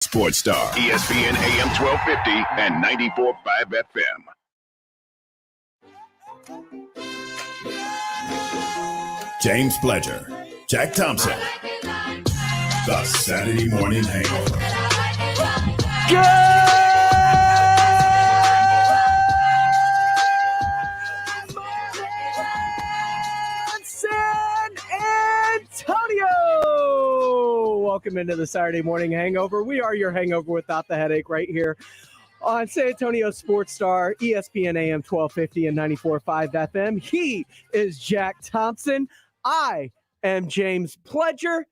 Sports Star, ESPN AM 1250 and 94.5 FM. James Pledger, Jack Thompson, the Saturday Morning Hangover. Good morning, San Antonio! Welcome into the Saturday Morning Hangover. We are your hangover without the headache right here on San Antonio Sports Star, ESPN AM 1250 and 94.5 FM. He is Jack Thompson. I am James Pledger.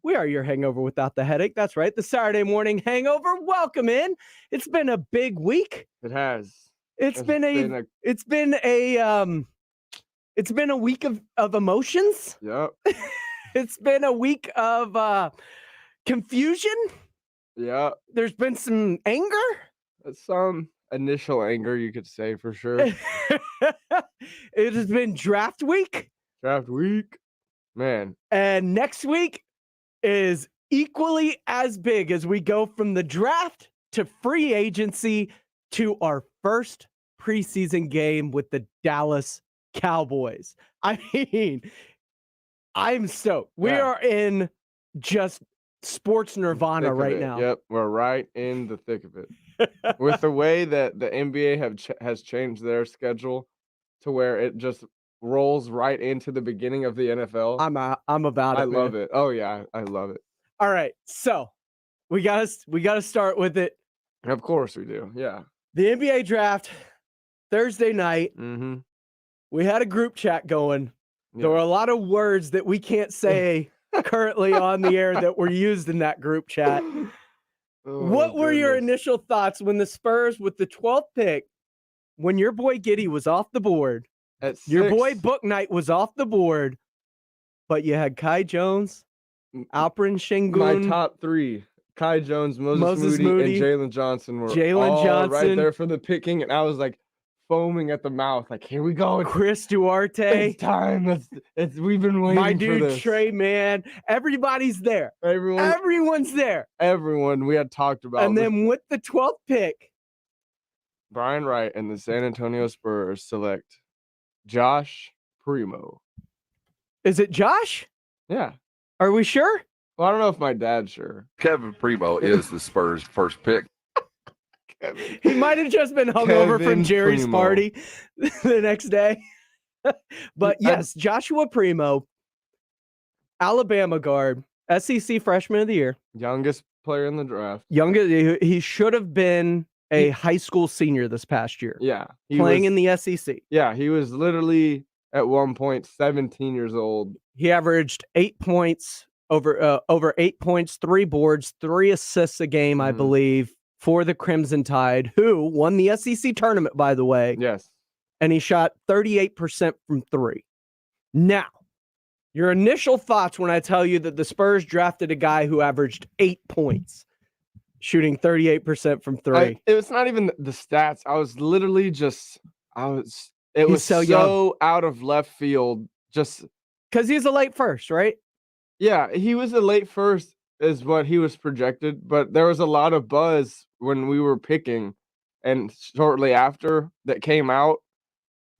We are your hangover without the headache. That's right, the Saturday Morning Hangover. Welcome in. It's been a big week. It has. It's been a week of emotions. Yep. It's been a week of confusion. Yep. There's been some anger. Some initial anger, you could say, for sure. It has been draft week. Draft week. Man. And next week is equally as big as we go from the draft to free agency to our first preseason game with the Dallas Cowboys. I mean, I'm stoked. We are in just sports nirvana right now. Yep, we're right in the thick of it. With the way that the NBA has changed their schedule to where it just rolls right into the beginning of the NFL. I'm about it. I love it. Oh yeah, I love it. All right, so we gotta start with it. Of course we do. Yeah. The NBA draft Thursday night. Mm-hmm. We had a group chat going. Yeah. There were a lot of words that we can't say currently on the air that were used in that group chat. What were your initial thoughts when the Spurs, with the 12th pick, when your boy Giddey was off the board, your boy Book Knight was off the board, but you had Kai Jones, Alperen Şengün. My top three, Kai Jones, Moses Moody, and Jalen Johnson were all right there for the picking, and I was like foaming at the mouth, like, here we go. Chris Duarte. It's time. We've been waiting My for dude, this. Trey, man. Everybody's there. Everyone's there. Everyone we had talked about. And then with the 12th pick, Brian Wright and the San Antonio Spurs select Josh Primo. Is it Josh? Yeah. Are we sure? Well, I don't know if my dad's sure. Kevin Primo is the Spurs' first pick. He might have just been hungover from Jerry's party the next day. But yes, Joshua Primo, Alabama guard, SEC Freshman of the Year. Youngest player in the draft. He should have been a high school senior this past year. Yeah. Playing in the SEC. Yeah, he was literally at one point 17 years old. He averaged 8 points, over 8 points, 3 boards, 3 assists a game, I believe, for the Crimson Tide, who won the SEC tournament, by the way. Yes. And he shot 38% from 3. Now, your initial thoughts when I tell you that the Spurs drafted a guy who averaged 8 points, shooting 38% from 3. It was not even the stats. I was literally it was so out of left field. Just because he's a late first, right? Yeah, he was a late first is what he was projected, but there was a lot of buzz when we were picking and shortly after that came out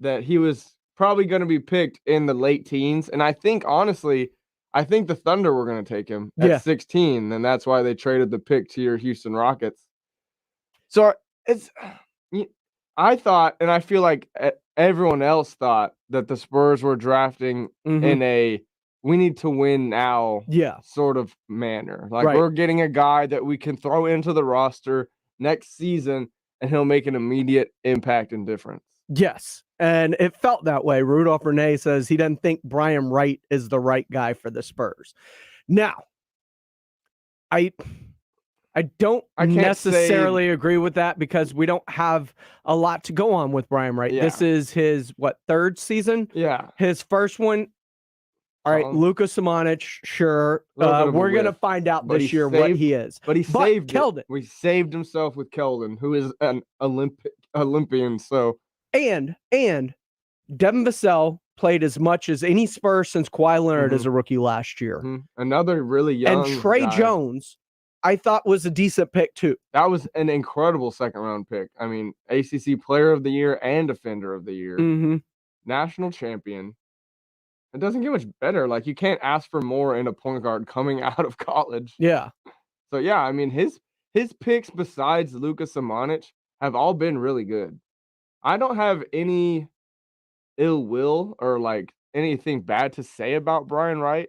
that he was probably going to be picked in the late teens. And I think, honestly, the Thunder were going to take him at 16, and that's why they traded the pick to your Houston Rockets. So I thought, and I feel like everyone else thought, that the Spurs were drafting in a we need to win now sort of manner. Like, we're getting a guy that we can throw into the roster next season, and he'll make an immediate impact and difference. Yes, and it felt that way. Rudolph Renee says he doesn't think Brian Wright is the right guy for the Spurs. Now, I can't necessarily agree with that because we don't have a lot to go on with Brian Wright. Yeah. This is his, third season? Yeah. His first one. All right, Luka Samanic, sure. We're going to find out this year what he is. But he saved Keldon. We saved himself with Keldon, who is an Olympian. So And Devin Vassell played as much as any Spurs since Kawhi Leonard as a rookie last year. Another really young And Trey guy. Jones I thought was a decent pick too. That was an incredible second-round pick. I mean, ACC Player of the Year and Defender of the Year, Mm-hmm. national champion. It doesn't get much better. Like, you can't ask for more in a point guard coming out of college. Yeah. So yeah, I mean, his picks besides Luka Samanic have all been really good. I don't have any ill will or like anything bad to say about Brian Wright.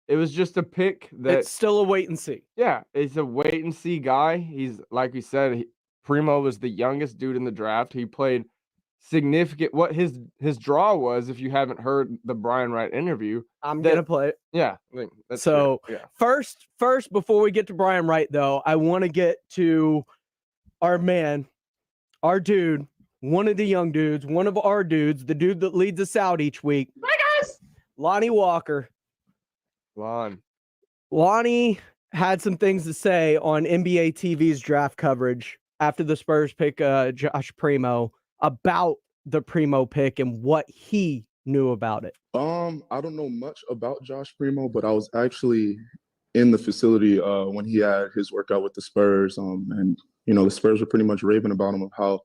It was just a pick that It's still a wait and see. Yeah, it's a wait and see guy. He's like we said, Primo was the youngest dude in the draft. He played significant. What his draw was, if you haven't heard the Brian Wright interview, I'm gonna play it. Yeah, that's so good. Yeah. First, before we get to Brian Wright, though, I want to get to our man, our dude, one of the young dudes, one of our dudes, the dude that leads us out each week. Hi guys, Lonnie Walker. Lonnie had some things to say on NBA TV's draft coverage after the Spurs pick Josh Primo about the Primo pick and what he knew about it. I don't know much about Josh Primo, but I was actually in the facility when he had his workout with the Spurs. And the Spurs were pretty much raving about him, of how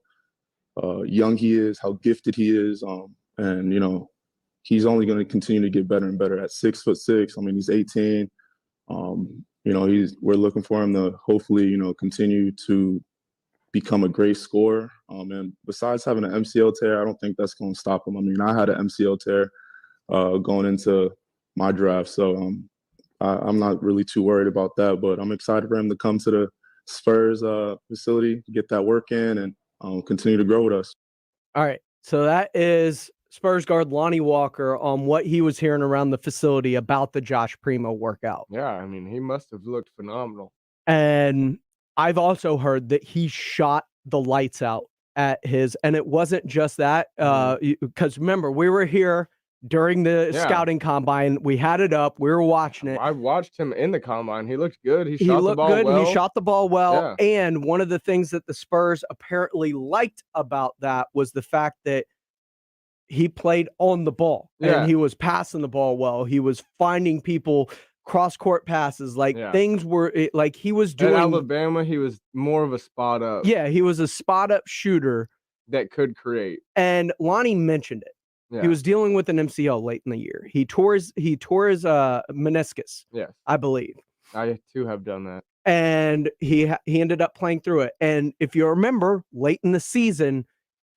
young he is, how gifted he is, and he's only going to continue to get better and better at 6'6". I mean, he's 18. We're looking for him to hopefully, continue to become a great scorer. And besides having an MCL tear, I don't think that's going to stop him. I mean, I had an MCL tear going into my draft, so I'm not really too worried about that. But I'm excited for him to come to the Spurs facility, get that work in, and continue to grow with us. All right, so that is Spurs guard Lonnie Walker on what he was hearing around the facility about the Josh Primo workout. Yeah, I mean, he must have looked phenomenal. And I've also heard that he shot the lights out at his, and it wasn't just that, because remember, we were here during the scouting combine. We had it up. We were watching it. I watched him in the combine. He looked good. He shot looked the ball good. well. He shot the ball well. Yeah. And one of the things that the Spurs apparently liked about that was the fact that he played on the ball and he was passing the ball well. He was finding people cross-court passes. Things were like he was doing. At Alabama, he was more of a spot up. Yeah, he was a spot up shooter that could create. And Lonnie mentioned it. Yeah. He was dealing with an MCL late in the year. He tore his meniscus. Yes, I believe. I too have done that. And he ended up playing through it. And if you remember, late in the season,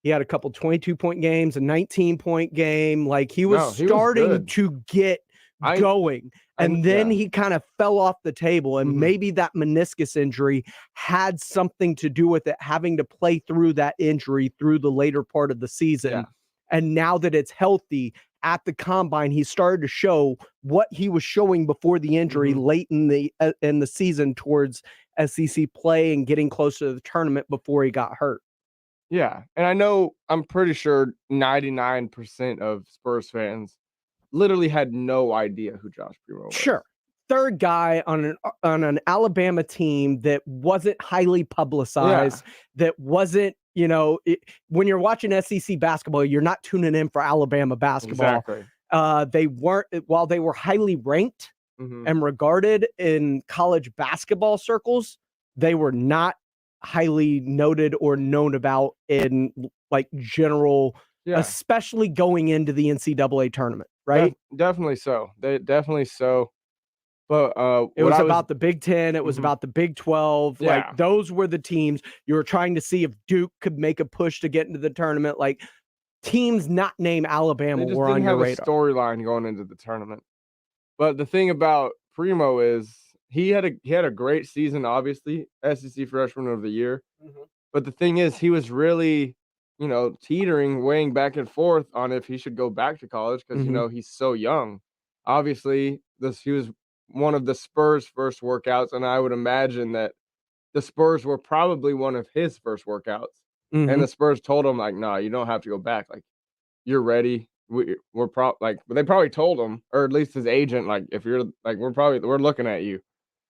he had a couple 22-point games, a 19-point game. Like he was starting to get going. And then he kind of fell off the table. And maybe that meniscus injury had something to do with it, having to play through that injury through the later part of the season. Yeah. And now that it's healthy at the combine, he started to show what he was showing before the injury late in the season towards SEC play and getting closer to the tournament before he got hurt. Yeah, and I'm pretty sure 99% of Spurs fans literally had no idea who Josh Primo was. Sure. Third guy on an Alabama team that wasn't highly publicized, that wasn't, when you're watching SEC basketball, you're not tuning in for Alabama basketball. Exactly. They weren't, while they were highly ranked and regarded in college basketball circles, they were not highly noted or known about in like general, especially going into the NCAA tournament, right? Definitely so. Definitely so. But it was about the Big Ten. It was about the Big 12. Yeah. Like those were the teams you were trying to see if Duke could make a push to get into the tournament. Like teams not named Alabama were on your radar. They just didn't have a storyline going into the tournament. But the thing about Primo is he had a great season, obviously, SEC Freshman of the Year. But the thing is, he was really, teetering, weighing back and forth on if he should go back to college because, he's so young. Obviously, he was one of the Spurs' first workouts, and I would imagine that the Spurs were probably one of his first workouts. And the Spurs told him, like, no, you don't have to go back. Like, you're ready. They probably told him, or at least his agent, like, if you're like, we're looking at you.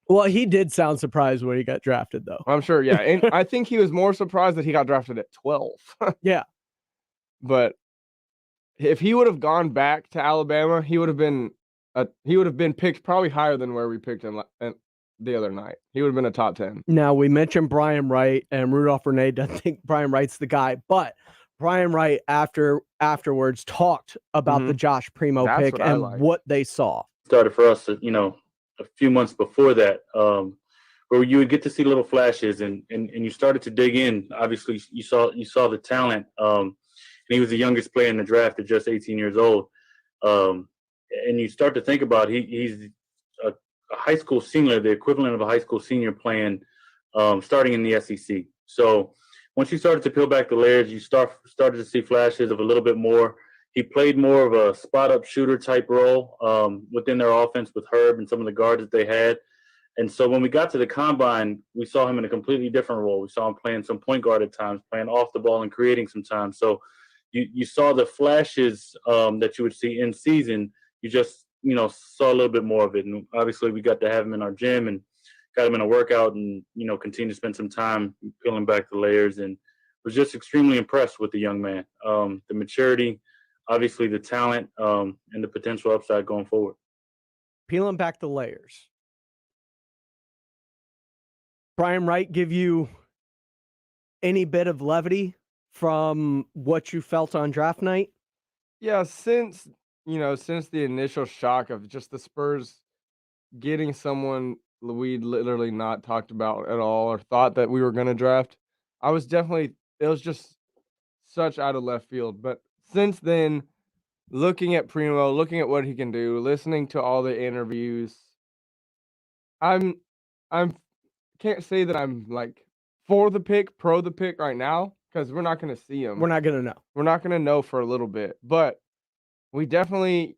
Well, he did sound surprised when he got drafted, though. I'm sure, yeah. And I think he was more surprised that he got drafted at 12. Yeah. But if he would have gone back to Alabama, he would have been picked probably higher than where we picked him the other night. He would have been a top 10. Now, we mentioned Brian Wright, and Rudolph Renee doesn't think Brian Wright's the guy, but Brian Wright afterwards talked about the Josh Primo pick and what they saw. Started for us, a few months before that, where you would get to see little flashes, and you started to dig in. Obviously, you saw the talent, and he was the youngest player in the draft at just 18 years old. And you start to think about he's a high school senior, the equivalent of a high school senior playing, starting in the SEC. So once you started to peel back the layers, you started to see flashes of a little bit more. He played more of a spot-up shooter type role within their offense with Herb and some of the guards that they had. And so when we got to the combine, we saw him in a completely different role. We saw him playing some point guard at times, playing off the ball and creating some time. So you saw the flashes that you would see in season. You just, saw a little bit more of it. And obviously we got to have him in our gym and got him in a workout and, continue to spend some time peeling back the layers, and was just extremely impressed with the young man. The maturity, obviously the talent, and the potential upside going forward. Peeling back the layers. Brian Wright give you any bit of levity from what you felt on draft night? Yeah, since the initial shock of just the Spurs getting someone we'd literally not talked about at all or thought that we were going to draft, it was just such out of left field. But since then, looking at Primo, looking at what he can do, listening to all the interviews, I'm can't say that I'm like pro the pick right now, because we're not going to see him. We're not going to know. We're not going to know for a little bit, but we definitely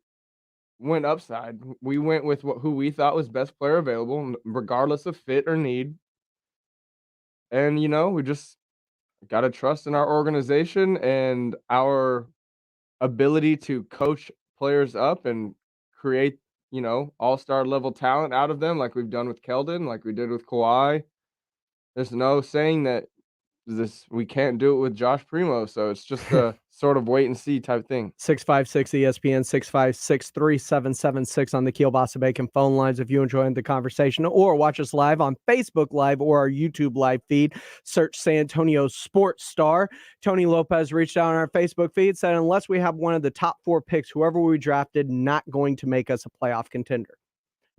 went upside. We went with who we thought was best player available, regardless of fit or need. And, we just got to trust in our organization and our ability to coach players up and create, all-star level talent out of them, like we've done with Keldon, like we did with Kawhi. There's no saying that we can't do it with Josh Primo, so it's just a sort of wait and see type thing. 656 ESPN 656-3776 on the Kielbasa Bacon phone lines if you enjoyed the conversation, or watch us live on Facebook Live or our YouTube live feed. Search San Antonio Sports Star. Tony Lopez reached out on our Facebook feed, said unless we have one of the top 4 picks, whoever we drafted, not going to make us a playoff contender.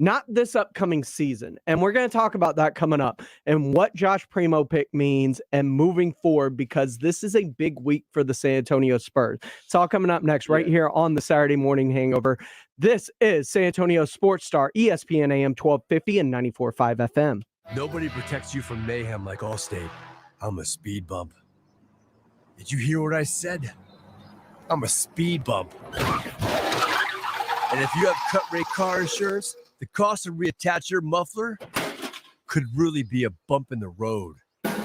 Not this upcoming season. And we're going to talk about that coming up and what Josh Primo pick means and moving forward, because this is a big week for the San Antonio Spurs. It's all coming up next right here on the Saturday Morning Hangover. This is San Antonio Sports Star, ESPN AM 1250 and 94.5 FM. Nobody protects you from mayhem like Allstate. I'm a speed bump. Did you hear what I said? I'm a speed bump. And if you have cut rate car insurance, the cost to reattach your muffler could really be a bump in the road.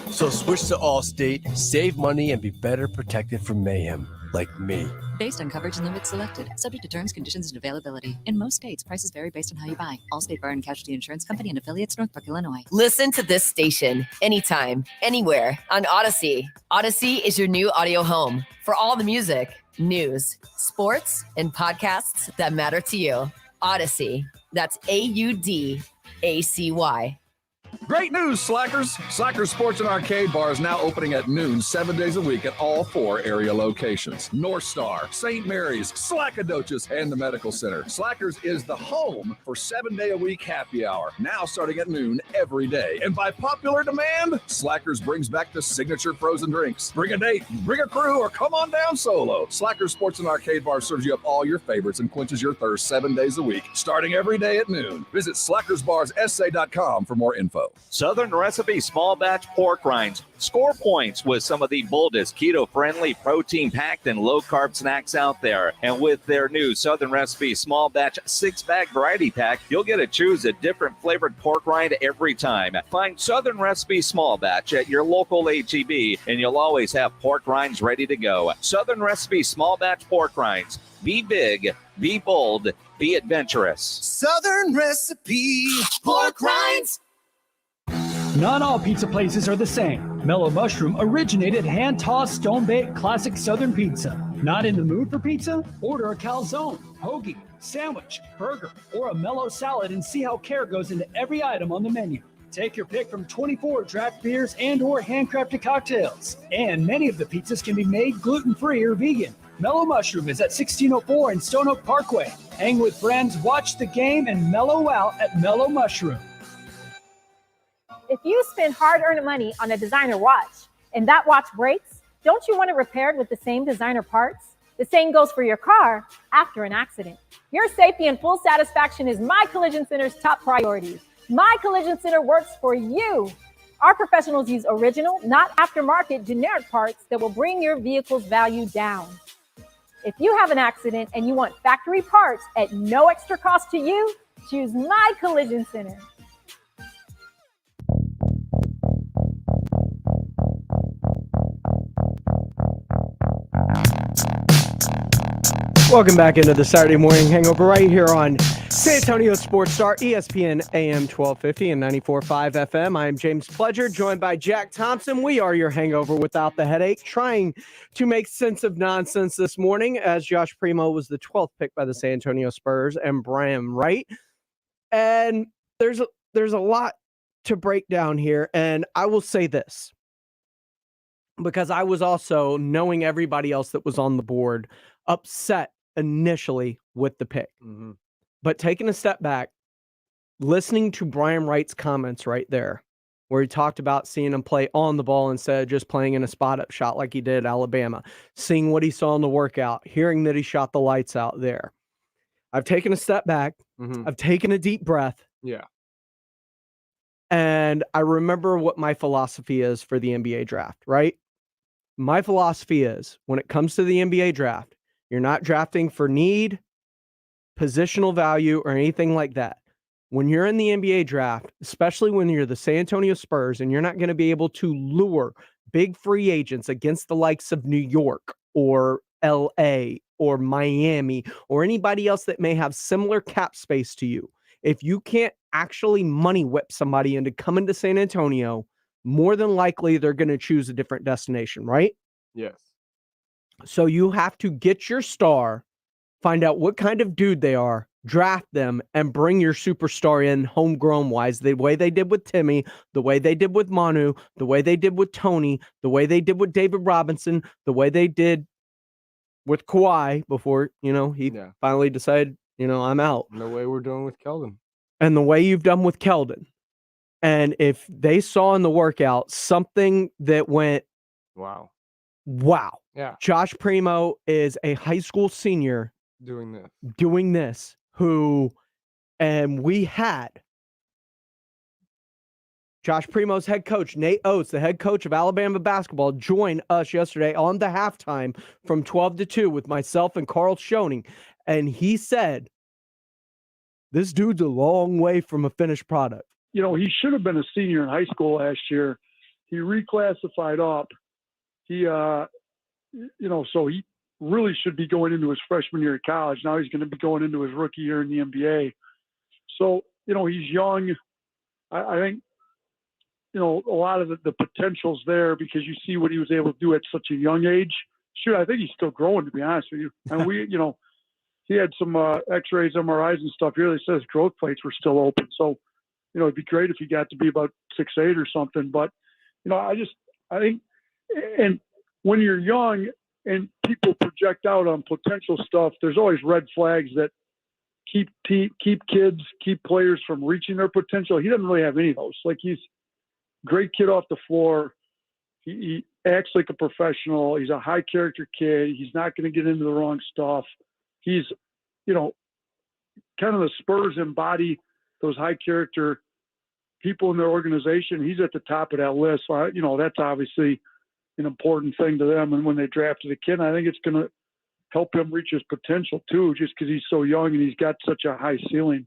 So switch to Allstate, save money, and be better protected from mayhem, like me. Based on coverage and limits selected, subject to terms, conditions, and availability. In most states, prices vary based on how you buy. Allstate Bar and Casualty Insurance Company and affiliates, Northbrook, Illinois. Listen to this station anytime, anywhere on Odyssey. Odyssey is your new audio home for all the music, news, sports, and podcasts that matter to you. Odyssey. That's AUDACY. Great news, Slackers! Slackers Sports and Arcade Bar is now opening at noon 7 days a week at all 4 area locations. North Star, St. Mary's, Slackadochis, and the Medical Center. Slackers is the home for 7-day-a-week happy hour, now starting at noon every day. And by popular demand, Slackers brings back the signature frozen drinks. Bring a date, bring a crew, or come on down solo. Slackers Sports and Arcade Bar serves you up all your favorites and quenches your thirst 7 days a week, starting every day at noon. Visit slackersbarssa.com for more info. Southern Recipe small batch pork rinds. Score points with some of the boldest keto-friendly, protein-packed, and low-carb snacks out there. And with their new Southern Recipe small batch 6-bag variety pack, you'll get to choose a different flavored pork rind every time. Find Southern Recipe small batch at your local HEB, and you'll always have pork rinds ready to go. Southern Recipe small batch pork rinds. Be big, be bold, be adventurous. Southern Recipe pork rinds. Not all pizza places are the same. Mellow Mushroom originated hand-tossed, stone-baked classic Southern pizza. Not in the mood for pizza? Order a calzone, hoagie, sandwich, burger, or a mellow salad and see how care goes into every item on the menu. Take your pick from 24 draft beers and or handcrafted cocktails. And many of the pizzas can be made gluten-free or vegan. Mellow Mushroom is at 1604 in Stone Oak Parkway. Hang with friends, watch the game, and mellow out at Mellow Mushroom. If you spend hard-earned money on a designer watch and that watch breaks, don't you want it repaired with the same designer parts? The same goes for your car after an accident. Your safety and full satisfaction is My Collision Center's top priority. My Collision Center works for you. Our professionals use original, not aftermarket, generic parts that will bring your vehicle's value down. If you have an accident and you want factory parts at no extra cost to you, choose My Collision Center. Welcome back into the Saturday morning hangover right here on San Antonio Sports Star, ESPN AM 1250 and 94.5 FM. I am James Pledger, joined by Jack Thompson. We are your hangover without the headache, trying to make sense of nonsense this morning as Josh Primo was the 12th pick by the San Antonio Spurs and Brian Wright. And there's a lot to break down here. And I will say this, because I was also, knowing everybody else that was on the board, upset initially with the pick. Mm-hmm. But taking a step back, listening to Brian Wright's comments right there, where he talked about seeing him play on the ball instead of just playing in a spot-up shot like he did at Alabama, seeing what he saw in the workout, hearing that he shot the lights out there. I've taken a step back. Mm-hmm. I've taken a deep breath. Yeah. And I remember what my philosophy is for the NBA draft, right? My philosophy is, when it comes to the NBA draft, you're not drafting for need, positional value, or anything like that. When you're in the NBA draft, especially when you're the San Antonio Spurs, and you're not going to be able to lure big free agents against the likes of New York or LA or Miami or anybody else that may have similar cap space to you, if you can't actually money whip somebody into coming to San Antonio, more than likely they're going to choose a different destination, right? Yes. So you have to get your star, find out what kind of dude they are, draft them, and bring your superstar in homegrown wise, the way they did with Timmy, the way they did with Manu, the way they did with Tony, the way they did with David Robinson, the way they did with Kawhi before, he finally decided, I'm out. And the way we're doing with Keldon. And the way you've done with Keldon. And if they saw in the workout something that went, wow. Yeah. Josh Primo is a high school senior doing this, and we had Josh Primo's head coach, Nate Oates, the head coach of Alabama basketball, join us yesterday on the halftime from 12 to 2 with myself and Carl Schoening. And he said, this dude's a long way from a finished product. He should have been a senior in high school last year. He reclassified up. He, so he really should be going into his freshman year of college. Now he's going to be going into his rookie year in the NBA. So, he's young. I think, a lot of the potential's there because you see what he was able to do at such a young age. Shoot, I think he's still growing, to be honest with you. And he had some x-rays, MRIs and stuff here. They said his growth plates were still open. So, it'd be great if he got to be about 6'8" or something. But, I think, and when you're young and people project out on potential stuff, there's always red flags that keep players from reaching their potential. He doesn't really have any of those. Like, he's a great kid off the floor. He acts like a professional. He's a high character kid. He's not going to get into the wrong stuff. He's, kind of the Spurs embody those high character people in their organization. He's at the top of that list. So, that's obviously an important thing to them. And when they drafted a kid, I think it's going to help him reach his potential too, just because he's so young and he's got such a high ceiling.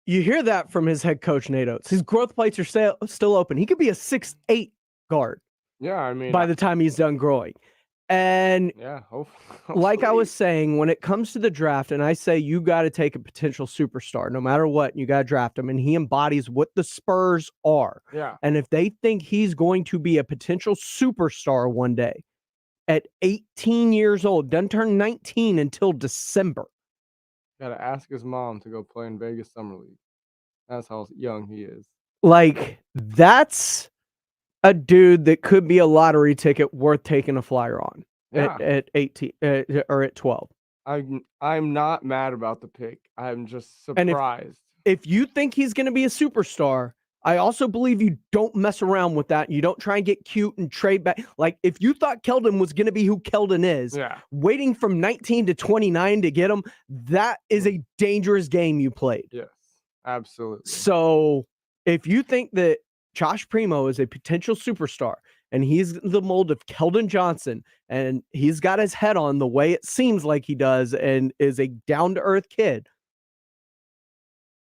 You hear that from his head coach, Nate Oates. His growth plates are still open. He could be a 6'8" guard. Yeah, by the time he's done growing. And like I was saying, when it comes to the draft, and I say you got to take a potential superstar, no matter what, you got to draft him. And he embodies what the Spurs are. Yeah. And if they think he's going to be a potential superstar one day, at 18 years old, doesn't turn 19 until December. Got to ask his mom to go play in Vegas Summer League. That's how young he is. Like, that's a dude that could be a lottery ticket worth taking a flyer on at 18 or at 12. I'm not mad about the pick. I'm just surprised. If you think he's going to be a superstar, I also believe you don't mess around with that. You don't try and get cute and trade back. Like, if you thought Keldon was going to be who Keldon is, waiting from 19 to 29 to get him, that is a dangerous game you played. Yes, absolutely. So if you think that Josh Primo is a potential superstar and he's the mold of Keldon Johnson and he's got his head on the way it seems like he does and is a down-to-earth kid,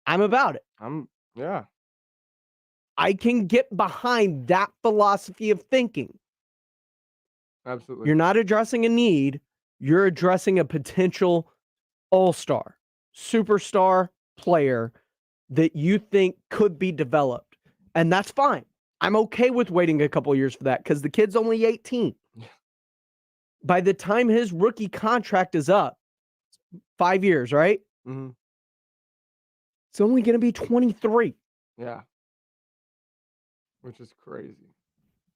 I'm about it. Yeah. I can get behind that philosophy of thinking. Absolutely. You're not addressing a need. You're addressing a potential all-star, superstar player that you think could be developed. And that's fine. I'm okay with waiting a couple years for that because the kid's only 18. By the time his rookie contract is up, 5 years, right? Mm-hmm. It's only going to be 23. Yeah. Which is crazy.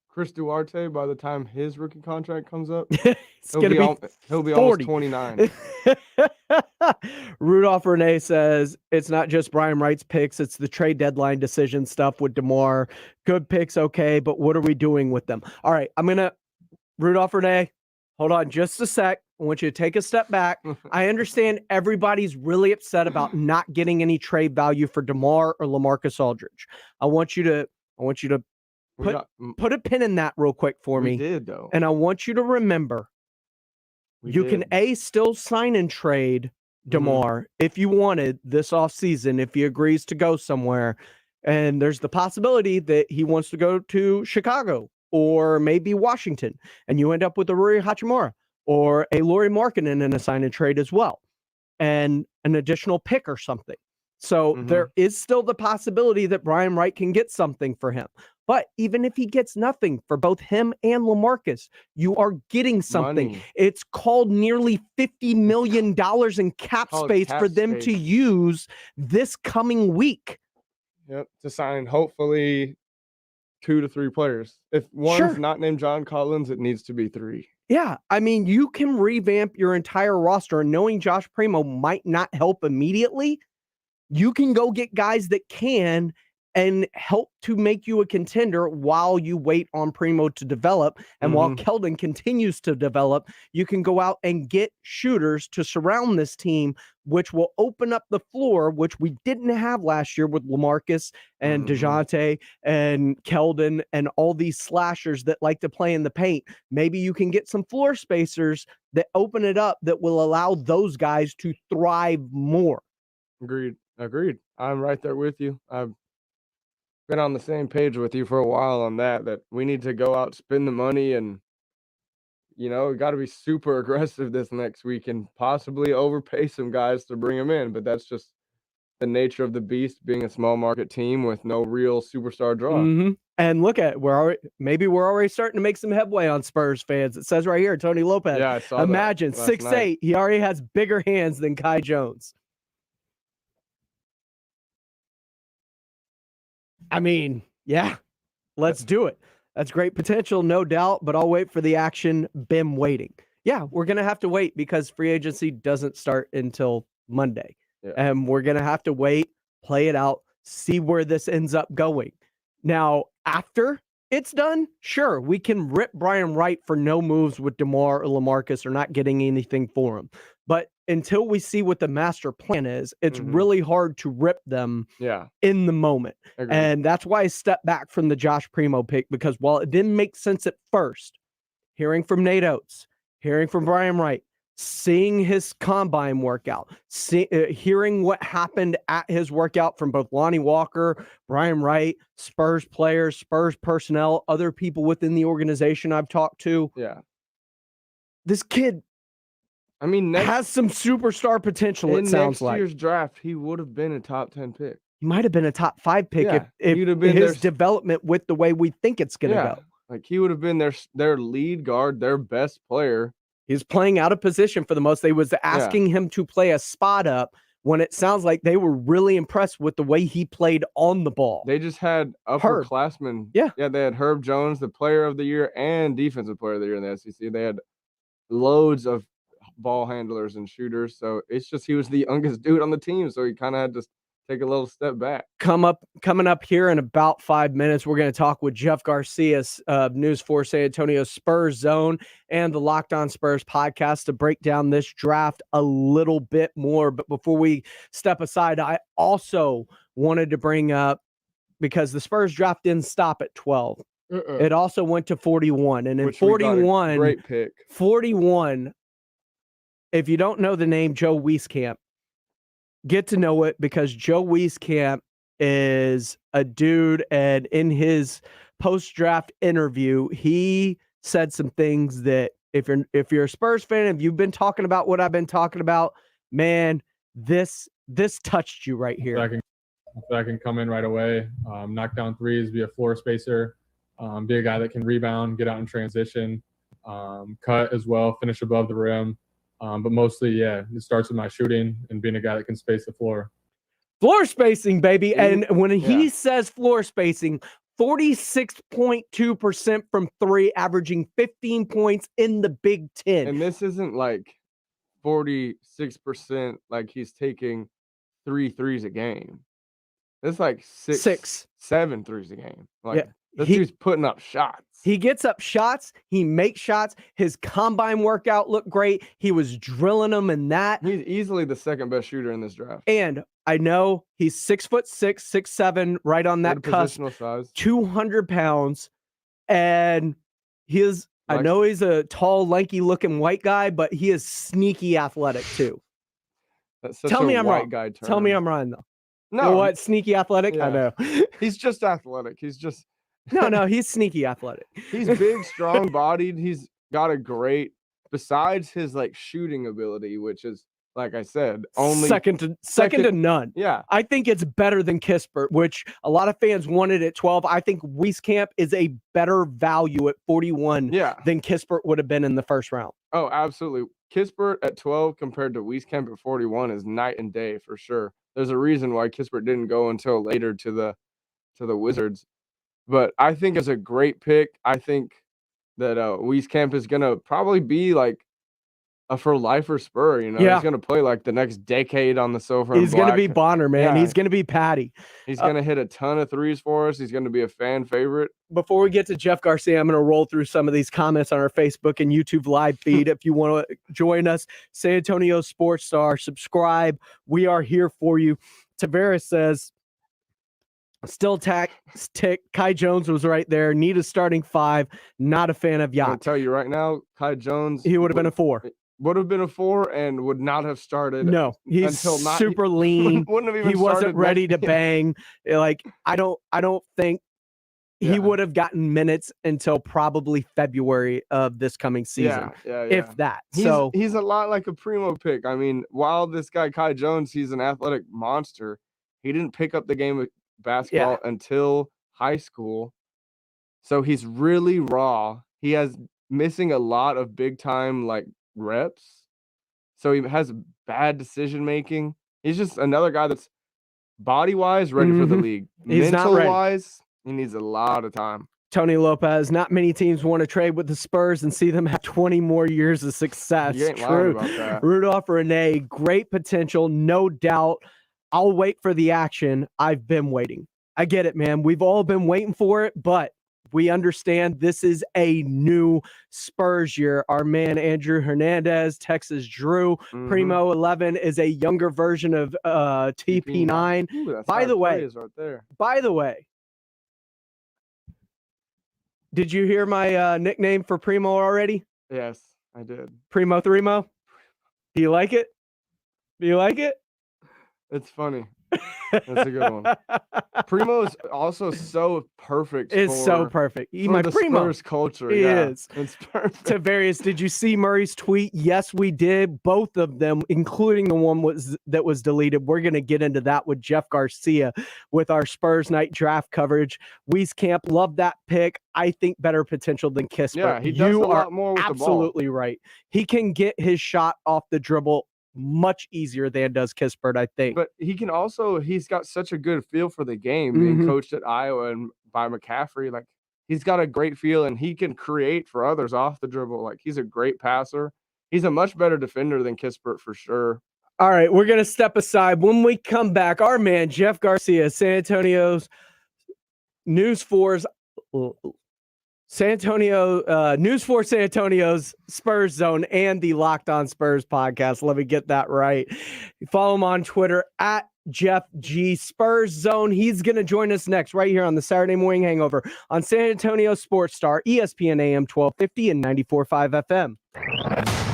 Chris Duarte, by the time his rookie contract comes up, he'll be almost 29. Rudolph Renee says, it's not just Brian Wright's picks, it's the trade deadline decision stuff with DeMar. Good picks, okay, but what are we doing with them? All right, Rudolph Renee, hold on just a sec. I want you to take a step back. I understand everybody's really upset about not getting any trade value for DeMar or LaMarcus Aldridge. I want you to put a pin in that real quick for me. We did, though. And I want you to remember, you can still sign and trade DeMar if you wanted this offseason, if he agrees to go somewhere. And there's the possibility that he wants to go to Chicago or maybe Washington, and you end up with a Rui Hachimura or a Lauri Markkanen in a sign and trade as well, and an additional pick or something. So there is still the possibility that Brian Wright can get something for him. But even if he gets nothing for both him and LaMarcus, you are getting something. Money. It's called nearly $50 million in cap space for them to use this coming week. Yep, to sign hopefully 2 to 3 players. If one's not named John Collins, it needs to be 3. Yeah, I mean, you can revamp your entire roster, and knowing Josh Primo might not help immediately, you can go get guys that can and help to make you a contender while you wait on Primo to develop. And while Keldon continues to develop, you can go out and get shooters to surround this team, which will open up the floor, which we didn't have last year with LaMarcus and DeJounte and Keldon and all these slashers that like to play in the paint. Maybe you can get some floor spacers that open it up that will allow those guys to thrive more. Agreed. I'm right there with you. I've been on the same page with you for a while on that we need to go out, spend the money, and, we got to be super aggressive this next week and possibly overpay some guys to bring them in. But that's just the nature of the beast, being a small market team with no real superstar draw. And look at we're already starting to make some headway on Spurs fans. It says right here, Tony Lopez. Yeah, I saw Imagine that last 6'8". night. He already has bigger hands than Kai Jones. I mean, yeah, let's do it. That's great potential, no doubt, but I'll wait for the action. Been waiting. Yeah, we're going to have to wait because free agency doesn't start until Monday. Yeah. And we're going to have to wait, play it out, see where this ends up going. Now, after it's done, sure, we can rip Brian Wright for no moves with DeMar or LaMarcus or not getting anything for him. But until we see what the master plan is, it's really hard to rip them in the moment. Agreed. And that's why I stepped back from the Josh Primo pick, because while it didn't make sense at first, hearing from Nate Oates, hearing from Brian Wright, seeing his combine workout, hearing what happened at his workout from both Lonnie Walker, Brian Wright, Spurs players, Spurs personnel, other people within the organization I've talked to. Yeah. This kid has some superstar potential, it sounds like. In next year's draft, he would have been a top 10 pick. He might have been a top 5 pick if you'd have been his development with the way we think it's going to go. Like, he would have been their lead guard, their best player. He's playing out of position for the most. They was asking him to play a spot up when it sounds like they were really impressed with the way he played on the ball. They just had upperclassmen. Yeah. Yeah, they had Herb Jones, the player of the year, and defensive player of the year in the SEC. They had loads of ball handlers and shooters. So it's just he was the youngest dude on the team. So he kind of had to take a little step back. Coming up here in about 5 minutes, we're going to talk with Jeff Garcia of News 4 San Antonio Spurs Zone and the Locked On Spurs podcast to break down this draft a little bit more. But before we step aside, I also wanted to bring up, because the Spurs draft didn't stop at 12. It also went to 41. And in 41, great pick. 41, if you don't know the name Joe Weiskamp, get to know it, because Joe Weiskamp is a dude, and in his post-draft interview, he said some things that if you're a Spurs fan, if you've been talking about what I've been talking about, man, this touched you right here. I can come in right away, knock down threes, be a floor spacer, be a guy that can rebound, get out in transition, cut as well, finish above the rim. But mostly, it starts with my shooting and being a guy that can space the floor. Floor spacing, baby. And when he says floor spacing, 46.2% from three, averaging 15 points in the Big Ten. And this isn't like 46% like he's taking 3 threes a game. It's like 7 threes a game. Like, this dude's putting up shots. He gets up shots. He makes shots. His combine workout looked great. He was drilling them in that. He's easily the second best shooter in this draft. And I know he's 6'6", 6'7", right on that cusp. Size. 200 pounds. And I know he's a tall, lanky-looking white guy, but he is sneaky athletic too. That's such Tell a me I'm white wrong. guy term. Tell me I'm wrong, though. No. You know what? Sneaky athletic? Yeah. I know. He's just athletic. He's just... No, he's sneaky athletic. He's big, strong-bodied. He's got a great... Besides his, like, shooting ability, which is, like I said, only... Second to none. Yeah. I think it's better than Kispert, which a lot of fans wanted at 12. I think Weiskamp is a better value at 41 than Kispert would have been in the first round. Oh, absolutely. Kispert at 12 compared to Weiskamp at 41 is night and day for sure. There's a reason why Kispert didn't go until later to the Wizards. But I think it's a great pick. I think that Weiskamp is going to probably be like a for-lifer Spur. You know, he's going to play like the next decade on the sofa. He's going to be Bonner, man. He's going to be Patty. He's going to hit a ton of threes for us. He's going to be a fan favorite. Before we get to Jeff Garcia, I'm going to roll through some of these comments on our Facebook and YouTube live feed. If you want to join us, San Antonio Sports Star, subscribe. We are here for you. Tavares says, still tick. Kai Jones was right there. Need a starting 5. Not a fan of Yacht. I'll tell you right now, Kai Jones. He would have been a 4. Would have been a 4 and would not have started. No, he's super lean. Wouldn't have even he wasn't ready to bang. Like, I don't think he would have gotten minutes until probably February of this coming season. If that. He's a lot like a Primo pick. I mean, while this guy Kai Jones, he's an athletic monster. He didn't pick up the game of basketball until high school. So he's really raw. He has missing a lot of big time like reps. So he has bad decision making. He's just another guy that's body wise ready for the league. He's mental not ready. wise, he needs a lot of time. Tony Lopez, not many teams want to trade with the Spurs and see them have 20 more years of success. You ain't lying about that. Rudolph Renee, great potential, no doubt. I'll wait for the action. I've been waiting. I get it, man. We've all been waiting for it, but we understand this is a new Spurs year. Our man Andrew Hernandez, Texas Drew, Primo 11 is a younger version of TP9. Ooh, By the way, right there. Did you hear my nickname for Primo already? Yes, I did. Primo Thremo. Do you like it? It's funny. That's a good one. Primo is also so perfect. It's so perfect. My the Primo. Spurs culture. He yeah, is. It's perfect. Tavarius, did you see Murray's tweet? Yes, we did. Both of them, including the one that was deleted. We're going to get into that with Jeff Garcia with our Spurs Night draft coverage. Weiskamp, love that pick. I think better potential than Kispert. Yeah, he does a lot more with the ball. Absolutely right. He can get his shot off the dribble much easier than does Kispert, I think. But he can also, he's got such a good feel for the game being coached at Iowa and by McCaffrey. Like, he's got a great feel and he can create for others off the dribble. Like, he's a great passer. He's a much better defender than Kispert for sure. All right, we're going to step aside. When we come back, our man, Jeff Garcia, San Antonio's News 4's News 4 San Antonio's Spurs Zone and the Locked On Spurs podcast. Let me get that right. Follow him on Twitter at Jeff G Spurs Zone. He's going to join us next right here on the Saturday Morning Hangover on San Antonio Sports Star, ESPN AM 1250 and 94.5 FM.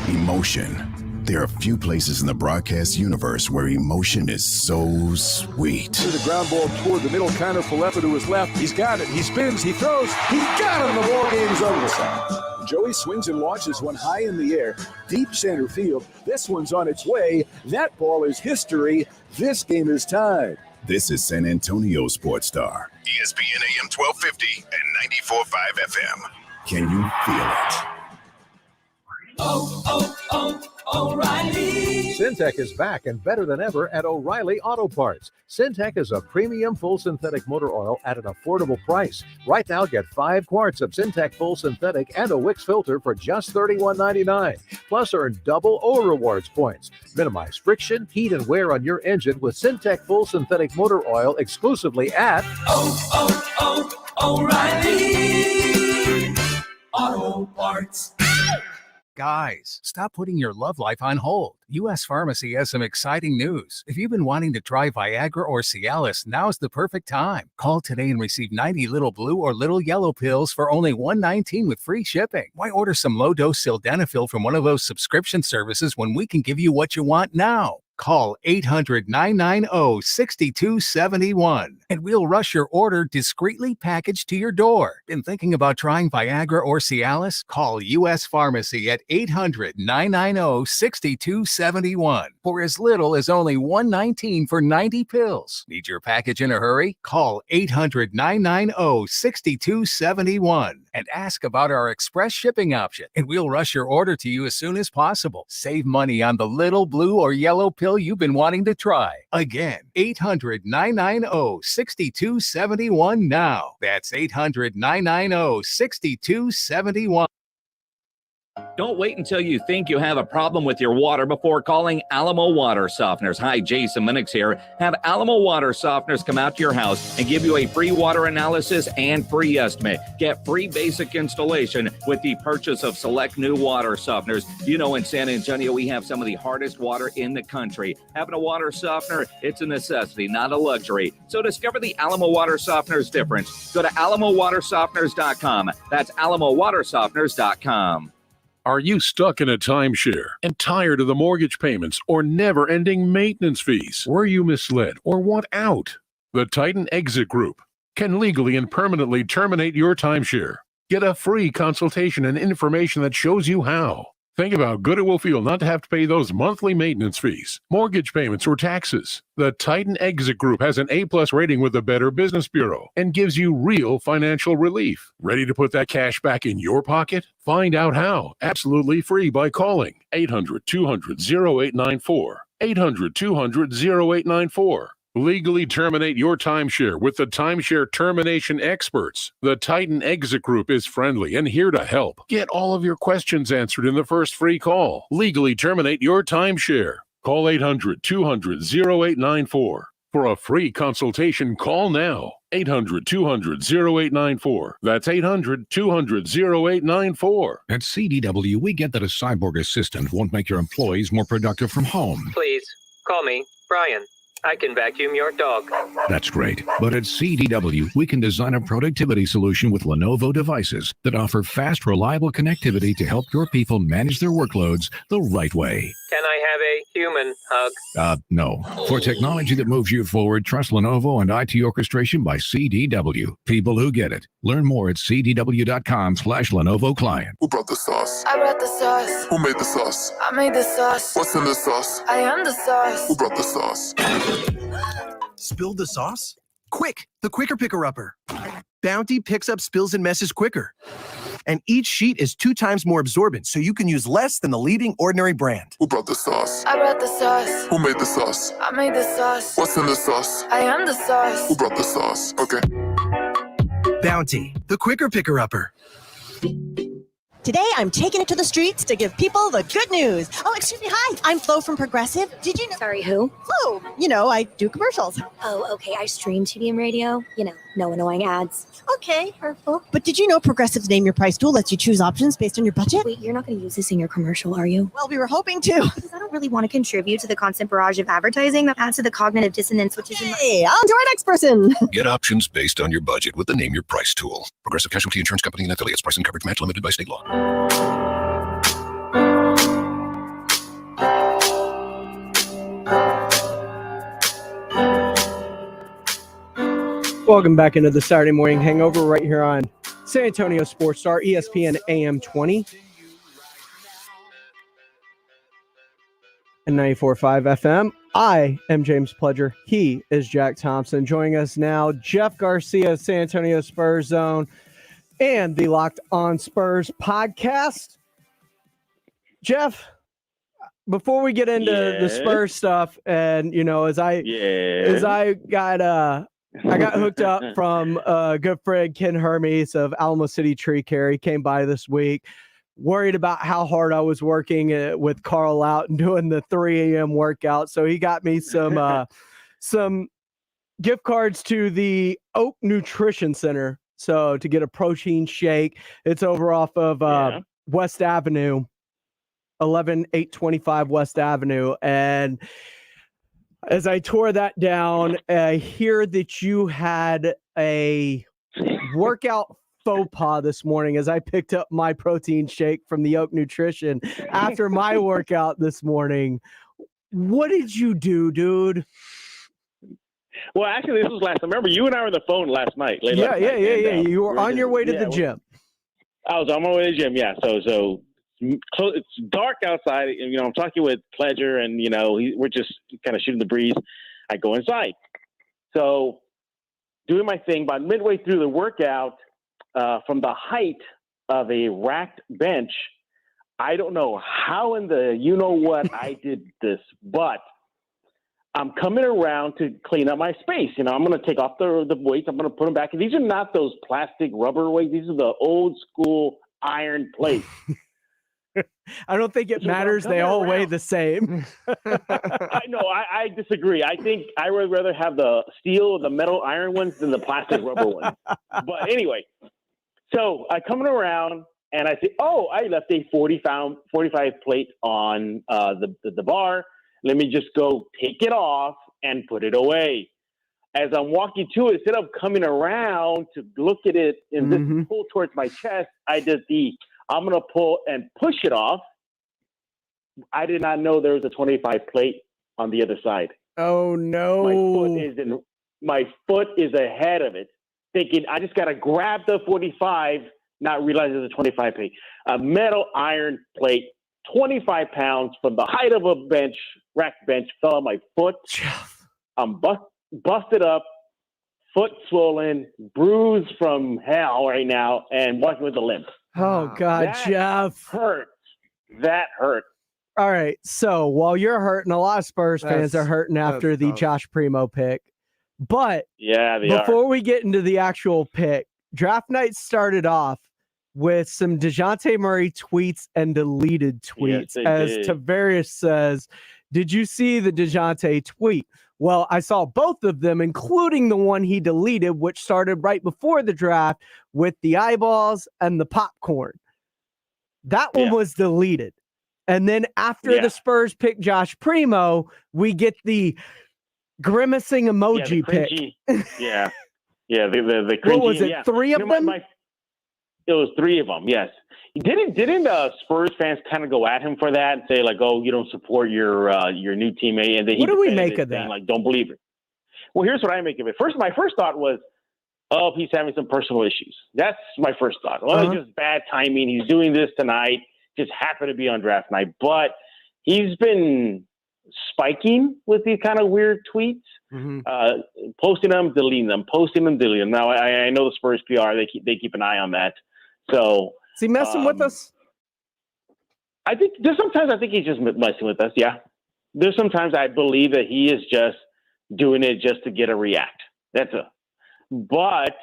Emotion. There are few places in the broadcast universe where emotion is so sweet. To the ground ball toward the middle, Connor Falefa to his left. He's got it. He spins. He throws. He got him. The ball game's over. Joey swings and launches one high in the air, deep center field. This one's on its way. That ball is history. This game is tied. This is San Antonio Sports Star. ESPN AM 1250 and 94.5 FM. Can you feel it? O'Reilly. Syntec is back and better than ever at O'Reilly Auto Parts. Syntec is a premium full synthetic motor oil at an affordable price. Right now, get 5 quarts of Syntec full synthetic and a Wix filter for just $31.99. Plus, earn double O Rewards points. Minimize friction, heat, and wear on your engine with Syntec full synthetic motor oil exclusively at O'Reilly Auto Parts. Guys, stop putting your love life on hold. U.S. Pharmacy has some exciting news. If you've been wanting to try Viagra or Cialis, now's the perfect time. Call today and receive 90 little blue or little yellow pills for only $119 with free shipping. Why order some low-dose sildenafil from one of those subscription services when we can give you what you want now? Call 800-990-6271 and we'll rush your order discreetly packaged to your door. Been thinking about trying Viagra or Cialis? Call U.S. Pharmacy at 800-990-6271 for as little as only $119 for 90 pills. Need your package in a hurry? Call 800-990-6271 and ask about our express shipping option, and we'll rush your order to you as soon as possible. Save money on the little blue or yellow pill you've been wanting to try. Again, 800-990-6271 now. That's 800-990-6271. Don't wait until you think you have a problem with your water before calling Alamo Water Softeners. Hi, Jason Minix here. Have Alamo Water Softeners come out to your house and give you a free water analysis and free estimate. Get free basic installation with the purchase of select new water softeners. You know, in San Antonio, we have some of the hardest water in the country. Having a water softener, it's a necessity, not a luxury. So discover the Alamo Water Softeners difference. Go to alamowatersofteners.com. That's alamowatersofteners.com. Are you stuck in a timeshare and tired of the mortgage payments or never-ending maintenance fees? Were you misled or want out? The Titan Exit Group can legally and permanently terminate your timeshare. Get a free consultation and information that shows you how. Think of how good it will feel not to have to pay those monthly maintenance fees, mortgage payments, or taxes. The Titan Exit Group has an A+ rating with the Better Business Bureau and gives you real financial relief. Ready to put that cash back in your pocket? Find out how, absolutely free, by calling 800-200-0894. 800-200-0894. Legally terminate your timeshare with the timeshare termination experts. The Titan Exit Group is friendly and here to help. Get all of your questions answered in the first free call. Legally terminate your timeshare. Call 800-200-0894. For a free consultation, call now. 800-200-0894. That's 800-200-0894. At CDW, we get that a cyborg assistant won't make your employees more productive from home. Please, call me Brian. I can vacuum your dog. That's great. But at CDW, we can design a productivity solution with Lenovo devices that offer fast, reliable connectivity to help your people manage their workloads the right way. Can I have a human hug? No. For technology that moves you forward, trust Lenovo and IT orchestration by CDW. People who get it. Learn more at cdw.com/Lenovo client. Who brought the sauce? I brought the sauce. Who made the sauce? I made the sauce. What's in the sauce? I am the sauce. Who brought the sauce? Spilled the sauce? Quick, the Quicker Picker Upper. Bounty picks up spills and messes quicker. And each sheet is 2 times more absorbent, so you can use less than the leading ordinary brand. Who brought the sauce? I brought the sauce. Who made the sauce? I made the sauce. What's in the sauce? I am the sauce. Who brought the sauce? Okay. Bounty, the Quicker Picker Upper. Today, I'm taking it to the streets to give people the good news. Oh, excuse me. Hi, I'm Flo from Progressive. Did you know? Sorry, who? Flo. You know, I do commercials. Oh, okay. I stream TV and radio. You know, no annoying ads. Okay, hurtful. But did you know Progressive's Name Your Price tool lets you choose options based on your budget? Wait, you're not going to use this in your commercial, are you? Well, we were hoping to. Because I don't really want to contribute to the constant barrage of advertising that adds to the cognitive dissonance, which is... Hey, on to our next person. Get options based on your budget with the Name Your Price tool. Progressive Casualty Insurance Company and affiliates. Price and coverage match limited by state law. Welcome back into the Saturday Morning Hangover right here on San Antonio Sports Star, ESPN AM 20 and 94.5 FM. I am James Pledger. He is Jack Thompson. Joining us now, Jeff Garcia, San Antonio SpursZone, and the Locked On Spurs podcast. Jeff, before we get into the Spurs stuff, and as I got hooked up from a good friend, Ken Hermes of Alamo City Tree Care. He came by this week, worried about how hard I was working with Carl out and doing the 3 a.m. workout. So he got me some gift cards to the Oak Nutrition Center. So to get a protein shake, it's over off of West Avenue, 11825 West Avenue. And as I tore that down, I hear that you had a workout faux pas this morning as I picked up my protein shake from the Oak Nutrition after my workout this morning. What did you do, dude? Well, actually, this was last night. Remember, you and I were on the phone last night. Yeah. You were on your way to the gym. I was on my way to the gym, yeah. So it's dark outside. And, I'm talking with Pledger, and, we're just kind of shooting the breeze. I go inside. So doing my thing, about midway through the workout, from the height of a racked bench, I don't know how in the you-know-what I did this, but I'm coming around to clean up my space. I'm going to take off the weights. I'm going to put them back. And these are not those plastic rubber weights. These are the old school iron plates. I don't think it matters. They all weigh the same. I know. I disagree. I think I would rather have the steel or the metal iron ones than the plastic rubber ones. But anyway, so I come around and I say, oh, I left a 45 plate on the bar. Let me just go take it off and put it away. As I'm walking to it, instead of coming around to look at it and this pull towards my chest, I did I'm going to pull and push it off. I did not know there was a 25 plate on the other side. Oh, no. My foot is ahead of it, thinking I just got to grab the 45, not realizing there's a 25 plate. A metal iron plate, 25 pounds from the height of a bench, rack bench, fell on my foot. I'm busted up, foot swollen, bruised from hell right now, and walking with a limp. Oh, God, that Jeff. Hurts. That hurt. All right. So while you're hurting, a lot of Spurs fans are hurting after the Josh Primo pick. But before we get into the actual pick, draft night started off with some DeJounte Murray tweets and deleted tweets. As Tavares says, did you see the DeJounte tweet? Well, I saw both of them, including the one he deleted, which started right before the draft with the eyeballs and the popcorn. That one was deleted. And then after the Spurs pick Josh Primo, we get the grimacing emoji the pic. Yeah. Yeah, the cringy. What was it, yeah. 3 of them? It was 3 of them, yes. Didn't Spurs fans kind of go at him for that and say, like, oh, you don't support your new teammate? And then what do we make of that? Saying, like, don't believe it. Well, here's what I make of it. My first thought was, oh, he's having some personal issues. That's my first thought. Well, it's just bad timing. He's doing this tonight. Just happened to be on draft night. But he's been spiking with these kind of weird tweets, posting them, deleting them, posting them, deleting them. Now, I know the Spurs PR, they keep an eye on that. So is he messing with us? I think sometimes he's just messing with us. Yeah. There's sometimes I believe that he is just doing it just to get a react. But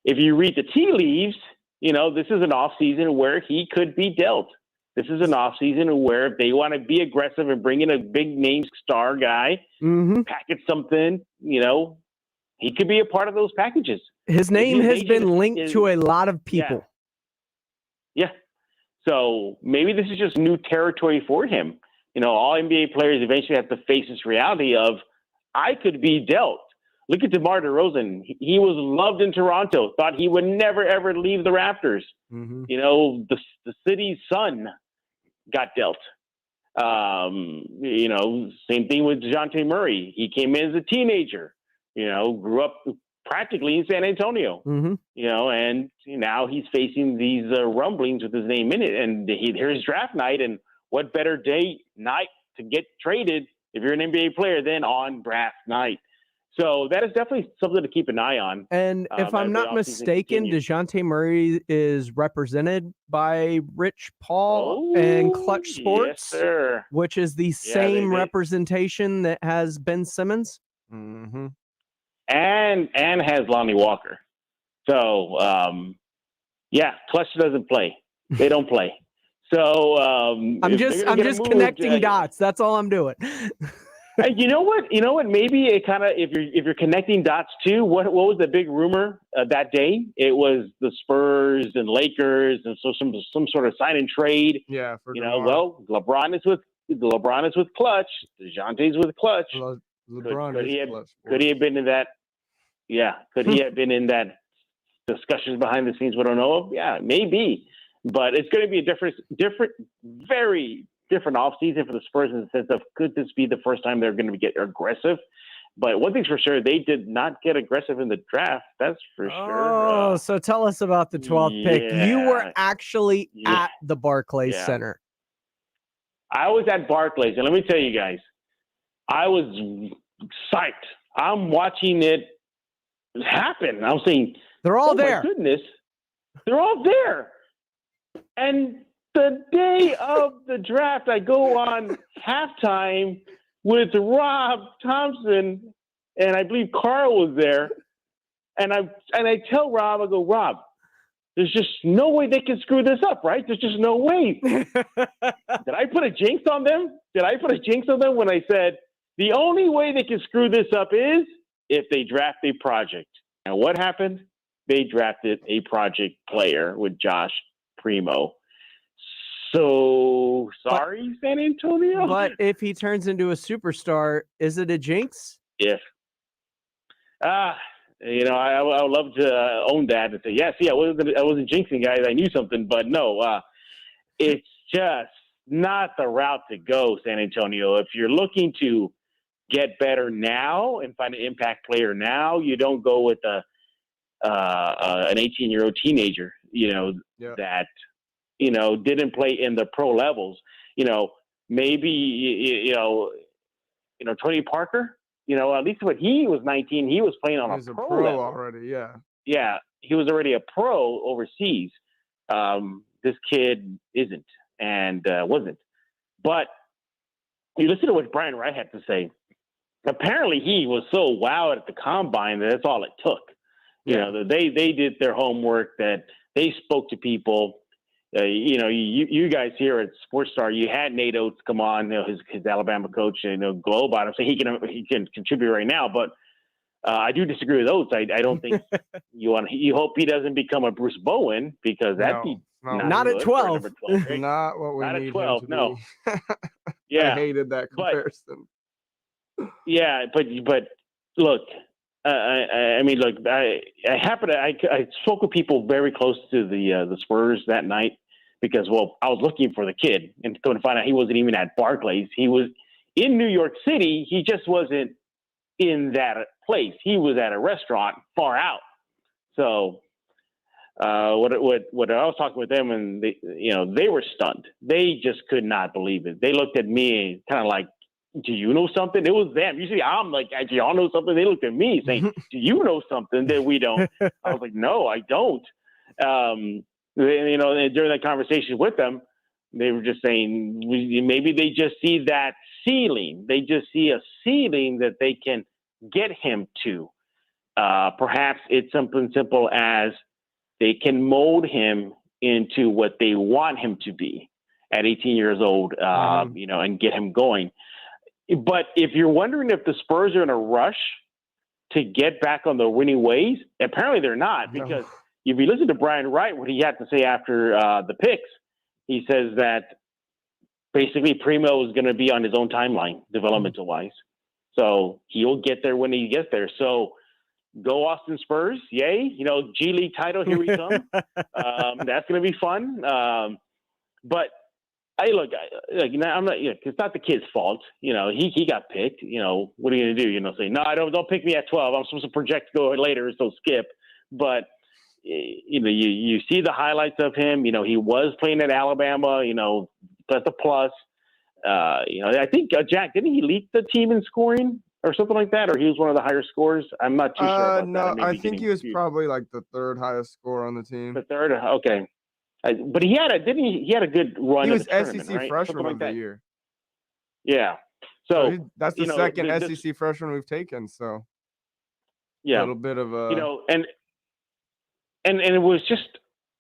if you read the tea leaves, this is an off season where he could be dealt. This is an off season where if they want to be aggressive and bring in a big name star guy, package something, he could be a part of those packages. His name has been linked to a lot of people. Yeah. So maybe this is just new territory for him. All NBA players eventually have to face this reality of, I could be dealt. Look at DeMar DeRozan. He was loved in Toronto, thought he would never, ever leave the Raptors. The city's son got dealt. Same thing with DeJounte Murray. He came in as a teenager, grew up practically in San Antonio, and now he's facing these rumblings with his name in it. And here's draft night, and what better night to get traded if you're an NBA player than on draft night. So that is definitely something to keep an eye on. And if I'm not mistaken, DeJounte Murray is represented by Rich Paul and Clutch Sports, yes, sir. Which is the same representation that has Ben Simmons. And has Lonnie Walker. So, Clutch doesn't play. They don't play. So I'm just connecting dots. That's all I'm doing. You know what? Maybe it kind of, if you're connecting dots too. What was the big rumor that day? It was the Spurs and Lakers, and so some sort of sign and trade. Yeah, LeBron is with Clutch. DeJounte's with Clutch. Could he have been in that? Yeah, could he have been in that discussions behind the scenes we don't know of? Yeah, maybe. But it's going to be a very different offseason for the Spurs in the sense of, could this be the first time they're going to get aggressive? But one thing's for sure, they did not get aggressive in the draft. That's for sure. Oh, so tell us about the 12th pick. You were actually at the Barclays Center. I was at Barclays, and let me tell you guys, I was psyched. I'm watching it happen. I'm saying, they're all there. My goodness, they're all there. And the day of the draft, I go on halftime with Rob Thompson, and I believe Carl was there. And I tell Rob, I go, Rob, there's just no way they can screw this up, right? There's just no way. Did I put a jinx on them? When I said the only way they can screw this up is if they draft a project? And what happened? They drafted a project player with Josh Primo. So sorry, San Antonio. But if he turns into a superstar, is it a jinx? If I would love to own that and say, I wasn't jinxing guys. I knew something, but no, it's just not the route to go, San Antonio. If you're looking to get better now and find an impact player now, you don't go with an 18-year-old teenager, that didn't play in the pro levels. Maybe Tony Parker. At least when he was 19, he was playing on a pro level already. Yeah, he was already a pro overseas. This kid isn't and wasn't. But you listen to what Brian Wright had to say. Apparently, he was so wowed at the combine that that's all it took. They did their homework, that they spoke to people. You guys here at Sports Star, you had Nate Oates come on, his Alabama coach, go about him, so he can contribute right now. But I do disagree with Oates. I don't think you hope he doesn't become a Bruce Bowen, because that'd be not at 12. Not what we not need at 12. him to No. be. Yeah, I hated that comparison. Yeah, but look, I mean, look, I spoke with people very close to the Spurs that night because, well, I was looking for the kid and going to find out he wasn't even at Barclays. He was in New York City. He just wasn't in that place. He was at a restaurant far out. So what I was talking with them, and they were stunned. They just could not believe it. They looked at me kind of like, do you know something? It was them. Usually I'm like, do y'all know something? They looked at me saying, do you know something that we don't? I was like, no, I don't. And during that conversation with them, they were just saying maybe they just see that ceiling. They just see a ceiling that they can get him to. Perhaps it's something simple as they can mold him into what they want him to be at 18 years old, and get him going. But if you're wondering if the Spurs are in a rush to get back on the winning ways, apparently they're not, because if you listen to Brian Wright, what he had to say after the picks, he says that basically Primo is going to be on his own timeline, developmental-wise. So he'll get there when he gets there. So go Austin Spurs, yay! G League title, here we come. That's going to be fun. But look, I'm not. It's not the kid's fault. He got picked. What are you going to do? Say no, don't pick me at 12. I'm supposed to project to go later, so skip. But you see the highlights of him. He was playing at Alabama. That's a plus. I think Jack, didn't he lead the team in scoring or something like that, or he was one of the higher scorers? I'm not too sure about that. I think he was probably like the third highest scorer on the team. The third, okay. But he had a good run. He was SEC right? Freshman of the year. Yeah. So that's the second SEC freshman we've taken. So yeah, a little bit of a and it was just.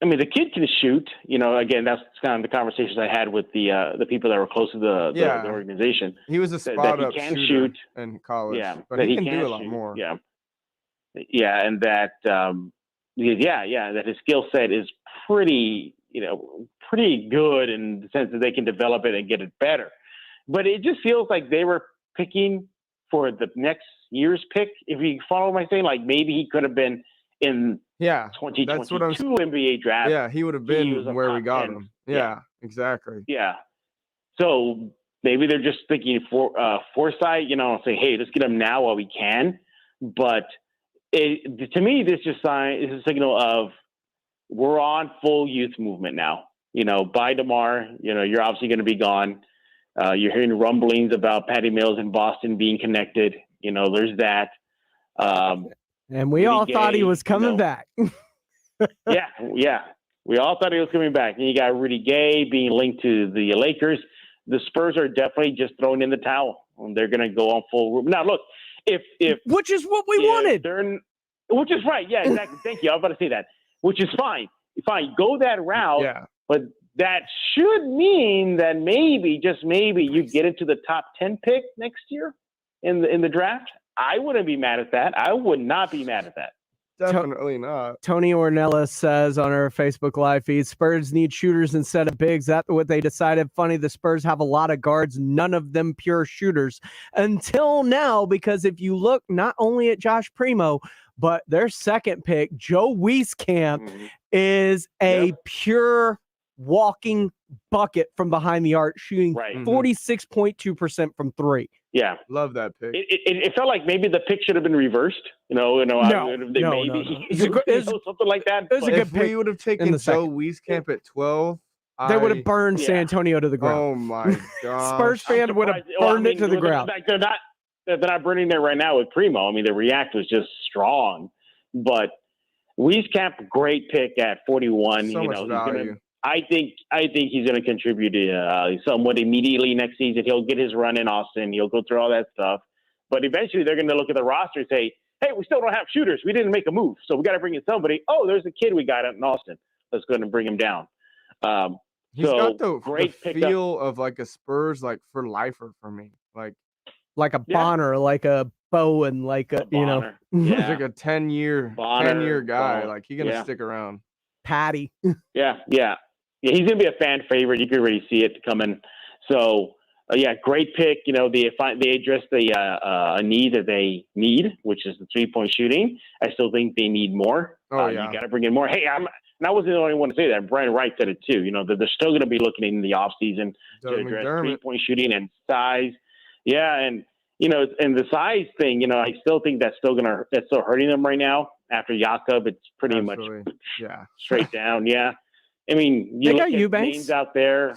I mean, the kid can shoot. Again, that's kind of the conversations I had with the people that were close to the organization. He was a spot up shooter in college. Yeah, but he can do a lot more. Yeah, and that that his skill set is pretty good in the sense that they can develop it and get it better. But it just feels like they were picking for the next year's pick. If you follow my saying, like maybe he could have been in 2022 NBA draft. Yeah, he would have been where we got him. Yeah, exactly. Yeah. So maybe they're just thinking foresight, say, hey, let's get him now while we can. But to me, this is a signal of we're on full youth movement now. By DeMar, you're obviously going to be gone. You're hearing rumblings about Patty Mills in Boston being connected. There's that. And we all thought he was coming back. Yeah. We all thought he was coming back. And you got Rudy Gay being linked to the Lakers. The Spurs are definitely just throwing in the towel. They're going to go on full. Now, look, if which is what we wanted. Which is right. Yeah, exactly. Thank you. I was about to say that. Which is fine. Fine. Go that route. Yeah. But that should mean that maybe, just maybe, you get into the top 10 pick next year in the draft. I wouldn't be mad at that. I would not be mad at that. Definitely not. Tony Ornelas says on our Facebook Live feed, Spurs need shooters instead of bigs. That's what they decided. Funny, the Spurs have a lot of guards, none of them pure shooters until now, because if you look not only at Josh Primo, but their second pick, Joe Weiskamp, is a pure walking bucket from behind the arc, shooting 46.2% from three. Yeah, love that pick. It felt like maybe the pick should have been reversed. No. Something like that. It was a good if pick. we would have taken Joe Weiskamp at 12, they would have burned San Antonio to the ground. Oh my god! Spurs fan would have burned it to the ground. They're not burning there right now with Primo. I mean, the react was just strong, but Weiskamp, great pick at 41. So much value. I think he's going to contribute somewhat immediately next season. He'll get his run in Austin. He'll go through all that stuff. But eventually they're going to look at the roster and say, hey, we still don't have shooters. We didn't make a move. So we got to bring in somebody. Oh, there's a kid we got out in Austin. Let's go ahead and bring him down. He's got the feel of like a Spurs, like for lifer for me. Like a Bonner, like a Bowen, like a Bonner. He's like a 10-year guy. Bonner. Like he's going to stick around. Patty. Yeah. He's going to be a fan favorite. You can already see it coming. So great pick. You know, they addressed a need that they need, which is the 3-point shooting. I still think they need more. Oh, You got to bring in more. Hey, and I wasn't the only one to say that. Brian Wright said it too. You know, they're still going to be looking in the offseason to address 3-point shooting and size. Yeah, and you know, and the size thing. You know, I still think that's still hurting them right now. After Jakob, it's pretty much straight down. Yeah, I mean, you got Eubanks names out there.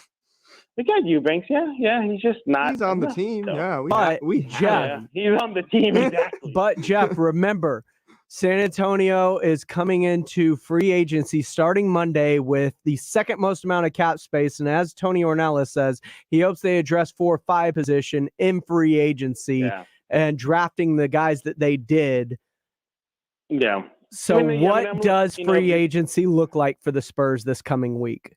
They got Eubanks, yeah. He's just not. He's on the team, so. Jeff, he's on the team exactly. But Jeff, remember, San Antonio is coming into free agency starting Monday with the second most amount of cap space, and as Tony Ornelas says, he hopes they address 4-5 position in free agency and drafting the guys that they did. Yeah. So, what does free agency look like for the Spurs this coming week?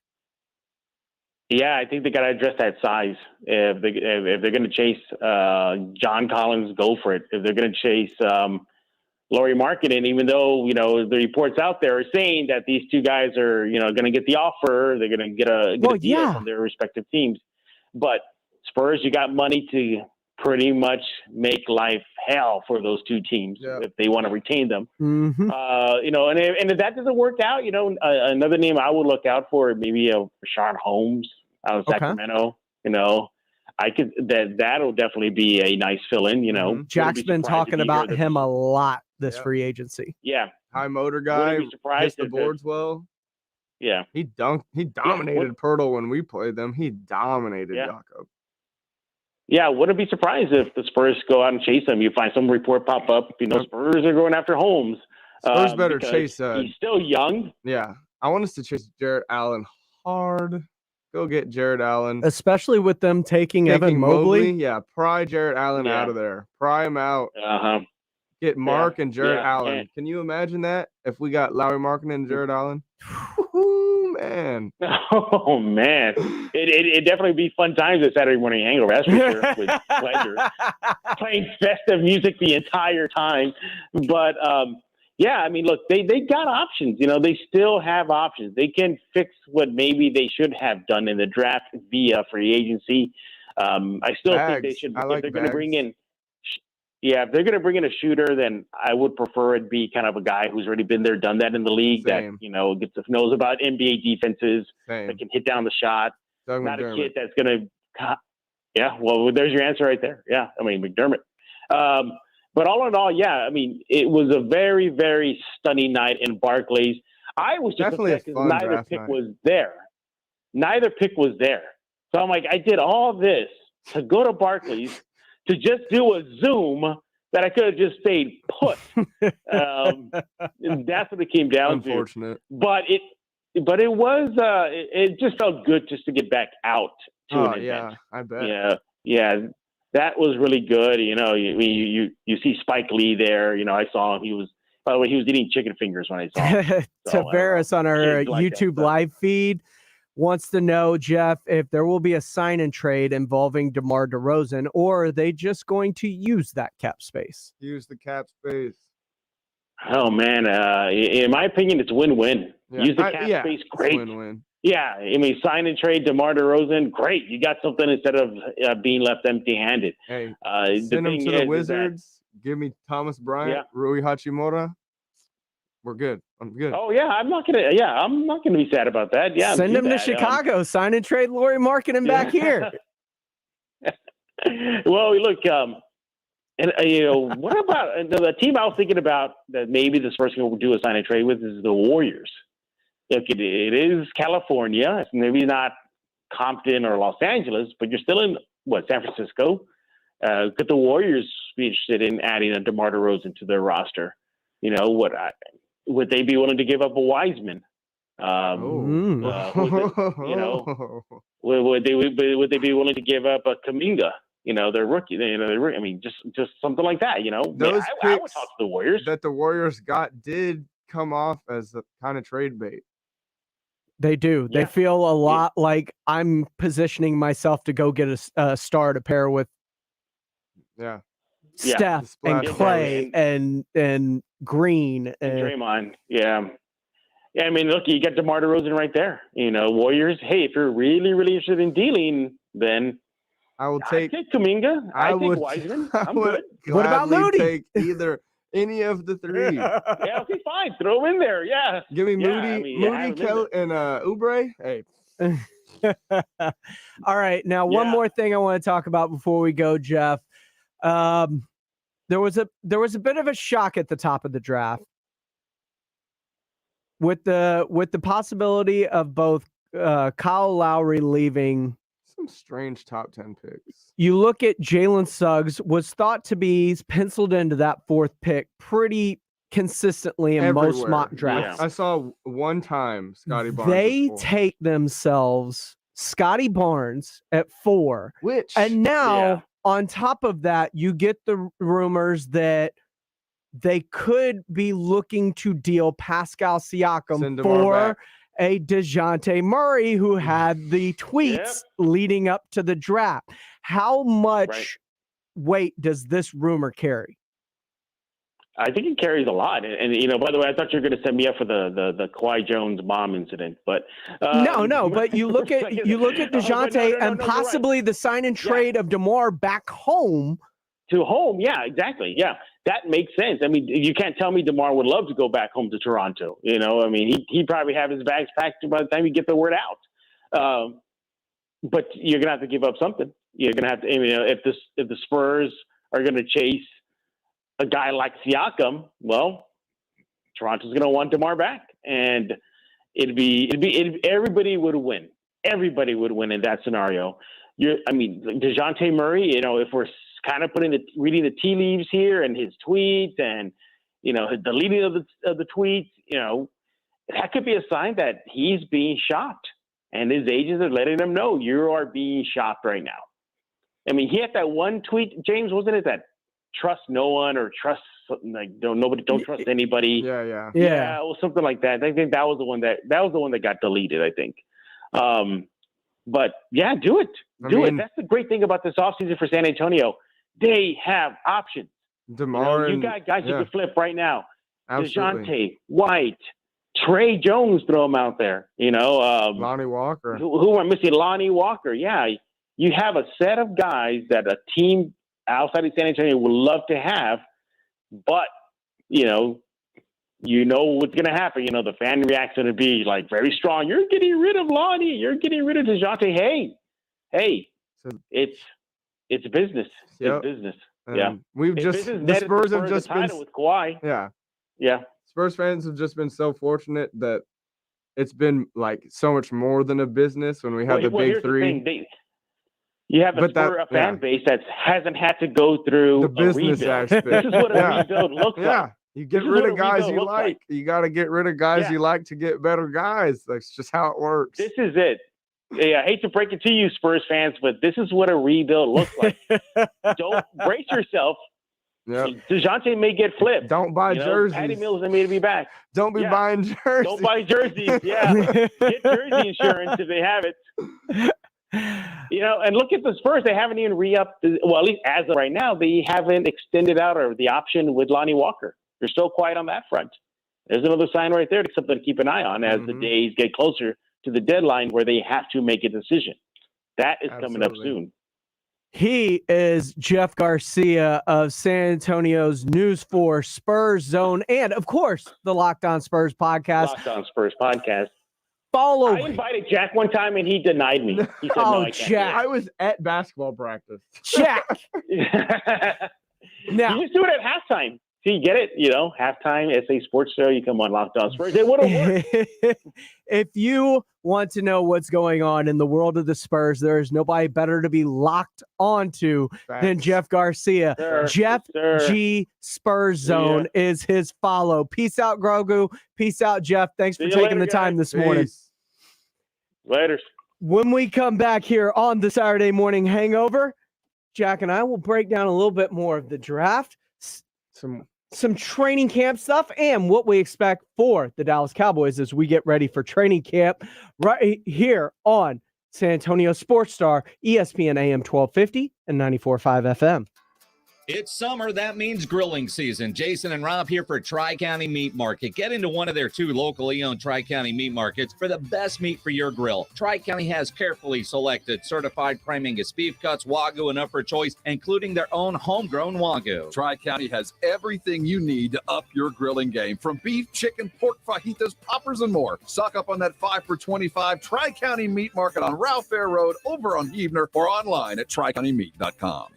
Yeah, I think they got to address that size. If they're going to chase John Collins, go for it. If they're going to chase Lauri Markkanen, even though the reports out there are saying that these two guys are going to get the offer, they're going to get a deal from their respective teams. But Spurs, you got money to pretty much make life hell for those two teams if they want to retain them. Mm-hmm. And if that doesn't work out, another name I would look out for maybe a Rashard Holmes out of Sacramento. That'll definitely be a nice fill-in. Jack's been talking about him a lot this free agency. Yeah, high motor guy. Hits the boards well. Yeah, he dominated Pirtle when we played them. He dominated Jakob. Yeah, wouldn't be surprised if the Spurs go out and chase him. You find some report pop up. Spurs are going after Holmes. Spurs better chase. He's still young. Yeah, I want us to chase Jarrett Allen hard. Go get Jarrett Allen, especially with them taking Evan Mobley. Yeah, pry Jarrett Allen out of there. Pry him out. Get Mark and Jarrett Allen. Can you imagine that if we got Lauri Markkanen and Jarrett Allen? Man. Oh man, it definitely be fun times at Saturday Morning Hangover. That's for sure. With pleasure, playing festive music the entire time. But I mean, look, they got options. They still have options. They can fix what maybe they should have done in the draft via free agency. I still think they should. If they're going to bring in. Yeah, if they're going to bring in a shooter, then I would prefer it be kind of a guy who's already been there, done that in the league, that knows about NBA defenses, that can hit down the shot. Not a kid that's going to. Yeah, well, there's your answer right there. Yeah, I mean McDermott. But all in all, I mean it was a very, very stunning night in Barclays. I was just upset because neither pick was there. Neither pick was there. So I'm like, I did all this to go to Barclays to just do a Zoom that I could have just stayed put. That's what it came down Unfortunate. To. But it was it just felt good just to get back out to an event. I bet. Yeah, that was really good. You see Spike Lee there. I saw him. By the way, he was eating chicken fingers when I saw him. Tavares on our YouTube live feed wants to know, Jeff, if there will be a sign and trade involving DeMar DeRozan, or are they just going to use that cap space? Use the cap space. Oh, man. In my opinion, it's win-win. Yeah. Use the cap space. Great. Win-win. Yeah. I mean, sign and trade DeMar DeRozan. Great. You got something instead of being left empty-handed. Hey, send him to the Wizards. Give me Thomas Bryant, Rui Hachimura. We're good. I'm good. Oh yeah, I'm not gonna be sad about that. Yeah, send him to Chicago. Sign and trade Lauri Markkanen back here. Well, look, what about the team I was thinking about that maybe this person will do a sign and trade with is the Warriors. Look, it is California. It's maybe not Compton or Los Angeles, but you're still in San Francisco. Could the Warriors be interested in adding a DeMar DeRozan to their roster? Would they be willing to give up a Wiseman? Would they be willing to give up a Kuminga? Their rookie. I mean, just something like that. Those I would talk to the Warriors. That the Warriors got did come off as a kind of trade bait. They do. Yeah. They feel a lot like I'm positioning myself to go get a star to pair with. Yeah. Steph and Clay and Green and Draymond. Yeah. I mean, look, you got DeMar DeRozan right there. Warriors. Hey, if you're really, really interested in dealing, then I will I take Kuminga. I take Wiseman. I'm good. What about Moody? Take any of the three. Yeah, okay, fine. Throw him in there. Yeah. Give me Yeah, Moody, I mean, have him in Kel, and Oubre. Hey. All right. Now, one more thing I want to talk about before we go, Jeff. There was a bit of a shock at the top of the draft with the possibility of both Kyle Lowry leaving. Some strange top 10 picks. You look at Jalen Suggs, was thought to be penciled into that 4th pick pretty consistently in Everywhere. most mock drafts. I saw one time Scotty Barnes. They take themselves Scotty Barnes at 4. And now on top of that, you get the rumors that they could be looking to deal Pascal Siakam for a DeJounte Murray who had the tweets leading up to the draft. How much weight does this rumor carry? I think it carries a lot. And by the way, I thought you were going to set me up for the Kawhi Jones bomb incident, but no. But you look at DeJounte and possibly the sign and trade of DeMar back home. To home, yeah, exactly, yeah, that makes sense. I mean, you can't tell me DeMar would love to go back home to Toronto. I mean, he'd probably have his bags packed by the time you get the word out. But you're gonna have to give up something. You're gonna have to. If the Spurs are gonna chase a guy like Siakam, well, Toronto's gonna want DeMar back, and everybody would win. Everybody would win in that scenario. DeJounte Murray. If we're kind of reading the tea leaves here and his tweets and, the deleting of the tweets, that could be a sign that he's being shopped and his agents are letting him know you are being shopped right now. I mean, he had that one tweet, James, wasn't it, that trust no one or trust don't trust anybody. Yeah. Or something like that. I think that was the one that got deleted, I think. But yeah, do it. Do it. That's the great thing about this offseason for San Antonio. They have options. DeMar, you got guys you can flip right now. Absolutely. DeJounte, White, Trey Jones, throw him out there. Lonnie Walker. Who are missing? Lonnie Walker. Yeah, you have a set of guys that a team outside of San Antonio would love to have, but what's going to happen. The fan reaction to be like very strong. You're getting rid of Lonnie. You're getting rid of DeJounte. Hey, it's business. Yep. It's business. The Spurs have just been with Kawhi. Yeah. Spurs fans have just been so fortunate that it's been like so much more than a business when we have the big three. You have a fan base that hasn't had to go through the business aspect. This is what a rebuild looks like. You get rid of guys you like. You got to get rid of guys you like to get better guys. That's just how it works. This is it. Yeah, I hate to break it to you, Spurs fans, but this is what a rebuild looks like. Don't brace yourself. Yep. DeJounte may get flipped. Don't buy jerseys. Patty Mills may be back. Don't be buying jerseys. Don't buy jerseys. Yeah, get jersey insurance if they have it. And look at the Spurs. They haven't even re-upped. Well, at least as of right now, they haven't extended out or the option with Lonnie Walker. They're still quiet on that front. There's another sign right there, something to keep an eye on as the days get closer to the deadline where they have to make a decision. That is coming up soon. He is Jeff Garcia of San Antonio's News for SpursZone and, of course, the Locked On Spurs podcast. Locked On Spurs podcast. I invited Jack one time and he denied me. He said, no, I can't. Jack. I was at basketball practice. Jack. Now, you just do it at halftime. See, you get it? Halftime, SA Sports Show, you come on Locked On Spurs. It would have worked. If you want to know what's going on in the world of the Spurs, there is nobody better to be locked onto than Jeff Garcia. Jeff G SpursZone is his follow. Peace out, Grogu. Peace out, Jeff. Thanks for taking the time this morning. Later. When we come back here on the Saturday Morning Hangover, Jack and I will break down a little bit more of the draft, some training camp stuff, and what we expect for the Dallas Cowboys as we get ready for training camp right here on San Antonio Sports Star, ESPN AM 1250 and 94.5 FM. It's summer. That means grilling season. Jason and Rob here for Tri-County Meat Market. Get into one of their 2 locally owned Tri-County meat markets for the best meat for your grill. Tri-County has carefully selected certified prime Angus beef cuts, Wagyu, and upper choice, including their own homegrown Wagyu. Tri-County has everything you need to up your grilling game, from beef, chicken, pork, fajitas, poppers, and more. Stock up on that 5 for $25 Tri-County Meat Market on Ralph Fair Road over on Heavener or online at tricountymeat.com.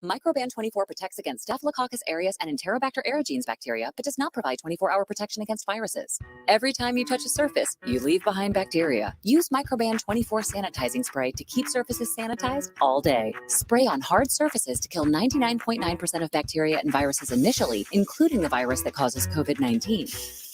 Microban 24 protects against Staphylococcus aureus and Enterobacter aerogenes bacteria, but does not provide 24-hour protection against viruses. Every time you touch a surface, you leave behind bacteria. Use Microban 24 sanitizing spray to keep surfaces sanitized all day. Spray on hard surfaces to kill 99.9% of bacteria and viruses initially, including the virus that causes COVID-19.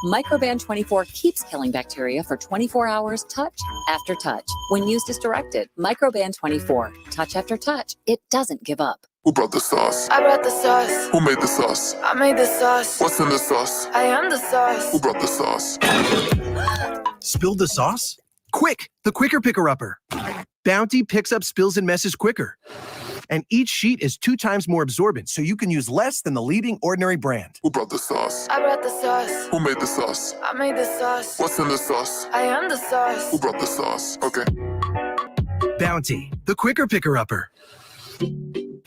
Microban 24 keeps killing bacteria for 24 hours, touch after touch. When used as directed, Microban 24, touch after touch, it doesn't give up. Who brought the sauce? I brought the sauce. Who made the sauce? I made the sauce. What's in the sauce? I am the sauce. Who brought the sauce? Spilled the sauce? Quick, the quicker picker-upper. Bounty picks up spills and messes quicker. And each sheet is 2 times more absorbent, so you can use less than the leading ordinary brand. Who brought the sauce? I brought the sauce. Who made the sauce? I made the sauce. What's in the sauce? I am the sauce. Who brought the sauce? Okay. Bounty, the quicker picker-upper.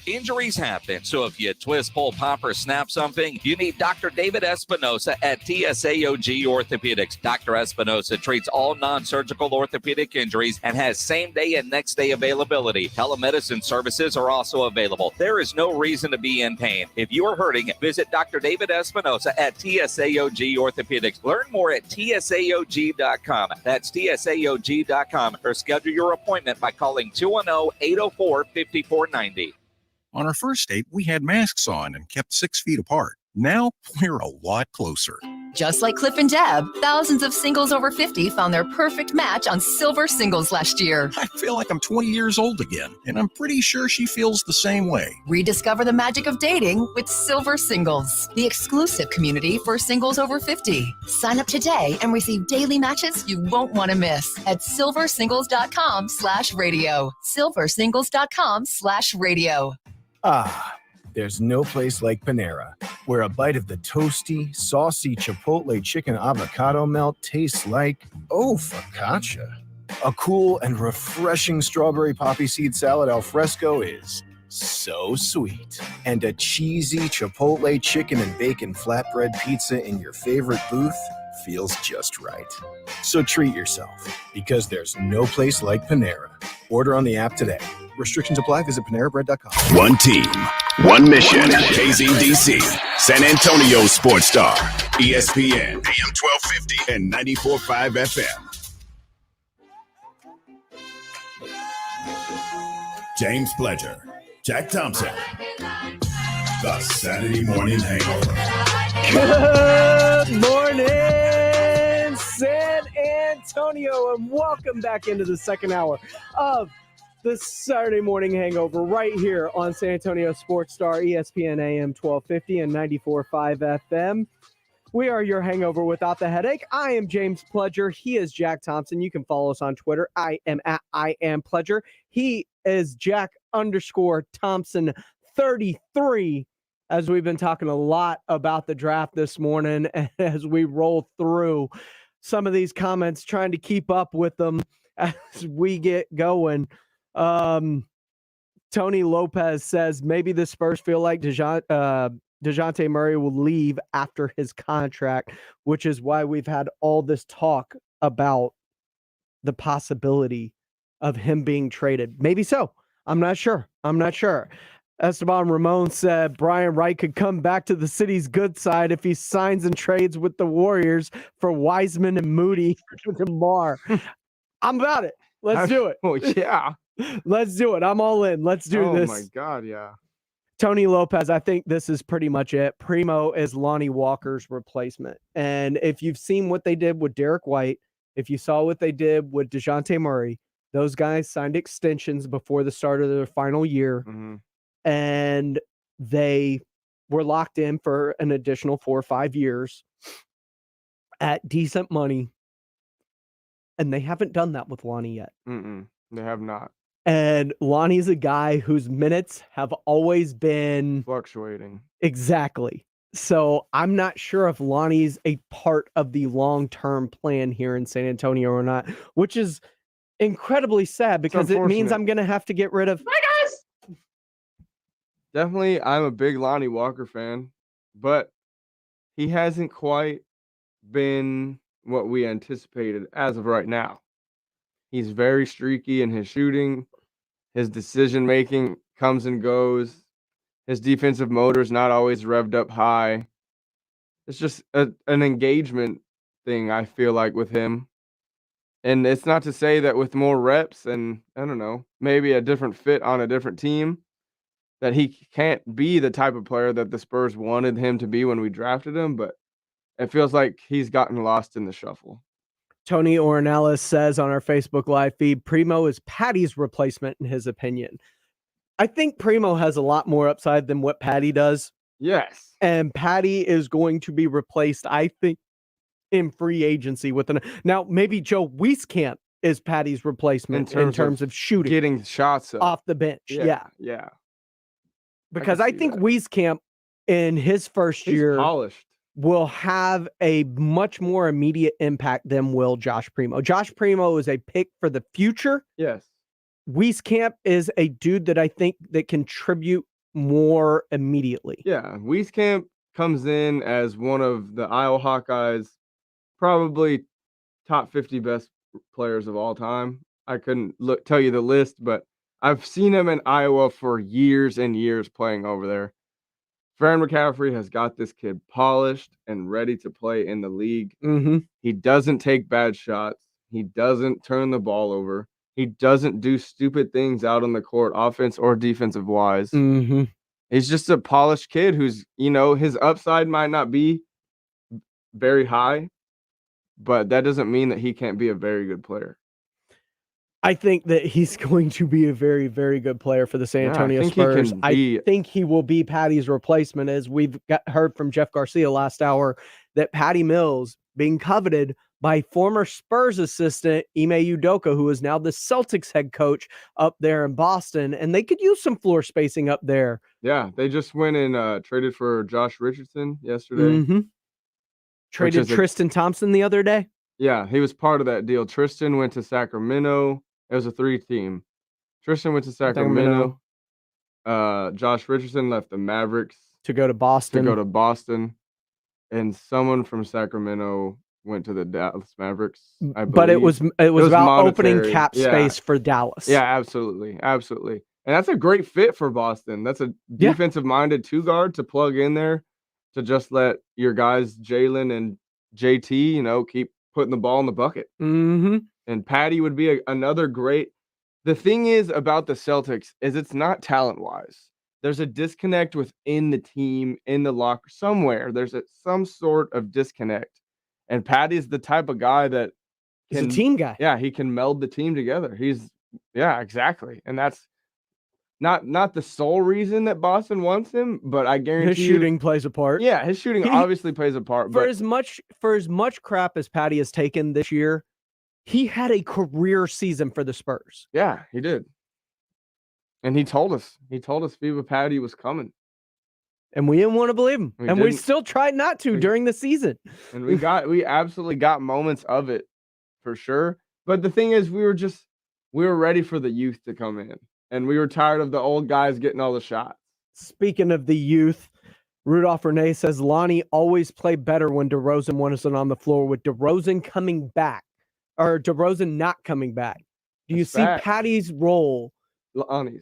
Injuries happen, so if you twist, pull, pop, or snap something, you need Dr. David Espinosa at TSAOG Orthopedics. Dr. Espinosa treats all non-surgical orthopedic injuries and has same-day and next-day availability. Telemedicine services are also available. There is no reason to be in pain. If you are hurting, visit Dr. David Espinosa at TSAOG Orthopedics. Learn more at TSAOG.com. That's TSAOG.com, or schedule your appointment by calling 210-804-5490. On our first date, we had masks on and kept 6 feet apart. Now we're a lot closer. Just like Cliff and Deb, thousands of singles over 50 found their perfect match on Silver Singles last year. I feel like I'm 20 years old again, and I'm pretty sure she feels the same way. Rediscover the magic of dating with Silver Singles, the exclusive community for singles over 50. Sign up today and receive daily matches you won't want to miss at silversingles.com/radio. silversingles.com/radio. Ah, there's no place like Panera, where a bite of the toasty, saucy Chipotle chicken avocado melt tastes like, focaccia. A cool and refreshing strawberry poppy seed salad al fresco is so sweet. And a cheesy Chipotle chicken and bacon flatbread pizza in your favorite booth feels just right. So treat yourself, because there's no place like Panera. Order on the app today. Restrictions apply. Visit PaneraBread.com. One team, one mission. KZDC, San Antonio Sports Star, ESPN, AM 1250 and 94.5 FM. James Pledger, Jack Thompson, the Saturday Morning Hangover. Good morning, San Antonio, and welcome back into the second hour of the Saturday Morning Hangover right here on San Antonio Sports Star, ESPN AM 1250 and 94.5 FM. We are your hangover without the headache. I am James Pledger. He is Jack Thompson. You can follow us on Twitter. I am at I am Pledger. He is Jack_Thompson33. As we've been talking a lot about the draft this morning, and as we roll through some of these comments, trying to keep up with them as we get going. Tony Lopez says maybe the Spurs feel like DeJounte Murray will leave after his contract, which is why we've had all this talk about the possibility of him being traded. Maybe so. I'm not sure. Esteban Ramon said Brian Wright could come back to the city's good side if he signs and trades with the Warriors for Wiseman and Moody for DeMar. I'm about it. Let's do it. Oh, yeah. Let's do it. I'm all in. Let's do this. Oh, my God, yeah. Tony Lopez, I think this is pretty much it. Primo is Lonnie Walker's replacement. And if you've seen what they did with Derek White, if you saw what they did with DeJounte Murray, those guys signed extensions before the start of their final year. Mm-hmm. And they were locked in for an additional 4 or 5 years at decent money. And they haven't done that with Lonnie yet. They have not. And Lonnie's a guy whose minutes have always been fluctuating. Exactly. So I'm not sure if Lonnie's a part of the long-term plan here in San Antonio or not, which is incredibly sad because it means I'm going to have to get rid of. Definitely, I'm a big Lonnie Walker fan, but he hasn't quite been what we anticipated as of right now. He's very streaky in his shooting. His decision-making comes and goes. His defensive motor is not always revved up high. It's just an engagement thing, I feel like, with him. And it's not to say that with more reps and, I don't know, maybe a different fit on a different team, that he can't be the type of player that the Spurs wanted him to be when we drafted him, but it feels like he's gotten lost in the shuffle. Tony Ornelas says on our Facebook Live feed, Primo is Patty's replacement in his opinion. I think Primo has a lot more upside than what Patty does. Yes. And Patty is going to be replaced, I think, in free agency with now maybe Joe Weiskamp is Patty's replacement in terms of shooting. Getting shots off the bench. Yeah. Because I think Weiskamp in his first year polished. Will have a much more immediate impact than will Josh Primo. Josh Primo is a pick for the future. Yes. Weiskamp is a dude that I think that contribute more immediately. Yeah, Weiskamp comes in as one of the Iowa Hawkeyes, probably top 50 best players of all time. I couldn't tell you the list, but I've seen him in Iowa for years and years playing over there. Fran McCaffrey has got this kid polished and ready to play in the league. Mm-hmm. He doesn't take bad shots. He doesn't turn the ball over. He doesn't do stupid things out on the court, offense or defensive wise. Mm-hmm. He's just a polished kid who's, his upside might not be very high, but that doesn't mean that he can't be a very good player. I think that he's going to be a very, very good player for the San Antonio Spurs. I think he will be Patty's replacement, as we've heard from Jeff Garcia last hour, that Patty Mills, being coveted by former Spurs assistant Ime Udoka, who is now the Celtics head coach up there in Boston, and they could use some floor spacing up there. Yeah, they just went and traded for Josh Richardson yesterday. Mm-hmm. Traded Tristan Thompson the other day. Yeah, he was part of that deal. Tristan went to Sacramento. It was a 3-team. Tristan went to Sacramento. Josh Richardson left the Mavericks to go to Boston. And someone from Sacramento went to the Dallas Mavericks. I believe. But it was about monetary. Opening cap space for Dallas. Yeah, absolutely. And that's a great fit for Boston. That's a defensive-minded two-guard to plug in there to just let your guys, Jalen and JT, keep putting the ball in the bucket. Mm-hmm. And Patty would be another great. The thing is about the Celtics is it's not talent-wise. There's a disconnect within the team, in the locker, somewhere. There's some sort of disconnect. And Patty's the type of guy that he's a team guy. Yeah, he can meld the team together. Exactly. And that's not the sole reason that Boston wants him, but I guarantee his shooting plays a part. Yeah, his shooting obviously plays a part. For as much crap as Patty has taken this year, he had a career season for the Spurs. Yeah, he did. And he told us FIBA Patty was coming. And we didn't want to believe him. We still tried not to during the season. And we absolutely got moments of it for sure. But the thing is, we were ready for the youth to come in. And we were tired of the old guys getting all the shots. Speaking of the youth, Rudolph Renee says Lonnie always played better when DeRozan wasn't on the floor. With DeRozan coming back, or DeRozan not coming back, do you see Patty's role? Lonnie's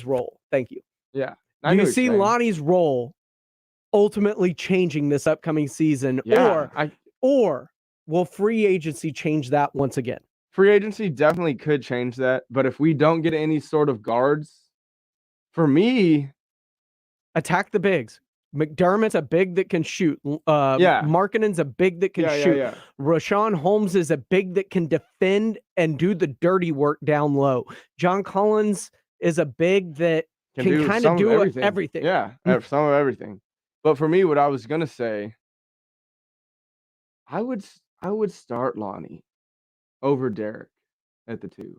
role. Thank you. Yeah. Do you see Lonnie's role ultimately changing this upcoming season? Yeah, or will free agency change that once again? Free agency definitely could change that. But if we don't get any sort of guards, for me, attack the bigs. McDermott's a big that can shoot. Markkanen's a big that can shoot. Yeah. Rashawn Holmes is a big that can defend and do the dirty work down low. John Collins is a big that can kind of do everything. Yeah, some of everything. But for me, what I was gonna say, I would start Lonnie over Derek at the 2.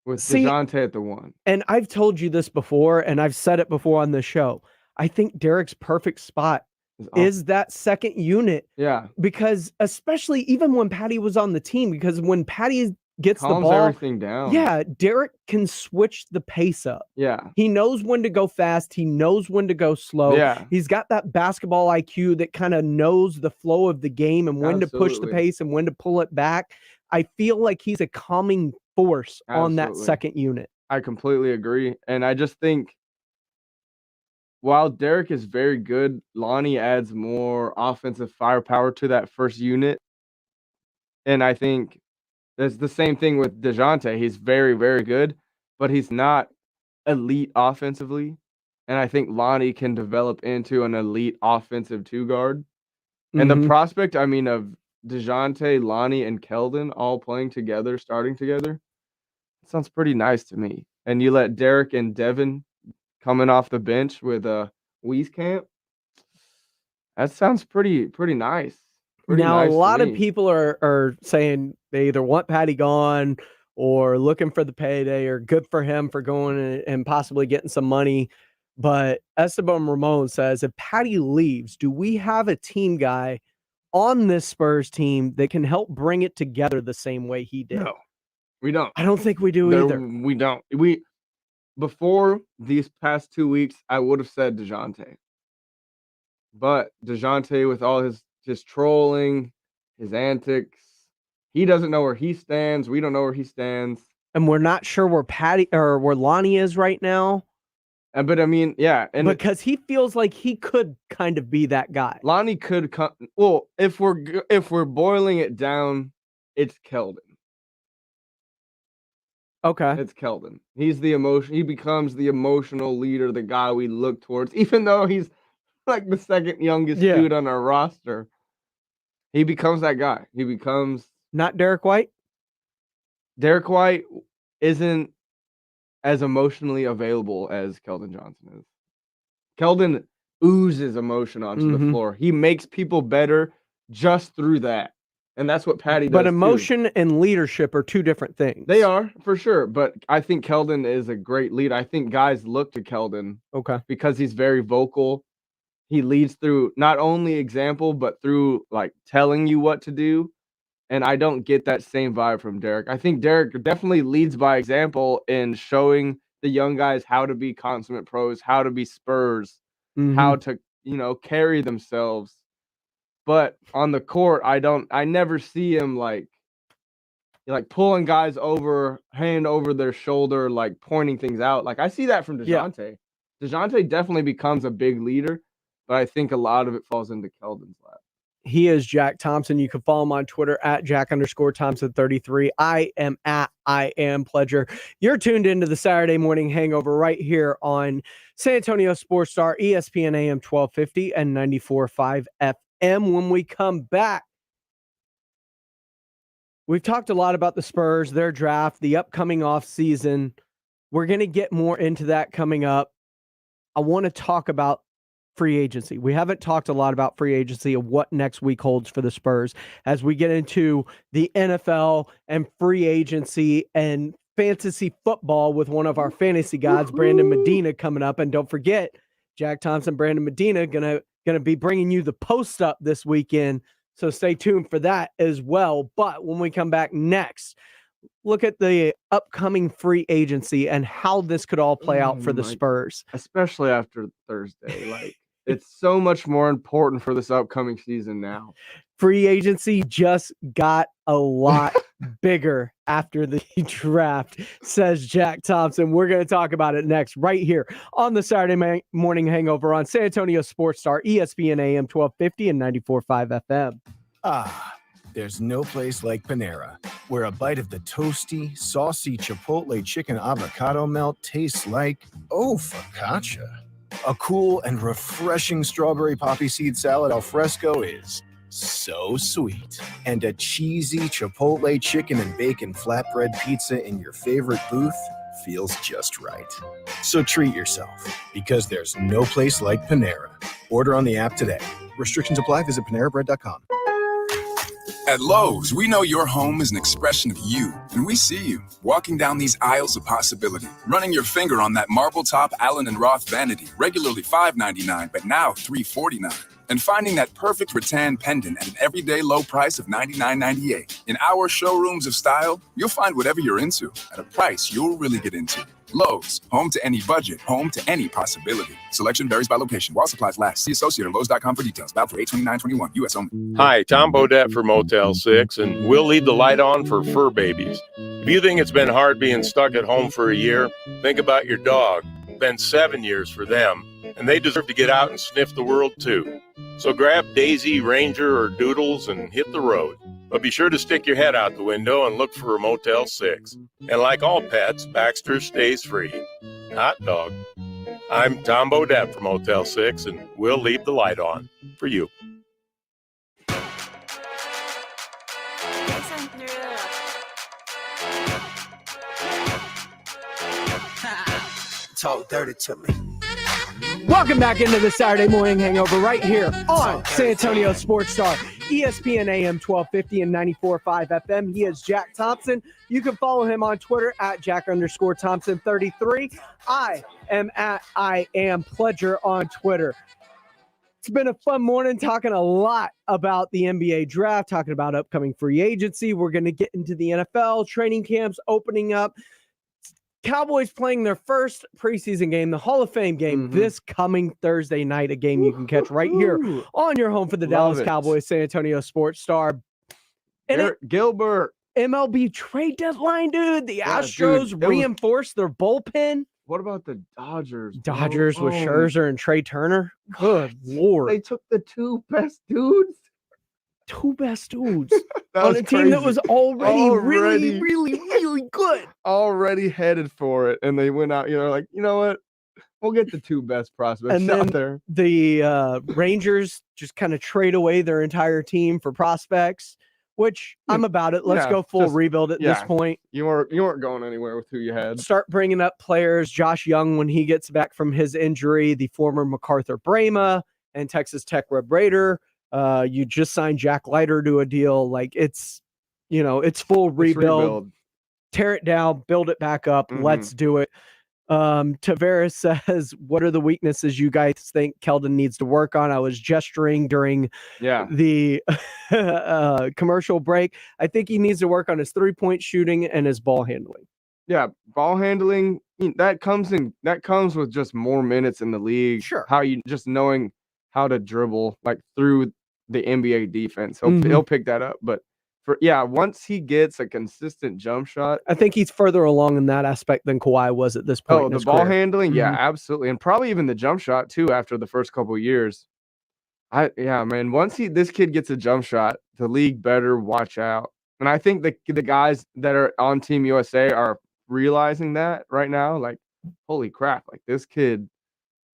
With DeJounte at the 1. And I've told you this before, and I've said it before on the show. I think Derek's perfect spot is that second unit. Yeah. Because especially even when Patty was on the team, because when Patty gets Calms the ball, everything down. Yeah, Derek can switch the pace up. Yeah. He knows when to go fast. He knows when to go slow. Yeah. He's got that basketball IQ that kind of knows the flow of the game and when to push the pace and when to pull it back. I feel like he's a calming force on that second unit. I completely agree. And I just think while Derek is very good, Lonnie adds more offensive firepower to that first unit. And I think it's the same thing with DeJounte. He's very, very good, but he's not elite offensively. And I think Lonnie can develop into an elite offensive 2-guard. And the prospect, I mean, of DeJounte, Lonnie, and Keldon all playing together, starting together, sounds pretty nice to me. And you let Derek and Devin coming off the bench with Weiskamp. That sounds pretty nice. Now, a lot of people are saying they either want Patty gone or looking for the payday or good for him for going and possibly getting some money. But Esteban Ramon says, if Patty leaves, do we have a team guy on this Spurs team that can help bring it together the same way he did? No, we don't. I don't think we do either. We don't. Before these past 2 weeks, I would have said DeJounte. But DeJounte, with all his trolling, his antics, he doesn't know where he stands. We don't know where he stands. And we're not sure where Patty or where Lonnie is right now. But I mean, yeah. And because he feels like he could kind of be that guy. Lonnie could come. Well, if we're boiling it down, it's Keldon. Okay. It's Keldon. He's the emotion. He becomes the emotional leader, the guy we look towards, even though he's like the second youngest dude on our roster. He becomes that guy. He becomes not Derek White. Derek White isn't as emotionally available as Keldon Johnson is. Keldon oozes emotion onto the floor. He makes people better just through that. And that's what Patty does. But emotion and leadership are two different things. They are, for sure. But I think Keldon is a great leader. I think guys look to Keldon because he's very vocal. He leads through not only example, but through like telling you what to do. And I don't get that same vibe from Derek. I think Derek definitely leads by example in showing the young guys how to be consummate pros, how to be Spurs, how to, carry themselves. But on the court, I never see him like pulling guys over, hand over their shoulder, like pointing things out. Like I see that from DeJounte. DeJounte definitely becomes a big leader, but I think a lot of it falls into Keldon's lap. He is Jack Thompson. You can follow him on Twitter at Jack_Thompson33. I am at I Am Pledger. You're tuned into the Saturday Morning Hangover right here on San Antonio Sports Star, ESPN AM 1250 and 94.5 FM. When we come back, we've talked a lot about the Spurs, their draft, the upcoming offseason. We're going to get more into that coming up. I want to talk about free agency. We haven't talked a lot about free agency of what next week holds for the Spurs as we get into the NFL and free agency and fantasy football with one of our fantasy gods, Brandon Medina, coming up. And don't forget, Jack Thompson, Brandon Medina, gonna be bringing you the post up this weekend. So stay tuned for that as well. But when we come back next, look at the upcoming free agency and how this could all play out for the Spurs. Especially after Thursday. It's so much more important for this upcoming season now. Free agency just got a lot bigger after the draft, says Jack Thompson. We're going to talk about it next right here on the Saturday Morning Hangover on San Antonio Sports Star, ESPN AM 1250 and 94.5 FM. There's no place like Panera, where a bite of the toasty, saucy Chipotle chicken avocado melt tastes like, focaccia. A cool and refreshing strawberry poppy seed salad al fresco is so sweet. And a cheesy Chipotle chicken and bacon flatbread pizza in your favorite booth feels just right. So treat yourself, because there's no place like Panera. Order on the app today. Restrictions apply. Visit PaneraBread.com. At Lowe's, we know your home is an expression of you, and we see you walking down these aisles of possibility, running your finger on that marble top Allen & Roth vanity, regularly $5.99, but now $3.49, and finding that perfect rattan pendant at an everyday low price of $99.98. In our showrooms of style, you'll find whatever you're into at a price you'll really get into. Lowe's, home to any budget, home to any possibility. Selection varies by location. While supplies last. See associate at Lowe's.com for details. Valid for 8/29/21. U.S. only. Hi, Tom Bodette for Motel 6, and we'll leave the light on for fur babies. If you think it's been hard being stuck at home for a year, think about your dog. It's been 7 years for them, and they deserve to get out and sniff the world too. So grab Daisy, Ranger, or Doodles and hit the road. But be sure to stick your head out the window and look for a Motel 6. And like all pets, Baxter stays free. Hot dog. I'm Tom Bodette from Motel 6, and we'll leave the light on for you. Talk dirty to me. Welcome back into the Saturday morning hangover right here on San Antonio Sports Star, ESPN AM 1250 and 94.5 FM. He is Jack Thompson. You can follow him on Twitter at Jack_Thompson33. I am at I am Pledger on Twitter. It's been a fun morning talking a lot about the NBA draft, talking about upcoming free agency. We're going to get into the NFL, training camps opening up. Cowboys playing their first preseason game, the Hall of Fame game, this coming Thursday night, a game you can catch right here on your home for the Dallas Cowboys, San Antonio Sports Star. And Gilbert. MLB trade deadline, dude. The Astros reinforced their bullpen. What about the Dodgers? Dodgers with Scherzer and Trey Turner. Good Lord. They took the two best dudes. Two best dudes on a team that was already really good. Already headed for it. And they went out, like, you know what? We'll get the two best prospects and out then there. The Rangers just kind of trade away their entire team for prospects, which I'm about it. Let's go full rebuild at this point. You weren't going anywhere with who you had. Start bringing up players. Josh Young, when he gets back from his injury, the former MacArthur Brema and Texas Tech Red Raider. You just signed Jack Leiter to a deal. Like it's full rebuild. Tear it down, build it back up. Let's do it. Tavares says, what are the weaknesses you guys think Keldon needs to work on? I was gesturing during the commercial break. I think he needs to work on his 3-point shooting and his ball handling. Yeah, ball handling, that comes with just more minutes in the league. Sure. How you just knowing how to dribble like through the NBA defense. He'll pick that up. But once he gets a consistent jump shot, I think he's further along in that aspect than Kawhi was at this point. Oh, the ball handling, absolutely, and probably even the jump shot too. After the first couple of years, once this kid gets a jump shot, the league better watch out. And I think the guys that are on Team USA are realizing that right now. Like, holy crap! Like this kid,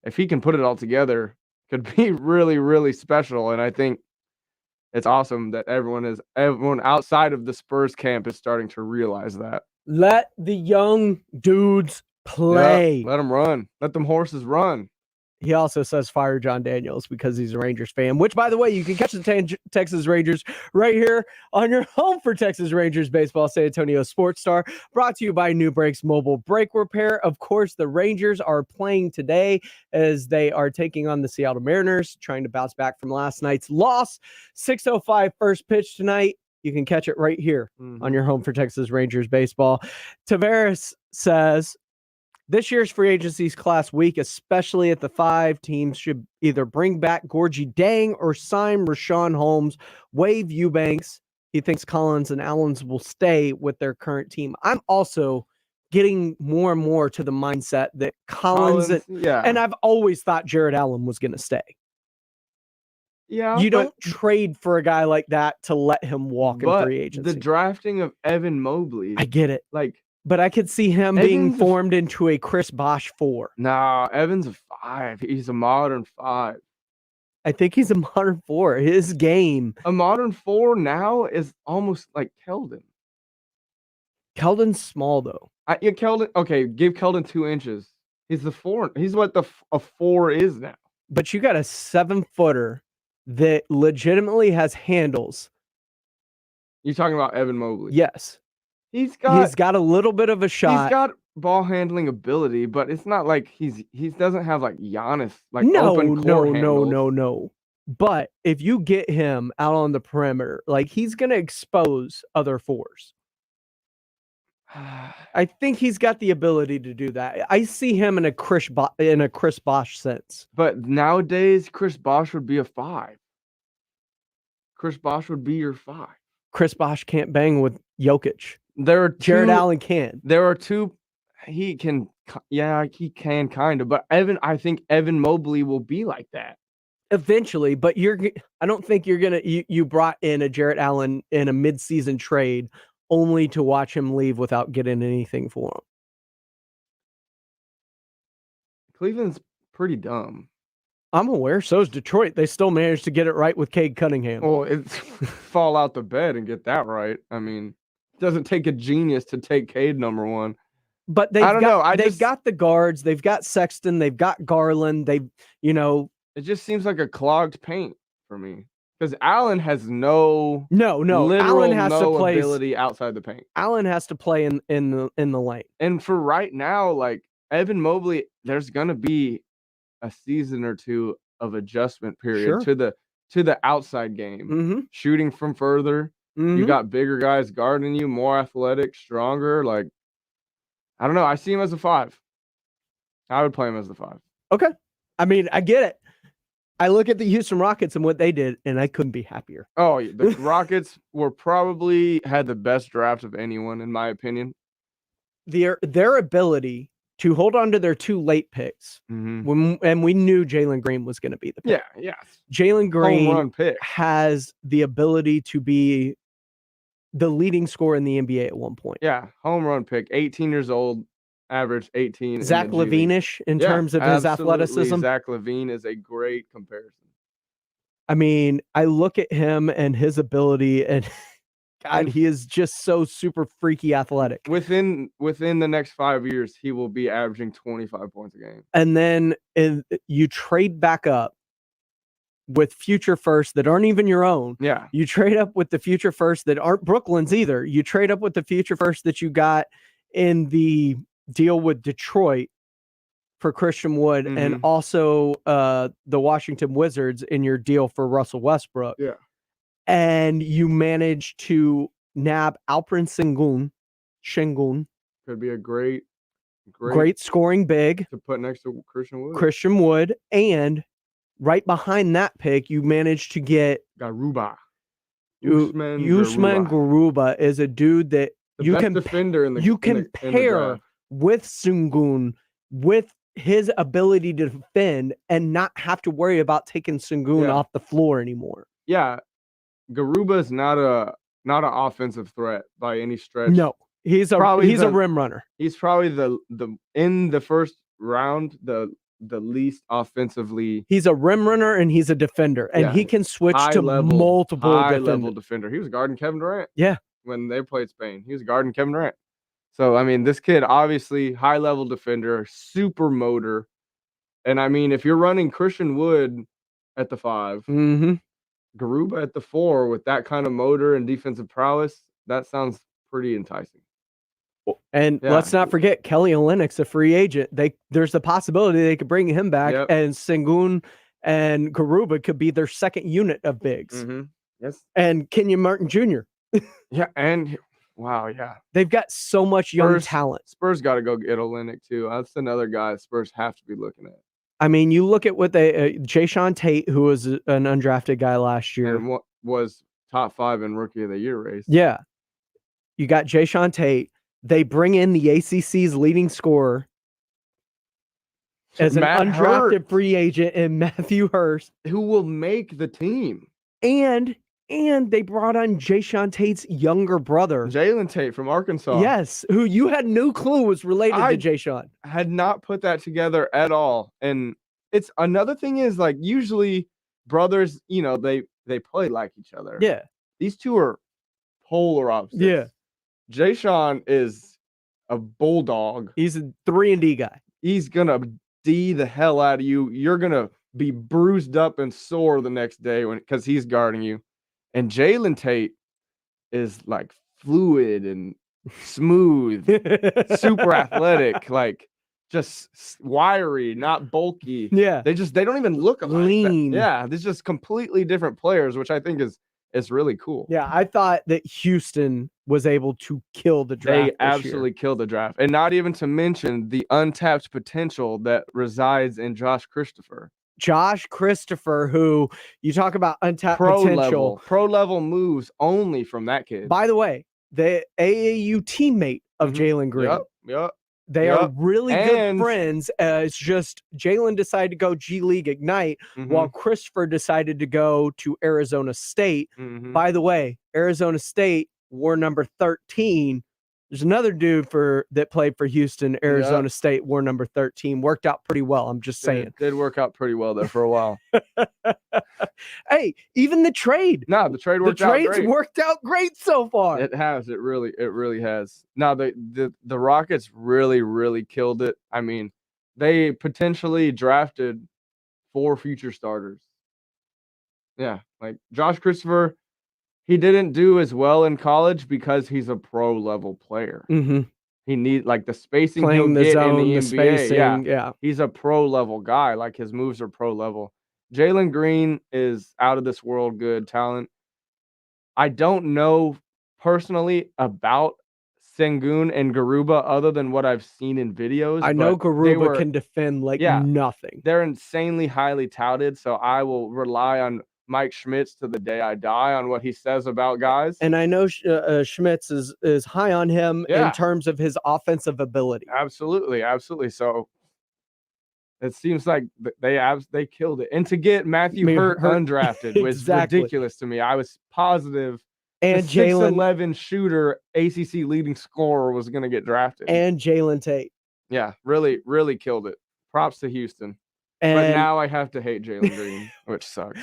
if he can put it all together, could be really, really special. And I think it's awesome that everyone outside of the Spurs camp is starting to realize that. Let the young dudes play. Yeah, let them run. Let them horses run. He also says fire John Daniels because he's a Rangers fan, which, by the way, you can catch the Texas Rangers right here on your home for Texas Rangers baseball, San Antonio Sports Star, brought to you by New Brakes Mobile Brake Repair. Of course, the Rangers are playing today as they are taking on the Seattle Mariners, trying to bounce back from last night's loss. 6:05 first pitch tonight. You can catch it right here on your home for Texas Rangers baseball. Tavares says, this year's free agency's class week, especially at the 5, teams should either bring back Gorgie Dang or sign Rashawn Holmes, waive Eubanks. He thinks Collins and Allens will stay with their current team. I'm also getting more and more to the mindset that Collins and I've always thought Jared Allen was going to stay. Yeah, you don't trade for a guy like that to let him walk in free agency. The drafting of Evan Mobley, I get it. But I could see him being formed into a Chris Bosh 4. Nah, Evan's a 5. He's a modern 5. I think he's a modern 4. His game. A modern 4 now is almost like Keldon. Keldon's small, though. Give Keldon 2 inches. He's the 4. He's what a 4 is now. But you got a 7-footer that legitimately has handles You're talking about Evan Mobley. Yes. He's He's got a little bit of a shot. He's got ball handling ability, but it's not like he doesn't have like Giannis no, open court handles. No. But if you get him out on the perimeter, like he's going to expose other fours. I think he's got the ability to do that. I see him in a Chris Bosh sense. But nowadays, Chris Bosh would be a 5. Chris Bosh would be your 5. Chris Bosh can't bang with Jokic. Jared Allen can. There are two. He can kind of. But I think Evan Mobley will be like that eventually. But I don't think you're gonna. You brought in a Jared Allen in a midseason trade only to watch him leave without getting anything for him. Cleveland's pretty dumb. I'm aware. So is Detroit. They still managed to get it right with Cade Cunningham. Well, it's fall out the bed and get that right. I mean, it doesn't take a genius to take Cade number 1. But they've got the guards. They've got Sexton. They've got Garland. It just seems like a clogged paint for me. Because Allen has no Allen has to play ability outside the paint. Allen has to play in the lane. And for right now, like Evan Mobley, there's gonna be a season or two of adjustment period to the outside game. Shooting from further. You got bigger guys guarding you, more athletic, stronger. Like, I don't know. I see him as a 5. I would play him as the 5. Okay. I mean, I get it. I look at the Houston Rockets and what they did, and I couldn't be happier. Oh, the Rockets had the best draft of anyone, in my opinion. Their ability to hold on to their 2 late picks, and we knew Jalen Green was going to be the pick. Yeah. Jalen Green home run pick. Has the ability to be the leading scorer in the NBA at one point. Yeah, home run pick, 18 years old. Average 18. Zach LaVine-ish in terms of his athleticism. Zach LaVine is a great comparison. I mean, I look at him and his ability, and God, he is just so super freaky athletic. Within the next 5 years, he will be averaging 25 points a game. And then you trade back up with future firsts that aren't even your own. Yeah. You trade up with the future firsts that aren't Brooklyn's either. You trade up with the future firsts that you got in the deal with Detroit for Christian Wood and also the Washington Wizards in your deal for Russell Westbrook. Yeah. And you manage to nab Alperen Sengun. Could be a great scoring big to put next to Christian Wood. And right behind that pick, you managed to get Garuba. Usman Garuba is a dude that you can pair with Sengun with his ability to defend and not have to worry about taking Sengun off the floor anymore. Yeah. Garuba is not an offensive threat by any stretch. No. He's a rim runner. He's probably the in the first round the least offensively. He's a rim runner and he's a defender, and he can switch to multiple level defender. He was guarding Kevin Durant. Yeah. When they played Spain, he was guarding Kevin Durant. So, I mean, this kid, obviously, high-level defender, super motor. And, I mean, if you're running Christian Wood at the 5, Garuba at the 4 with that kind of motor and defensive prowess, that sounds pretty enticing. And let's not forget, Kelly Olynyk's a free agent. There's a possibility they could bring him back, and Sengun and Garuba could be their second unit of bigs. Yes. And Kenyon Martin Jr. And... Wow, yeah. They've got so much young talent. Spurs got to go get Olynyk, too. That's another guy Spurs have to be looking at. I mean, you look at what Jayshawn Tate, who was an undrafted guy last year. And was top 5 in Rookie of the Year race. Yeah. You got Jayshawn Tate. They bring in the ACC's leading scorer as an undrafted free agent in Matthew Hurst. Who will make the team. And they brought on Jayshawn Tate's younger brother. Jalen Tate from Arkansas. Yes, who you had no clue was related to Jayshawn. Had not put that together at all. And it's another thing is, like, usually brothers, they play like each other. Yeah. These two are polar opposites. Yeah. Jayshawn is a bulldog. He's a 3-and-D guy. He's going to D the hell out of you. You're going to be bruised up and sore the next day because he's guarding you. And Jalen Tate is like fluid and smooth, super athletic, like just wiry, not bulky. Yeah. They don't even look alike. Lean. Yeah, these just completely different players, which I think is really cool. Yeah, I thought that Houston was able to kill the draft. They absolutely killed the draft. And not even to mention the untapped potential that resides in Josh Christopher. Josh Christopher, who you talk about untapped potential. Pro level moves only from that kid. By the way, the AAU teammate of Jalen Green. Yep. They are really good friends. It's just Jalen decided to go G League Ignite while Christopher decided to go to Arizona State. By the way, Arizona State wore number 13. There's another dude that played for Houston, Arizona State, wore number 13. Worked out pretty well. I'm just saying. Did work out pretty well there for a while. Hey, even the trade. No, the trade worked out great. The trade's worked out great so far. It has. It really has. Now the Rockets really killed it. I mean, they potentially drafted 4 future starters. Yeah, like Josh Christopher. He didn't do as well in college because he's a pro level player. He needs like the spacing playing the zone, in the NBA. spacing. Yeah, he's a pro level guy. Like his moves are pro level. Jalen Green is out of this world good talent. I don't know personally about Sengun and Garuba other than what I've seen in videos. I know Garuba can defend like nothing. They're insanely highly touted, so I will rely on Mike Schmitz to the day I die on what he says about guys. And I know Schmitz is high on him in terms of his offensive ability. Absolutely. So it seems like they killed it. And to get Matthew Hurt undrafted was ridiculous to me. I was positive and the 6'11" shooter, ACC leading scorer was going to get drafted. And Jalen Tate. Yeah, really killed it. Props to Houston. But now I have to hate Jalen Green, which sucks.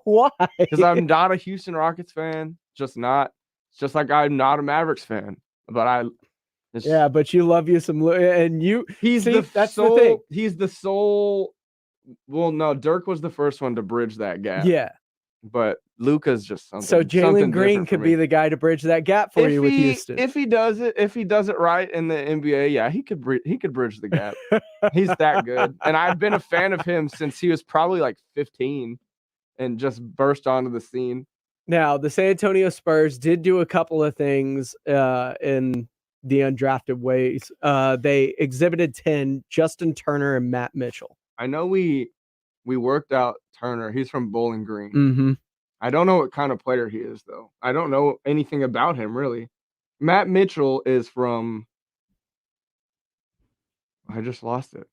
Why? Because I'm not a Houston Rockets fan. Just not. It's just like I'm not a Mavericks fan. But but you love you some, and you. That's the thing. He's the sole. Well, no, Dirk was the first one to bridge that gap. Yeah. But Luka's just something. So Jalen Green could be the guy to bridge that gap for you with Houston. If he does it right in the NBA, yeah, he could bridge the gap. He's that good. And I've been a fan of him since he was probably like 15 and just burst onto the scene. Now, the San Antonio Spurs did do a couple of things in the undrafted ways. They exhibited 10, Justin Turner and Matt Mitchell. I know we worked out Turner. He's from Bowling Green. Mm-hmm. I don't know what kind of player he is, though. I don't know anything about him, really. Matt Mitchell is from... I just lost it.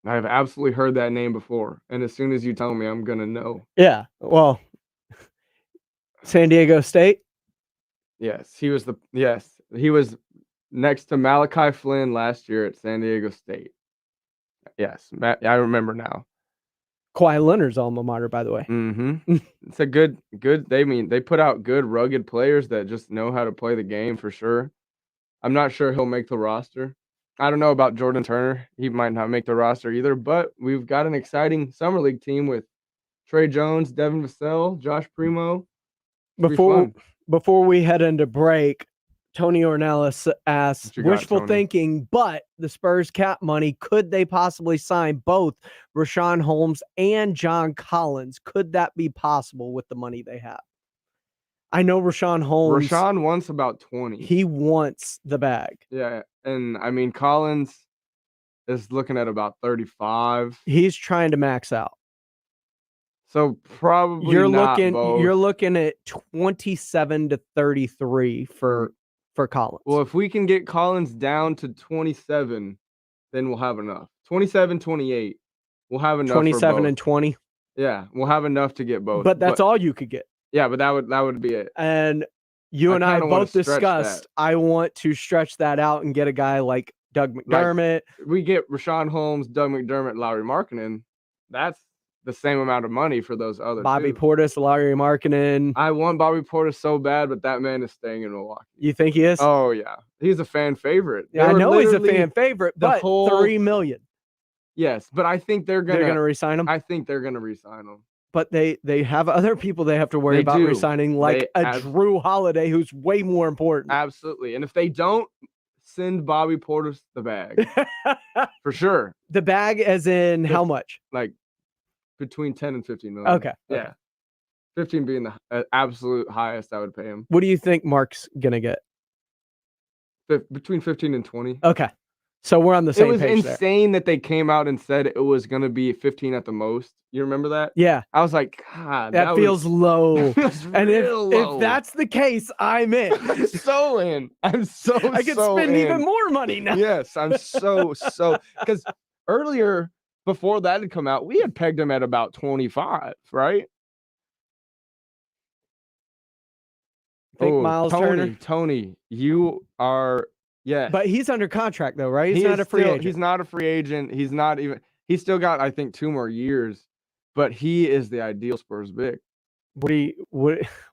I've absolutely heard that name before. And as soon as you tell me, I'm going to know. Yeah, well, San Diego State? Yes, he was next to Malachi Flynn last year at San Diego State. Yes, Matt, I remember now. Kawhi Leonard's alma mater, by the way. Mm-hmm. It's a good. They put out good, rugged players that just know how to play the game for sure. I'm not sure he'll make the roster. I don't know about Jordan Turner. He might not make the roster either, but we've got an exciting summer league team with Trey Jones, Devin Vassell, Josh Primo. Before we head into break, Tony Ornelas asks, wishful thinking, but the Spurs cap money, could they possibly sign both Rashawn Holmes and John Collins? Could that be possible with the money they have? I know Rashawn Holmes. Rashawn wants about 20. He wants the bag. Yeah, and I mean, Collins is looking at about 35. He's trying to max out. So probably you're both. looking at 27 to 33 for Collins. Well, if we can get Collins down to 27, then we'll have enough. 27, 28. We'll have enough 27 and 20. Yeah, we'll have enough to get both. But that's all you could get. Yeah, but that would be it. And you and I both discussed I want to stretch that out and get a guy like Doug McDermott. Like, we get Rashawn Holmes, Doug McDermott, Lauri Markkanen. That's the same amount of money for those other Bobby Portis, Lauri Markkanen. I want Bobby Portis so bad, but that man is staying in Milwaukee. You think he is? Oh yeah, he's a fan favorite. Yeah, I know he's a fan favorite, but $3 million. Yes, but I think they're gonna re-sign him. I think they're gonna re-sign him. but they have other people they have to worry They about do. resigning, like Drew Holiday, who's way more important. Absolutely. And if they don't, send Bobby Portis the bag. For sure. The bag as in how much? Like between 10 and 15 million. Okay. Yeah. 15 being the absolute highest I would pay him. What do you think Mark's going to get? Between 15 and 20. Okay. So we're on the same page there. It was insane that they came out and said it was going to be 15 at the most. You remember that? Yeah. I was like, God, that feels low. And if that's the case, I'm in. I'm so in. I can spend even more money now. Yes, I'm so because earlier before that had come out, we had pegged him at about 25, right? Think Miles Turner. Tony, you are But he's under contract though, right? He's not a free agent. He's not a free agent. He's still got, I think, 2 more years. But he is the ideal Spurs big. What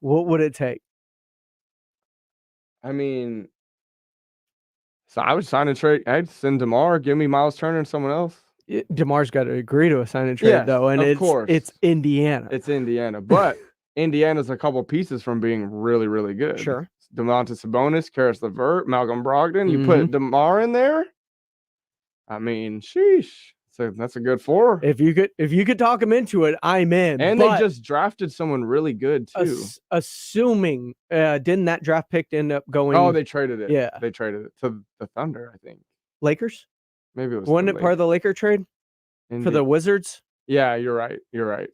would it take? I mean, so I would sign a trade. I'd send DeMar, give me Miles Turner and someone else. DeMar's got to agree to a sign and trade though, and it's Indiana. It's Indiana, but Indiana's a couple pieces from being really, really good. Sure. Domantas Sabonis, Karis LeVert, Malcolm Brogdon. You put DeMar in there. I mean, sheesh. So that's a good 4. If you could talk him into it, I'm in. And they just drafted someone really good too. Assuming didn't that draft pick end up going? Oh, they traded it. Yeah, they traded it to the Thunder, I think. Lakers? Maybe it was. Wasn't it part of the Laker trade for the Wizards? Yeah, you're right. You're right.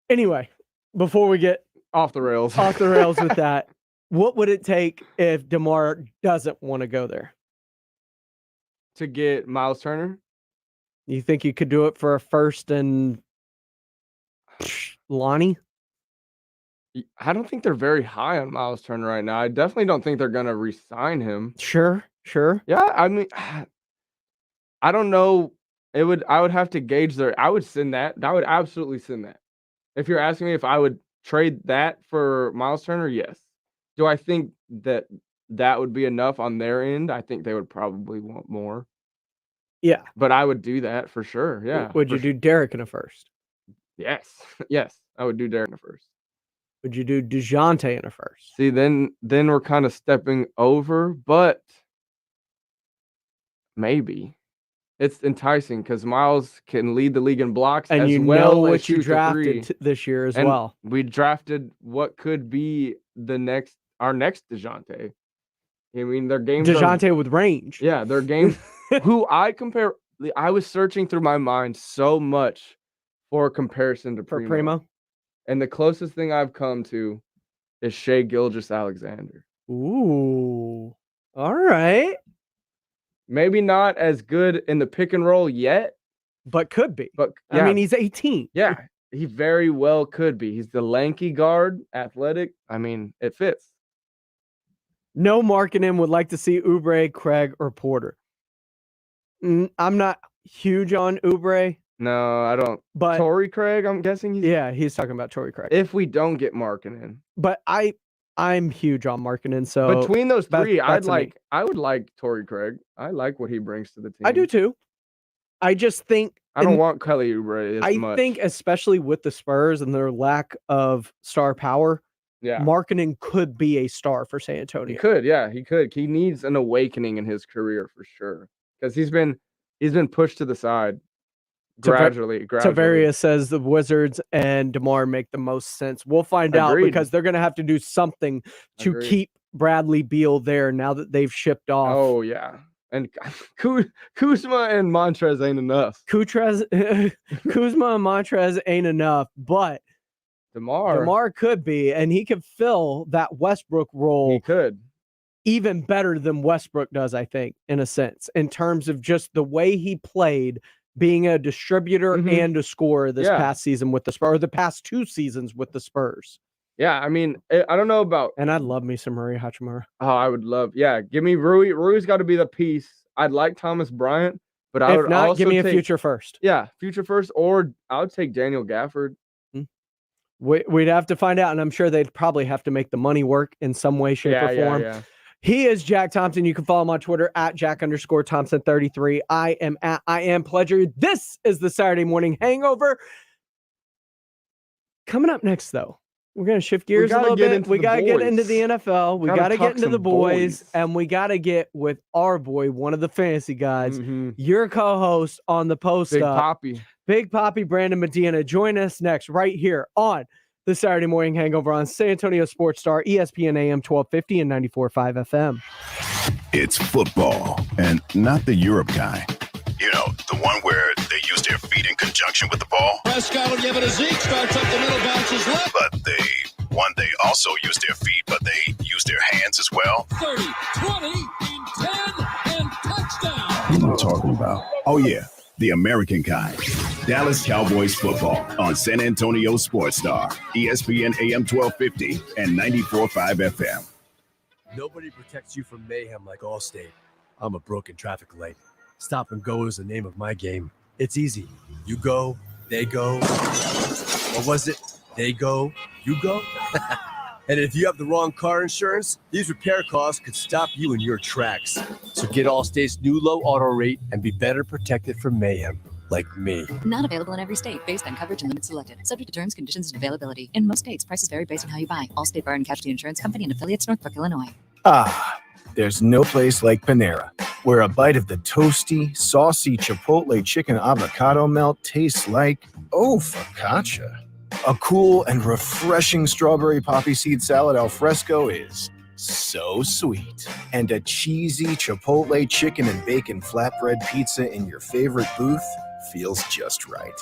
Anyway, before we get off the rails with that, what would it take if DeMar doesn't want to go there? To get Miles Turner? You think you could do it for a first and Lonnie? I don't think they're very high on Miles Turner right now. I definitely don't think they're going to re-sign him. Sure. Yeah, I mean, I don't know. I would have to gauge I would send that. I would absolutely send that. If you're asking me if I would trade that for Miles Turner, yes. Do I think that would be enough on their end? I think they would probably want more. Yeah. But I would do that for sure. Yeah. Would you do Derek in a first? Yes. Yes. I would do Derek in a first. Would you do DeJounte in a first? See, then we're kind of stepping over, but maybe. It's enticing because Miles can lead the league in blocks and as you well know what as you shoot drafted the 3. This year as and well. We drafted what could be our next DeJounte. I mean, their games DeJounte with range. Yeah, their games. Who I was searching through my mind so much for a comparison to Primo. And the closest thing I've come to is Shai Gilgeous-Alexander. Ooh. All right. Maybe not as good in the pick and roll yet. But could be. But yeah. I mean, he's 18. Yeah, he very well could be. He's the lanky guard, athletic. I mean, it fits. No Markkanen would like to see Oubre, Craig, or Porter. I'm not huge on Oubre. No, I don't. But Torrey Craig, I'm guessing he's talking about Torrey Craig. If we don't get Markkanen. But I'm huge on Markkanen. So between those 3, I would like Torrey Craig. I like what he brings to the team. I do too. I just think I don't want Kelly Oubre as much. I think especially with the Spurs and their lack of star power, Markkanen could be a star for San Antonio. He could, yeah, he could. He needs an awakening in his career for sure. Because he's been pushed to the side gradually. Tavares says the Wizards and DeMar make the most sense. We'll find out because they're going to have to do something to keep Bradley Beal there now that they've shipped off. Oh, yeah. And Kuzma and Montrez ain't enough. Kuzma and Montrez ain't enough, but DeMar could be, and he could fill that Westbrook role. He could. Even better than Westbrook does, I think, in a sense, in terms of just the way he played, being a distributor and a scorer this past season with the Spurs, or the past 2 seasons with the Spurs. Yeah, I mean, I don't know about... And I'd love me some Rui Hachimura. Oh, I would love... Yeah, give me Rui. Rui's got to be the piece. I'd like Thomas Bryant, but I would also give me a future first. Yeah, future first, or I would take Daniel Gafford. We'd have to find out, and I'm sure they'd probably have to make the money work in some way, shape, or form. Yeah. He is Jack Thompson. You can follow him on Twitter at Jack_Thompson33. I am Pleasure. This is the Saturday Morning Hangover. Coming up next, though, we're going to shift gears a little bit. We got to get into the NFL. We got to get into the boys, and we got to get with our boy, one of the fantasy guys, your co-host on the Post Up. Big Poppy, Brandon Medina. Join us next right here on the Saturday Morning Hangover on San Antonio Sports Star, ESPN AM 1250 and 94.5 FM. It's football, and not the Europe kind. You know, the one where they use their feet in conjunction with the ball. Prescott will give it a Zeke, starts up the middle, bounces left. But they also use their feet, but they use their hands as well. 30, 20, and 10, and touchdown. You know what I'm talking about. Oh, yeah, the American kind. Dallas Cowboys football on San Antonio Sports Star, ESPN AM 1250 and 94.5 FM. Nobody protects you from mayhem like Allstate. I'm a broken traffic light. Stop and go is the name of my game. It's easy. You go, they go. What was it? They go, you go? And if you have the wrong car insurance, these repair costs could stop you in your tracks. So get Allstate's new low auto rate and be better protected from mayhem, like me. Not available in every state based on coverage and limits selected. Subject to terms, conditions, and availability. In most states, prices vary based on how you buy. Allstate Bar and Casualty Insurance Company and affiliates, Northbrook, Illinois. There's no place like Panera, where a bite of the toasty, saucy Chipotle chicken avocado melt tastes like, focaccia. A cool and refreshing strawberry poppy seed salad al fresco is so sweet. And a cheesy Chipotle chicken and bacon flatbread pizza in your favorite booth feels just right.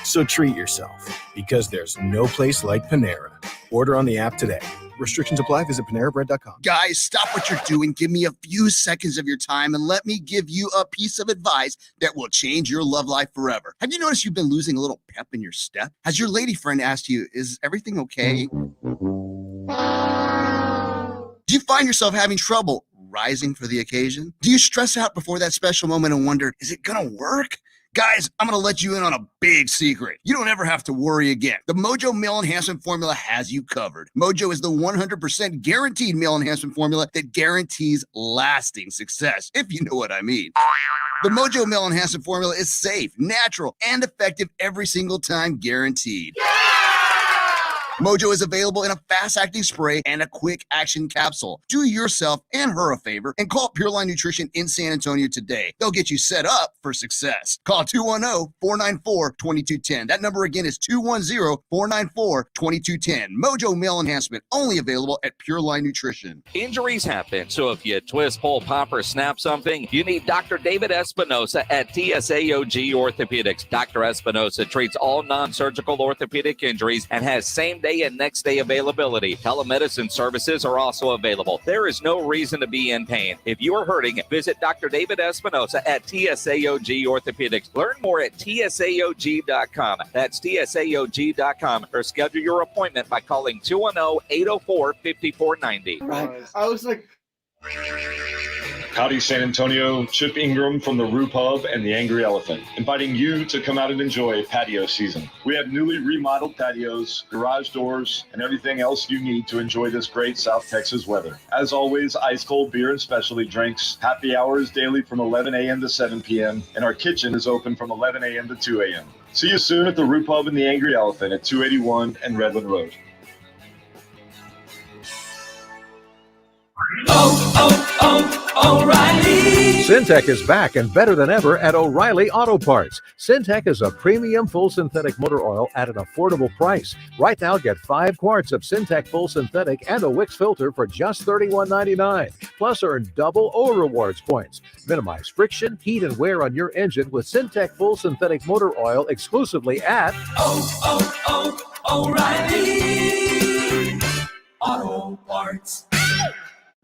So treat yourself, because there's no place like Panera. Order on the app today. Restrictions apply. Visit PaneraBread.com. Guys, stop what you're doing. Give me a few seconds of your time and let me give you a piece of advice that will change your love life forever. Have you noticed you've been losing a little pep in your step? Has your lady friend asked you, is everything okay? Do you find yourself having trouble rising for the occasion? Do you stress out before that special moment and wonder, is it going to work? Guys, I'm going to let you in on a big secret. You don't ever have to worry again. The Mojo Male Enhancement Formula has you covered. Mojo is the 100% guaranteed male enhancement formula that guarantees lasting success, if you know what I mean. The Mojo Male Enhancement Formula is safe, natural, and effective every single time, guaranteed. Mojo is available in a fast-acting spray and a quick-action capsule. Do yourself and her a favor and call Pure Line Nutrition in San Antonio today. They'll get you set up for success. Call 210-494-2210. That number again is 210-494-2210. Mojo Male Enhancement, only available at Pure Line Nutrition. Injuries happen, so if you twist, pull, pop, or snap something, you need Dr. David Espinosa at TSAOG Orthopedics. Dr. Espinosa treats all non-surgical orthopedic injuries and has same-day and next-day availability. Telemedicine services are also available. There is no reason to be in pain. If you are hurting, visit Dr. David Espinosa at TSAOG Orthopedics. Learn more at TSAOG.com. That's TSAOG.com, or schedule your appointment by calling 210-804-5490. Right. I was like, Howdy, San Antonio. Chip Ingram from the Roo Pub and the Angry Elephant, inviting you to come out and enjoy patio season. We have newly remodeled patios, garage doors, and everything else you need to enjoy this great South Texas weather. As always, ice cold beer and specialty drinks. Happy hours daily from 11 a.m. to 7 p.m. And our kitchen is open from 11 a.m. to 2 a.m. See you soon at the Roo Pub and the Angry Elephant at 281 and Redland Road. O'Reilly! Syntec is back and better than ever at O'Reilly Auto Parts. Syntec is a premium full synthetic motor oil at an affordable price. Right now, get 5 quarts of Syntec full synthetic and a Wix filter for just $31.99. Plus, earn double O Rewards points. Minimize friction, heat, and wear on your engine with Syntec full synthetic motor oil exclusively at O'Reilly Auto Parts.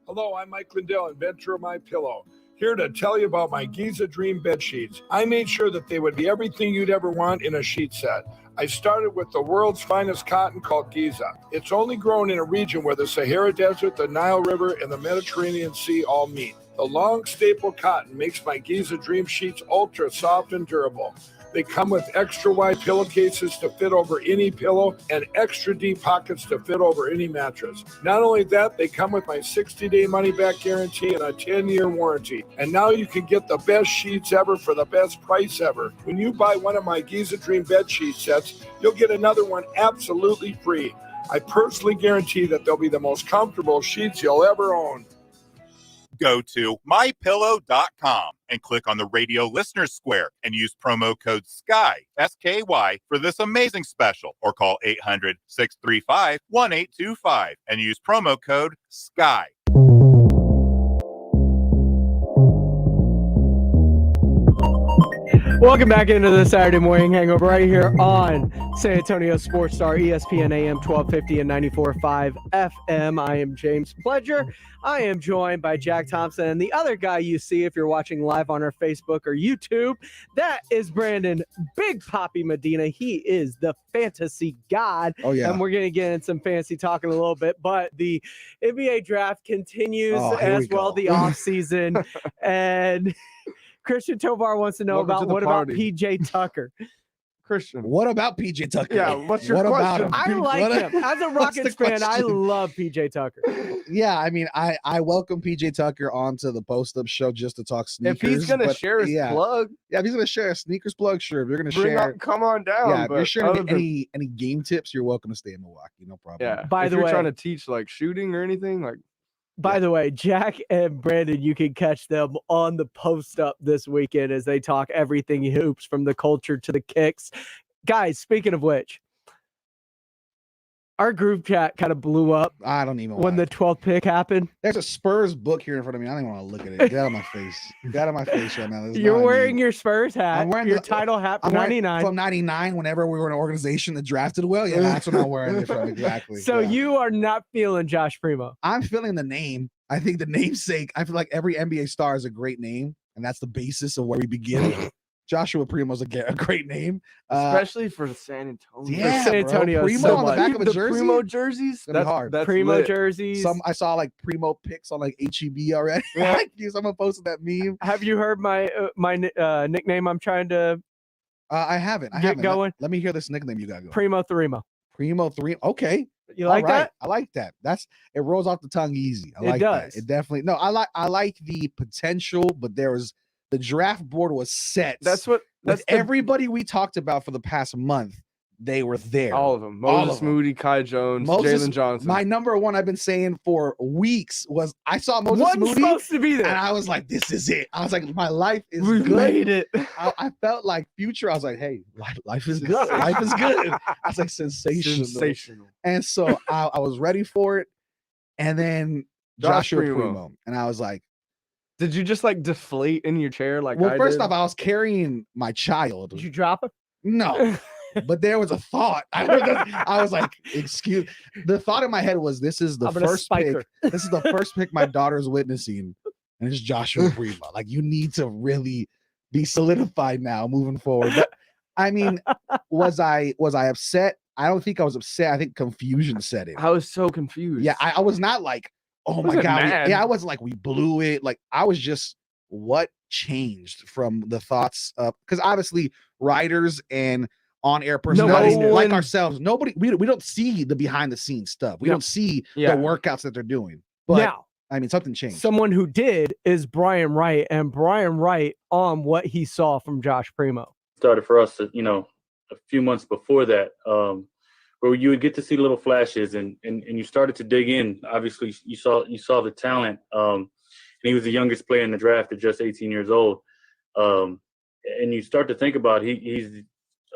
Hello, I'm Mike Lindell, inventor of MyPillow, here to tell you about my Giza Dream bed sheets. I made sure that they would be everything you'd ever want in a sheet set. I started with the world's finest cotton called Giza. It's only grown in a region where the Sahara Desert, the Nile River, and the Mediterranean Sea all meet. The long staple cotton makes my Giza Dream sheets ultra soft and durable. They come with extra wide pillowcases to fit over any pillow and extra deep pockets to fit over any mattress. Not only that, they come with my 60-day money-back guarantee and a 10-year warranty. And now you can get the best sheets ever for the best price ever. When you buy one of my Giza Dream bed sheet sets, you'll get another one absolutely free. I personally guarantee that they'll be the most comfortable sheets you'll ever own. Go to mypillow.com and click on the radio listener square and use promo code SKY, S-K-Y, for this amazing special, or call 800-635-1825 and use promo code SKY. Welcome back into the Saturday Morning Hangover right here on San Antonio Sports Star, ESPN AM 1250 and 94.5 FM. I am James Pledger. I am joined by Jack Thompson, and the other guy you see if you're watching live on our Facebook or YouTube, that is Brandon Big Poppy Medina. He is the fantasy god. Oh, yeah. And we're going to get in some fantasy talk in a little bit, but the NBA draft continues as well, the offseason. And Christian Tovar wants to know about about PJ Tucker. Christian, what about PJ Tucker? Yeah, what's your question? About him? I like him. As a Rockets fan, I love PJ Tucker. Yeah, I mean, I welcome PJ Tucker onto the post-up show just to talk sneakers. If he's going to share his plug. Yeah, if he's going to share a sneakers plug, sure. If you're going to share. Come on down. Yeah, if you're sharing any game tips, you're welcome to stay in Milwaukee. No problem. Yeah, by the way, trying to teach like shooting or anything, like. By the way, Jack and Brandon, you can catch them on the post up this weekend as they talk everything hoops, from the culture to the kicks. Guys, speaking of which, our group chat kind of blew up. I don't even when the 12th pick happened. There's a Spurs book here in front of me. I don't even want to look at it. Get out of my face. Get out of my face right now. You're wearing your Spurs hat. I'm wearing your title hat from 99. From 99, whenever we were an organization that drafted well. Yeah, that's what I'm wearing it from. Exactly. So you are not feeling Josh Primo. I'm feeling the name. I think the namesake, I feel like every NBA star is a great name, and that's the basis of where we begin. Joshua Primo's a great name, especially for San Antonio. Yeah, San Antonio. Primo so on the back of a jersey. Primo jerseys. That's hard. That's Primo lit. jerseys. I saw like Primo pics on like HEB already. Someone posted that meme. Have you heard my nickname? I'm trying to. I haven't. Get going. Let me hear this nickname you got going. Primo Thrimo. Primo Thrimo. Okay. You like that? I like that. It rolls off the tongue easy. I like that. It definitely. No, I like the potential, but the draft board was set. That's everybody we talked about for the past month. They were there. All of them. Moses Moody, Kai Jones, Jalen Johnson. My number one I've been saying for weeks was I saw Moses Moody. Supposed to be there. And I was like, this is it. I was like, my life is good. We made it. I felt like Future. I was like, hey, life is good. Life is good. I was like, sensational. And so I was ready for it. And then Joshua Primo. And I was like, did you just like deflate in your chair? First off, I was carrying my child. Did you drop it? No. But there was a thought. I was like, excuse. The thought in my head was, this is the first pick. This is the first pick my daughter's witnessing, and it's Joshua Primo. Like, you need to really be solidified now moving forward. But I mean, was I upset? I don't think I was upset. I think confusion set in. I was so confused. Yeah, I was not like, oh my God. I wasn't like, we blew it. Like, I was just, what changed from the thoughts of, because obviously writers and on-air personalities like ourselves, we don't see the behind-the-scenes stuff. We don't see the workouts that they're doing. But now, I mean, something changed. Someone who did is Brian Wright, and Brian Wright on what he saw from Josh Primo. Started for us, a few months before that, where you would get to see little flashes, and you started to dig in. Obviously, you saw the talent, and he was the youngest player in the draft at just 18 years old. And you start to think about he's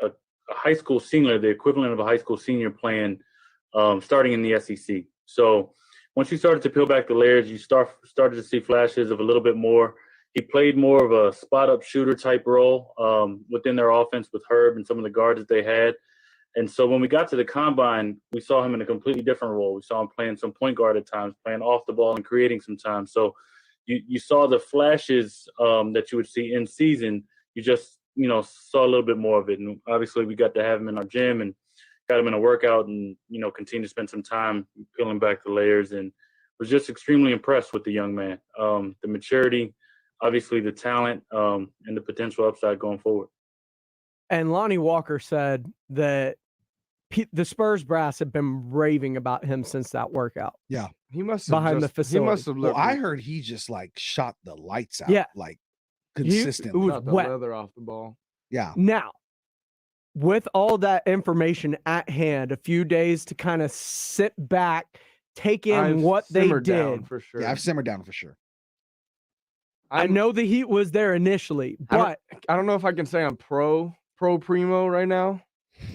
a high school senior, the equivalent of a high school senior playing, starting in the SEC. So once you started to peel back the layers, you started to see flashes of a little bit more. He played more of a spot-up shooter type role within their offense with Herb and some of the guards that they had. And so when we got to the combine, we saw him in a completely different role. We saw him playing some point guard at times, playing off the ball and creating some time. So you saw the flashes that you would see in season. You just saw a little bit more of it. And obviously we got to have him in our gym and got him in a workout and, continue to spend some time peeling back the layers, and was just extremely impressed with the young man. The maturity, obviously the talent, and the potential upside going forward. And Lonnie Walker said that the Spurs brass have been raving about him since that workout. Yeah. He must have behind the facility. He must have Well, I heard he just like shot the lights out. Yeah. Like consistently. It was shot the wet. leather off the ball. Yeah. Now, with all that information at hand, a few days to kind of sit back, take in I've what they simmered did. down for sure. Yeah, I've simmered down for sure. I know the heat was there initially, but I don't know if I can say I'm pro Primo right now,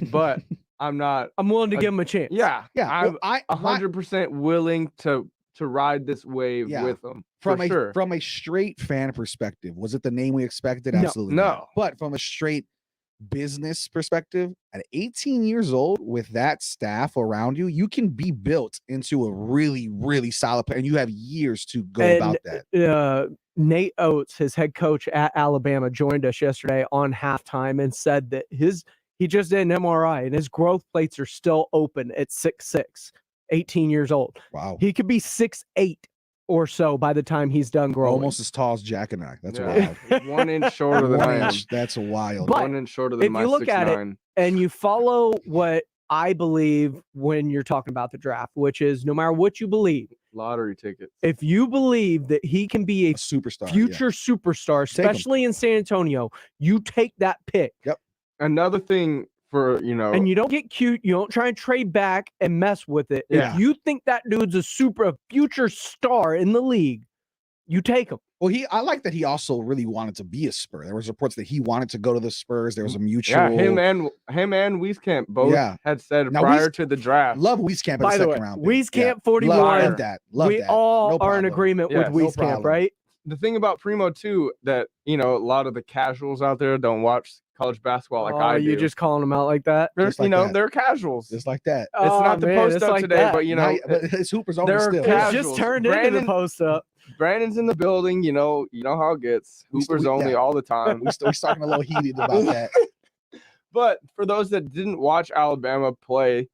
but I'm not. I'm willing to give him a chance. Yeah, Yeah, I'm well, 100% willing to ride this wave with him. From for a straight fan perspective, was it the name we expected? No, Absolutely no. not. But from a straight business perspective, at 18 years old, with that staff around you, you can be built into a really, really solid player, and you have years to go about that. Nate Oates, his head coach at Alabama, joined us yesterday on halftime and said that he just did an MRI and his growth plates are still open at 6'6", 18 years old. Wow. He could be 6'8" or so by the time he's done growing. Almost as tall as Jack and I. That's wild. 1 inch shorter than I am. That's wild. But 1 inch shorter than if my you look 6'9". at it and you follow what I believe when you're talking about the draft, which is no matter what you believe, lottery tickets. If you believe that he can be a superstar, future superstar, especially in San Antonio, you take that pick. Yep. Another thing for, and you don't get cute. You don't try and trade back and mess with it. Yeah. If you think that dude's a future star in the league, you take him. Well, I like that he also really wanted to be a Spur. There was reports that he wanted to go to the Spurs. There was a mutual. Yeah, him and Weiskamp both had said Now, prior to the draft. Love Weiskamp in By the the way, second round. Weiskamp 41. Love that. We all are in agreement with Weiskamp, right? The thing about Primo too, that a lot of the casuals out there don't watch college basketball like I do. You just calling them out like that? They're, they're casuals. Just like that. It's not the post up today, but but it's Hooper's only they're still. casuals. It's just turned into the post up. Brandon's in the building, you know how it gets. Hooper's only all the time. We're starting a little heated about that. But for those that didn't watch Alabama play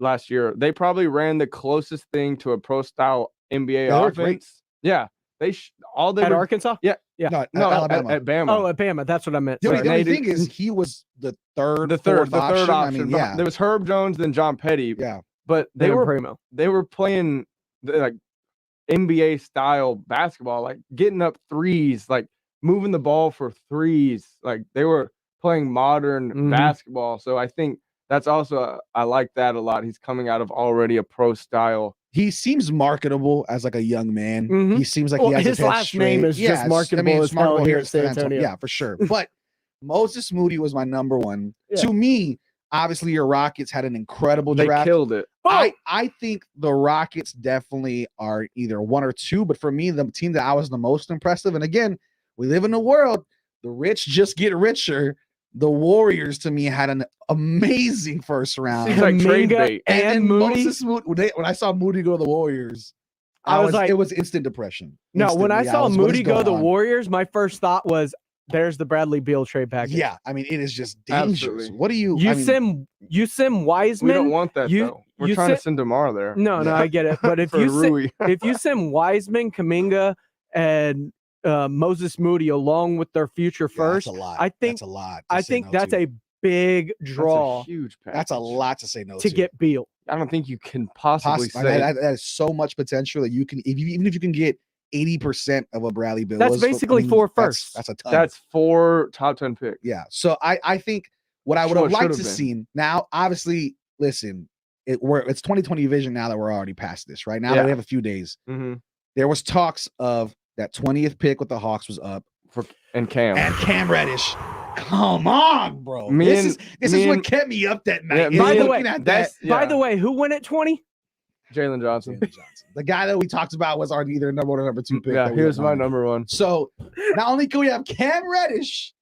last year, they probably ran the closest thing to a pro style NBA offense. Yeah, At Arkansas. No, Alabama. At Bama. Oh, at Bama. That's what I meant. The Sorry. only thing is, he was the third option. I mean, mean, there was Herb Jones, then John Petty. Yeah, but Then Primo. They were playing like NBA style basketball, like getting up threes, like moving the ball for threes. Like they were playing modern basketball. So I think that's also I like that a lot. He's coming out of already a pro style. He seems marketable as like a young man. He seems like he has his his head last name is just marketable as hell here at San Antonio. Yeah, for sure. But Moses Moody was my number one. Yeah. To me, obviously, your Rockets had an incredible draft. They killed it. I think the Rockets definitely are either one or two, but for me, the team that I was the most impressed of, and again, we live in a world, the rich just get richer. The Warriors, to me, had an amazing first round. Seems like trade bait. And Moody. Moses Moody, when I saw Moody go to the Warriors, I was like, it was instant depression. No, when I Instantly, saw was, what Moody is go going the on? Warriors, my first thought was, "There's the Bradley Beal trade package." Yeah, I mean, it is just dangerous. Absolutely. What do you? You I mean, send Wiseman. We don't want that though. We're trying to send DeMar there. No, I get it. But if For you Rui. if you send Wiseman, Kuminga, and Moses Moody along with their future first, that's a lot. I think that's a lot. I think that's a big draw. That's a huge package. That's a lot to say no to get Beal. I don't think you can possibly say that is so much potential that you can, even if you can get 80% of a Bradley Beal. That's basically 4 firsts. That's a ton. That's 4 top 10 picks. Yeah. So I think what I would have liked to see now, obviously, listen, it's 2020 vision now that we're already past this, right? Now that we have a few days. There was talks of that 20th pick with the Hawks was up. And Cam Reddish. Come on, bro. This is what kept me up that night. By the way, who went at 20? Jalen Johnson. The guy that we talked about was our either number 1 or number 2 pick. Yeah, here's my number 1. So not only can we have Cam Reddish,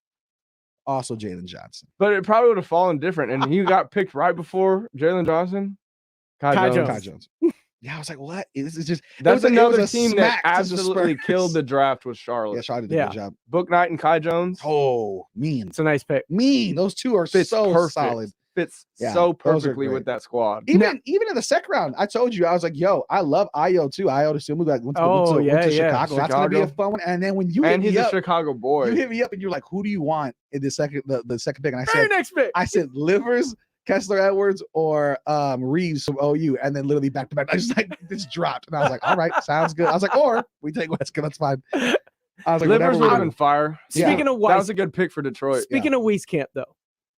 also Jalen Johnson. But it probably would have fallen different. And he got picked right before Jalen Johnson. Kai Jones. Yeah, I was like, what? This is just that's it another was a team that smack to the absolutely Spurs. killed the draft was Charlotte. Yeah, Charlotte did a good job. Book Knight and Kai Jones. Oh, mean. It's a nice pick. Mean. Those two are Fits so perfect. solid. fits Yeah, so those are perfectly great. with that squad. Even in the second round, I told you, I was like, yo, I love Io too. Io to went to Chicago. That's gonna be a fun one. And then when you and hit he's me a up, Chicago boy. you hit me up and you're like, who do you want in the second pick? And I Very said, next pick. I said Livers, Kessler Edwards, or Reeves from OU, and then literally back to back. I just like this dropped, and I was like, all right, sounds good. I was like, or we take Weiskamp, that's fine. I was like, Livers would have been been fire. Speaking of that was a good pick for Detroit. Speaking of Weiskamp, though,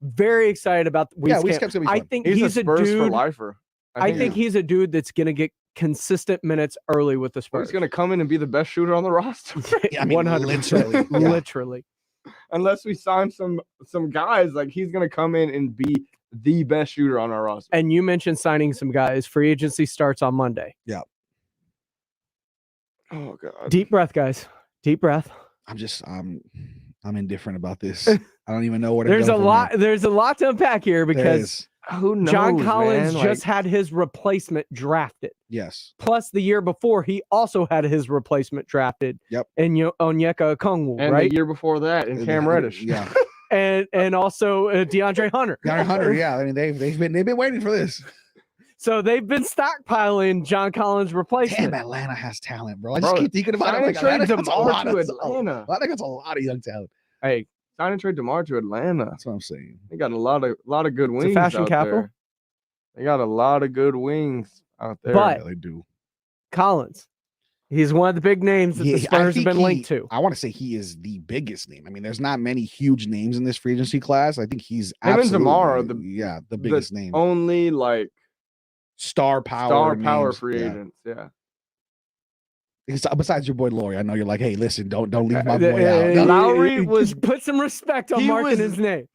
very excited about Weiskamp. Yeah, Weiskamp's gonna be I fun. think He's he's a a Spurs dude for lifer. I think he's a dude that's going to get consistent minutes early with the Spurs. He's going to come in and be the best shooter on the roster. Yeah, I mean, 100%. Literally. Unless we sign some guys, like he's going to come in and be the best shooter on our roster. And you mentioned signing some guys. Free agency starts on Monday. Yeah. Oh God. Deep breath, guys. Deep breath. I'm indifferent about this. I don't even know where to There's go a from lot. here. There's a lot to unpack here because who knows, John Collins man? just had his replacement drafted. Yes. Plus, the year before, he also had his replacement drafted. Yep. In Onyeka Okongwu, And right? the year before that, in Cam Reddish. Yeah. and also DeAndre Hunter. DeAndre Hunter. Yeah. I mean, they've been waiting for this. So they've been stockpiling John Collins' replacement. Damn, Atlanta has talent, bro. I just keep thinking about it. Like, trade Atlanta, that's a lot DeMar of to Atlanta. I think it's a lot of young talent. Hey, sign and trade DeMar to Atlanta. That's what I'm saying. They got a lot of good wings. It's a fashion out capital. there. They got a lot of good wings out there. But Yeah, they do. Collins, he's one of the big names that the Spurs have been linked to. I want to say he is the biggest name. I mean, there's not many huge names in this free agency class. I think he's Him and absolutely DeMar are the biggest name. Only like Star power names. free Yeah. agents. Yeah. Besides your boy Laurie, I know you're like, hey, listen, don't leave my boy out. Lowry was put some respect on marking his name.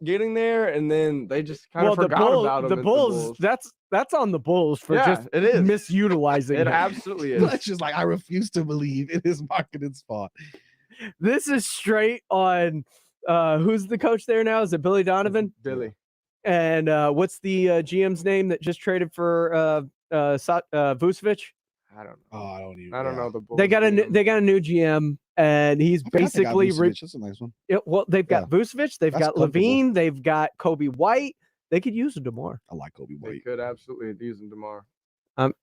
Getting there, and then they just kind of the forgot about him. The Bulls. That's on the Bulls for just it is misutilizing. It him. absolutely is. It's just like I refuse to believe it is marketing's fault. This is straight on. Who's the coach there now? Is it Billy Donovan? Billy. And what's the GM's name that just traded for Vucevic? I don't know. Oh, I don't know the Bulls. They got a new GM, and he's basically that's a nice one. well, they've got Vucevic, they've That's got Levine, they've got Kobe White. They could use a DeMar. I like Kobe They White. could absolutely use him DeMar.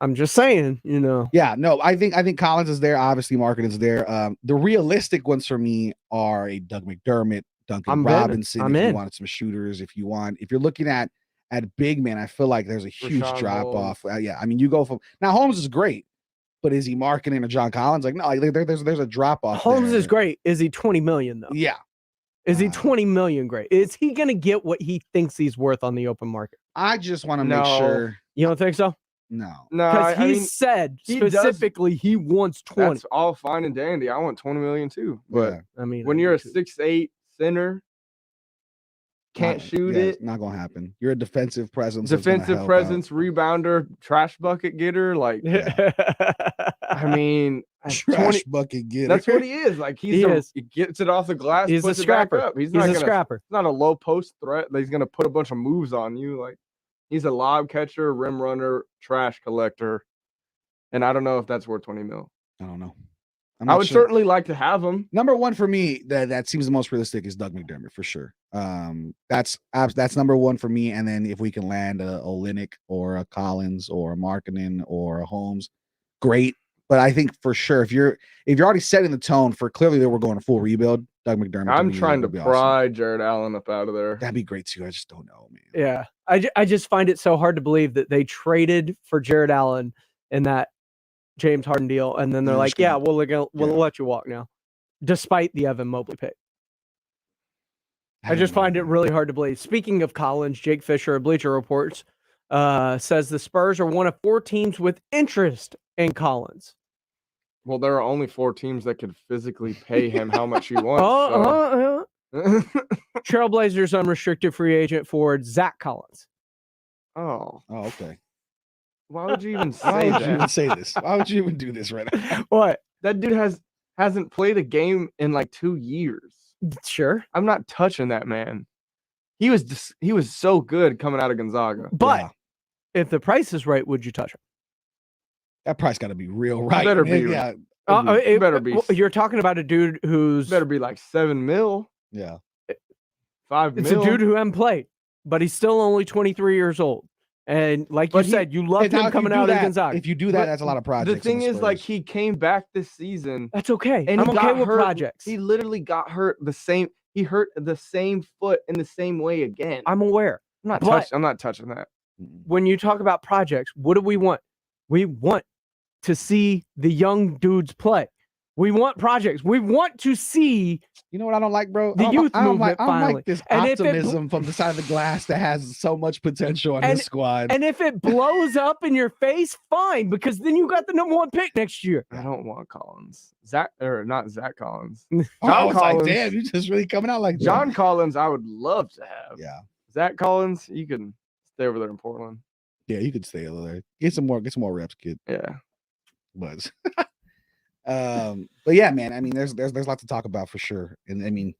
I'm just saying, you know. Yeah, no, I think Collins is there. Obviously, marketing's there. The realistic ones for me are a Doug McDermott, Duncan Robinson. I'm if in. you wanted some shooters, if you're looking at big man, I feel like there's a huge Rashawn drop Holmes. off. Yeah, I mean, you go from now Holmes is great, but is he marketing a John Collins? Like, no, like, there's a drop off. Holmes there. is great. Is he 20 million though? Yeah. Is he 20 million great? Is he going to get what he thinks he's worth on the open market? I just want to make sure. You don't think so? No. Because I he mean, said he does- specifically he wants 20. That's all fine and dandy. I want 20 million too. But Yeah. I mean, when you're a 6'8" center, can't shoot it. It's not gonna happen. You're a defensive presence. that's gonna Defensive help presence, rebounder, trash bucket getter. Like, I mean, out. Trash bucket getter. that's what he is. Like, He is. he gets it off the glass, He's a puts it back scrapper. up. He's a not scrapper. He's not a low post threat that he's gonna put a bunch of moves on you. Like, he's a lob catcher, rim runner, trash collector, and I don't know if that's worth 20 mil. I don't know. I would certainly like to have him. Number one for me that seems the most realistic is Doug McDermott for sure. That's number one for me. And then if we can land a Olynyk or a Collins or a Markkanen or a Holmes, great. But I think for sure if you're already setting the tone for clearly that we're going a full rebuild, Doug McDermott. I'm trying to would be pry awesome. Jared Allen up out of there. That'd be great too. I just don't know, man. Yeah. I just find it so hard to believe that they traded for Jared Allen in that James Harden deal, and then they're like, "Yeah, we'll let you walk now," despite the Evan Mobley pick. I just find it really hard to believe. Speaking of Collins, Jake Fisher of Bleacher Reports says the Spurs are one of 4 teams with interest in Collins. Well, there are only 4 teams that could physically pay him how much he wants. Trailblazers unrestricted free agent forward Zach Collins. Oh, okay. Why would you even Why say would you even that? say this? Why would you even do this right now? What? That dude hasn't played a game in like 2 years. Sure. I'm not touching that man. He was so good coming out of Gonzaga. But if the price is right, would you touch him? That price got to be real right. Better man. be. Yeah. It better be. You're talking about a dude who's better be like 7 mil. Yeah. 5 It's mil. a dude who hasn't played. but he's still only 23 years old. And like you said, you loved him coming out of Gonzaga. If you do that, that's a lot of projects. The thing is, like, he came back this season. That's okay. And I'm okay with hurt. projects. He literally got hurt he hurt the same foot in the same way again. I'm aware. I'm not touching that. When you talk about projects, what do we want? We want to see the young dudes play. We want projects. We want to see. You know what I don't like, bro? The youth movement. I don't like this And optimism from the side of the glass that has so much potential on this squad. And if it blows up in your face, fine, because then you got the #1 pick next year. I don't want Collins. Zach Collins. I was like, damn, you just really coming out like that. John Collins, I would love to have. Yeah. Zach Collins, you can stay over there in Portland. Yeah, you could stay over there. Get some more reps, kid. Yeah. But yeah, man. I mean, there's lots to talk about for sure. And I mean,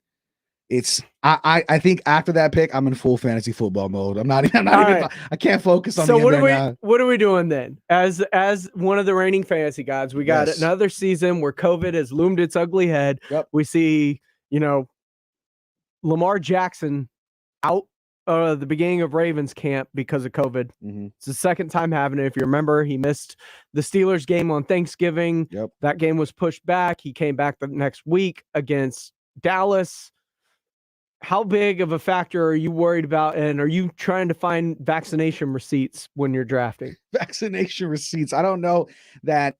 I think after that pick, I'm in full fantasy football mode. I can't focus on. So what are we doing then? As one of the reigning fantasy gods, we got another season where COVID has loomed its ugly head. Yep. We see, Lamar Jackson out the beginning of Ravens camp because of COVID. Mm-hmm. It's the second time having it. If you remember, he missed the Steelers game on Thanksgiving. Yep. That game was pushed back. He came back the next week against Dallas. How big of a factor are you worried about? And are you trying to find vaccination receipts when you're drafting? Vaccination receipts. I don't know that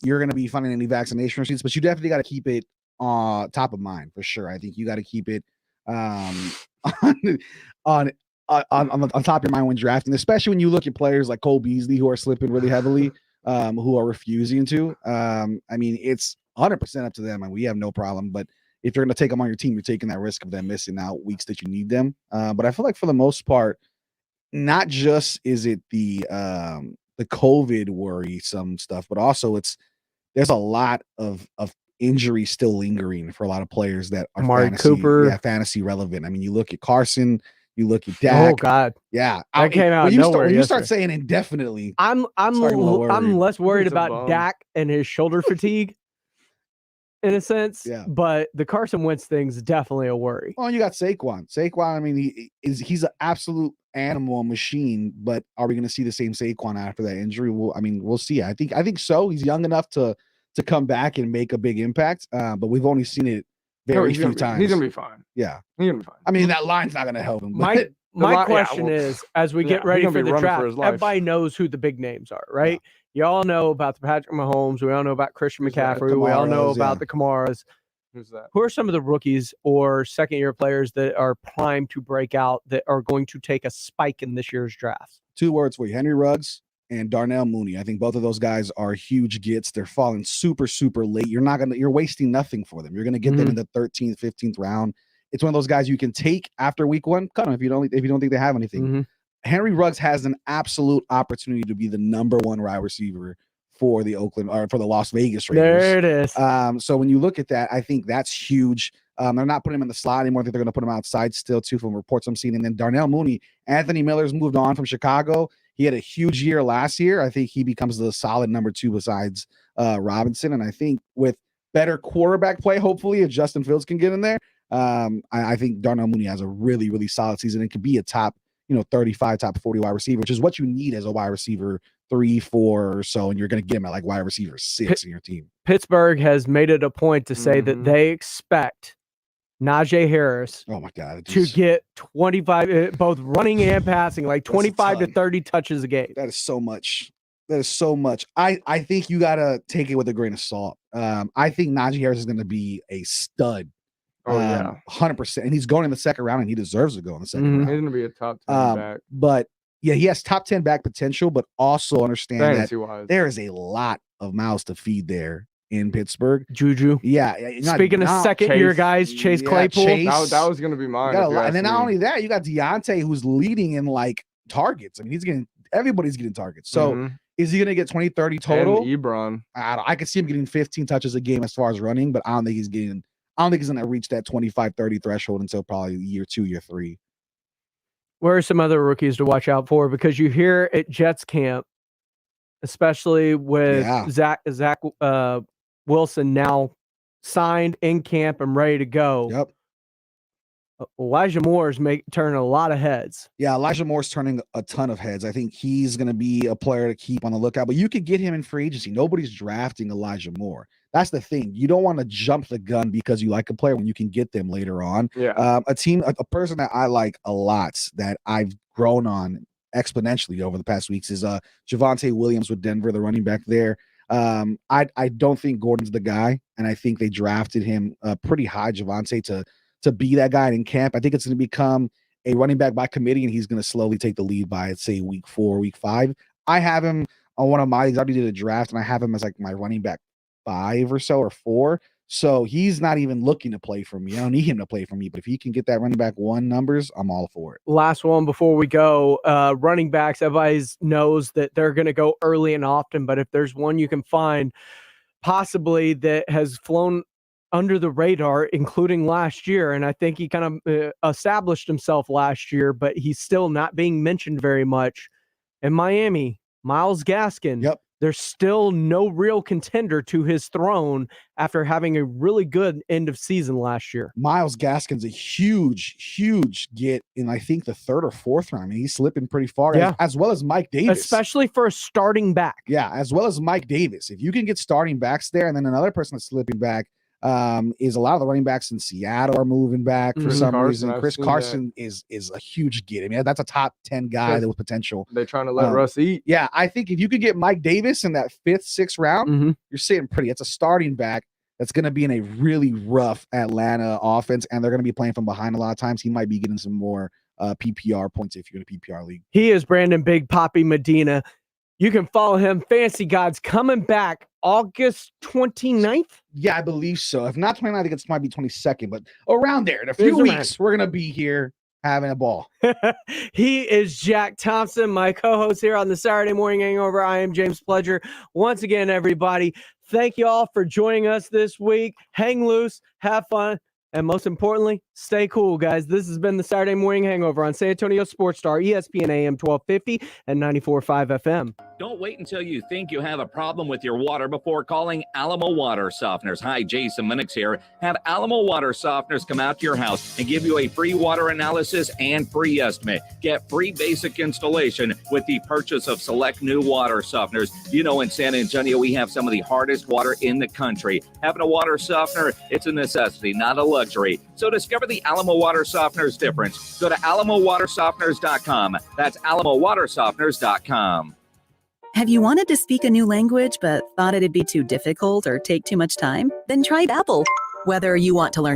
you're going to be finding any vaccination receipts, but you definitely got to keep it top of mind for sure. I think you got to keep it on top of your mind when drafting, especially when you look at players like Cole Beasley who are slipping really heavily, who are refusing to. I mean, it's 100% up to them, and we have no problem. But if you're going to take them on your team, you're taking that risk of them missing out weeks that you need them. But I feel like for the most part, not just is it the COVID worrisome stuff, but also there's a lot of injury still lingering for a lot of players that are fantasy relevant. I mean, you look at Carson, you look at Dak. Oh God, yeah, that came out nowhere. When you start saying indefinitely, I'm less worried about Dak and his shoulder fatigue, in a sense. Yeah, but the Carson Wentz thing's definitely a worry. Well, you got Saquon. Saquon, I mean, he's an absolute animal machine. But are we going to see the same Saquon after that injury? We'll see. I think so. He's young enough to come back and make a big impact. But we've only seen it very few times. He's gonna be fine. Yeah, he's gonna be fine. I mean, that line's not gonna help him. My question is, as we get ready for the draft, everybody knows who the big names are, right? You all know about the Patrick Mahomes. We all know about Christian McCaffrey. We all know about the Kamaras. Who's that? Who are some of the rookies or second-year players that are primed to break out that are going to take a spike in this year's draft? 2 words for you: Henry Ruggs and Darnell Mooney. I think both of those guys are huge gets. They're falling super, super late. You're wasting nothing for them. You're going to get them in the 13th, 15th round. It's one of those guys you can take after week 1. Cut them if you don't think they have anything. Mm-hmm. Henry Ruggs has an absolute opportunity to be the number 1 wide receiver for the Las Vegas Raiders. There it is. So when you look at that, I think that's huge. They're not putting him in the slot anymore. I think they're going to put him outside still too, from reports I'm seeing. And then Darnell Mooney, Anthony Miller's moved on from Chicago. He had a huge year last year. I think he becomes the solid number 2 besides Robinson. And I think with better quarterback play, hopefully, if Justin Fields can get in there, I think Darnell Mooney has a really, really solid season and could be a top 35, top 40 wide receiver, which is what you need as a wide receiver 3, 4 or so. And you're going to get him at like wide receiver 6 in your team. Pittsburgh has made it a point to say that they expect Najee Harris to get 25, both running and passing, like 25 to 30 touches a game. That is so much. I think you got to take it with a grain of salt. I think Najee Harris is going to be a stud. 100%. And he's going in the second round, and he deserves to go in the second round. He's going to be a top 10 back. But yeah, he has top 10 back potential, but also understand Fantasy-wise, there is a lot of mouths to feed there in Pittsburgh. Juju. Yeah. Speaking of second-year guys, Chase Claypool. That was going to be mine. And then not only that, you got Deontay, who's leading in like targets. I mean, everybody's getting targets. So is he going to get 20, 30 total? And Ebron. I could see him getting 15 touches a game as far as running, but I don't think he's going to reach that 25, 30 threshold until probably year 2, year 3. Where are some other rookies to watch out for? Because you hear at Jets camp, especially with Zach Wilson now signed in camp and ready to go. Yep. Elijah Moore's turning a lot of heads. Yeah, Elijah Moore's turning a ton of heads. I think he's going to be a player to keep on the lookout, but you could get him in free agency. Nobody's drafting Elijah Moore. That's the thing. You don't want to jump the gun because you like a player when you can get them later on. Yeah. A person that I like a lot that I've grown on exponentially over the past weeks is Javonte Williams with Denver, the running back there. I don't think Gordon's the guy, and I think they drafted him pretty high, Javonte, to be that guy in camp. I think it's going to become a running back by committee, and he's going to slowly take the lead by, let's say, week 4, week 5. I have him on one of my leagues. I already did a draft, and I have him as like my running back 5 or so, or 4. So he's not even looking to play for me. I don't need him to play for me, but if he can get that running back 1 numbers, I'm all for it. Last one before we go. Running backs, everybody knows that they're going to go early and often, but if there's one you can find possibly that has flown under the radar, including last year, and I think he kind of established himself last year, but he's still not being mentioned very much. In Miami, Myles Gaskin. Yep. There's still no real contender to his throne after having a really good end of season last year. Myles Gaskin's a huge get in, I think, the 3rd or 4th round. I mean, he's slipping pretty far, as well as Mike Davis. Especially for a starting back. Yeah, as well as Mike Davis. If you can get starting backs there, and then another person that's slipping back, is a lot of the running backs in Seattle are moving back for some reason. Chris Carson is a huge get. I mean, that's a top 10 guy with potential. They're trying to let Russ eat. Yeah, I think if you could get Mike Davis in that 5th, 6th round, you're sitting pretty. It's a starting back that's going to be in a really rough Atlanta offense, and they're going to be playing from behind a lot of times. He might be getting some more PPR points if you're in a PPR league. He is Brandon Big Papi Medina. You can follow him. Fancy Gods coming back August 29th? Yeah, I believe so. If not 29th, I think it might be 22nd, but around there. In a few weeks, we're going to be here having a ball. He is Jack Thompson, my co-host here on the Saturday Morning Hangover. I am James Pledger. Once again, everybody, thank you all for joining us this week. Hang loose, have fun, and most importantly, stay cool, guys. This has been the Saturday Morning Hangover on San Antonio Sports Star, ESPN AM 1250 and 94.5 FM. Don't wait until you think you have a problem with your water before calling Alamo Water Softeners. Hi, Jason Minix here. Have Alamo Water Softeners come out to your house and give you a free water analysis and free estimate. Get free basic installation with the purchase of select new water softeners. You know, in San Antonio, we have some of the hardest water in the country. Having a water softener, it's a necessity, not a luxury. So discover the Alamo Water Softeners difference. Go to alamowatersofteners.com. That's alamowatersofteners.com. Have you wanted to speak a new language but thought it'd be too difficult or take too much time? Then try Babbel. Whether you want to learn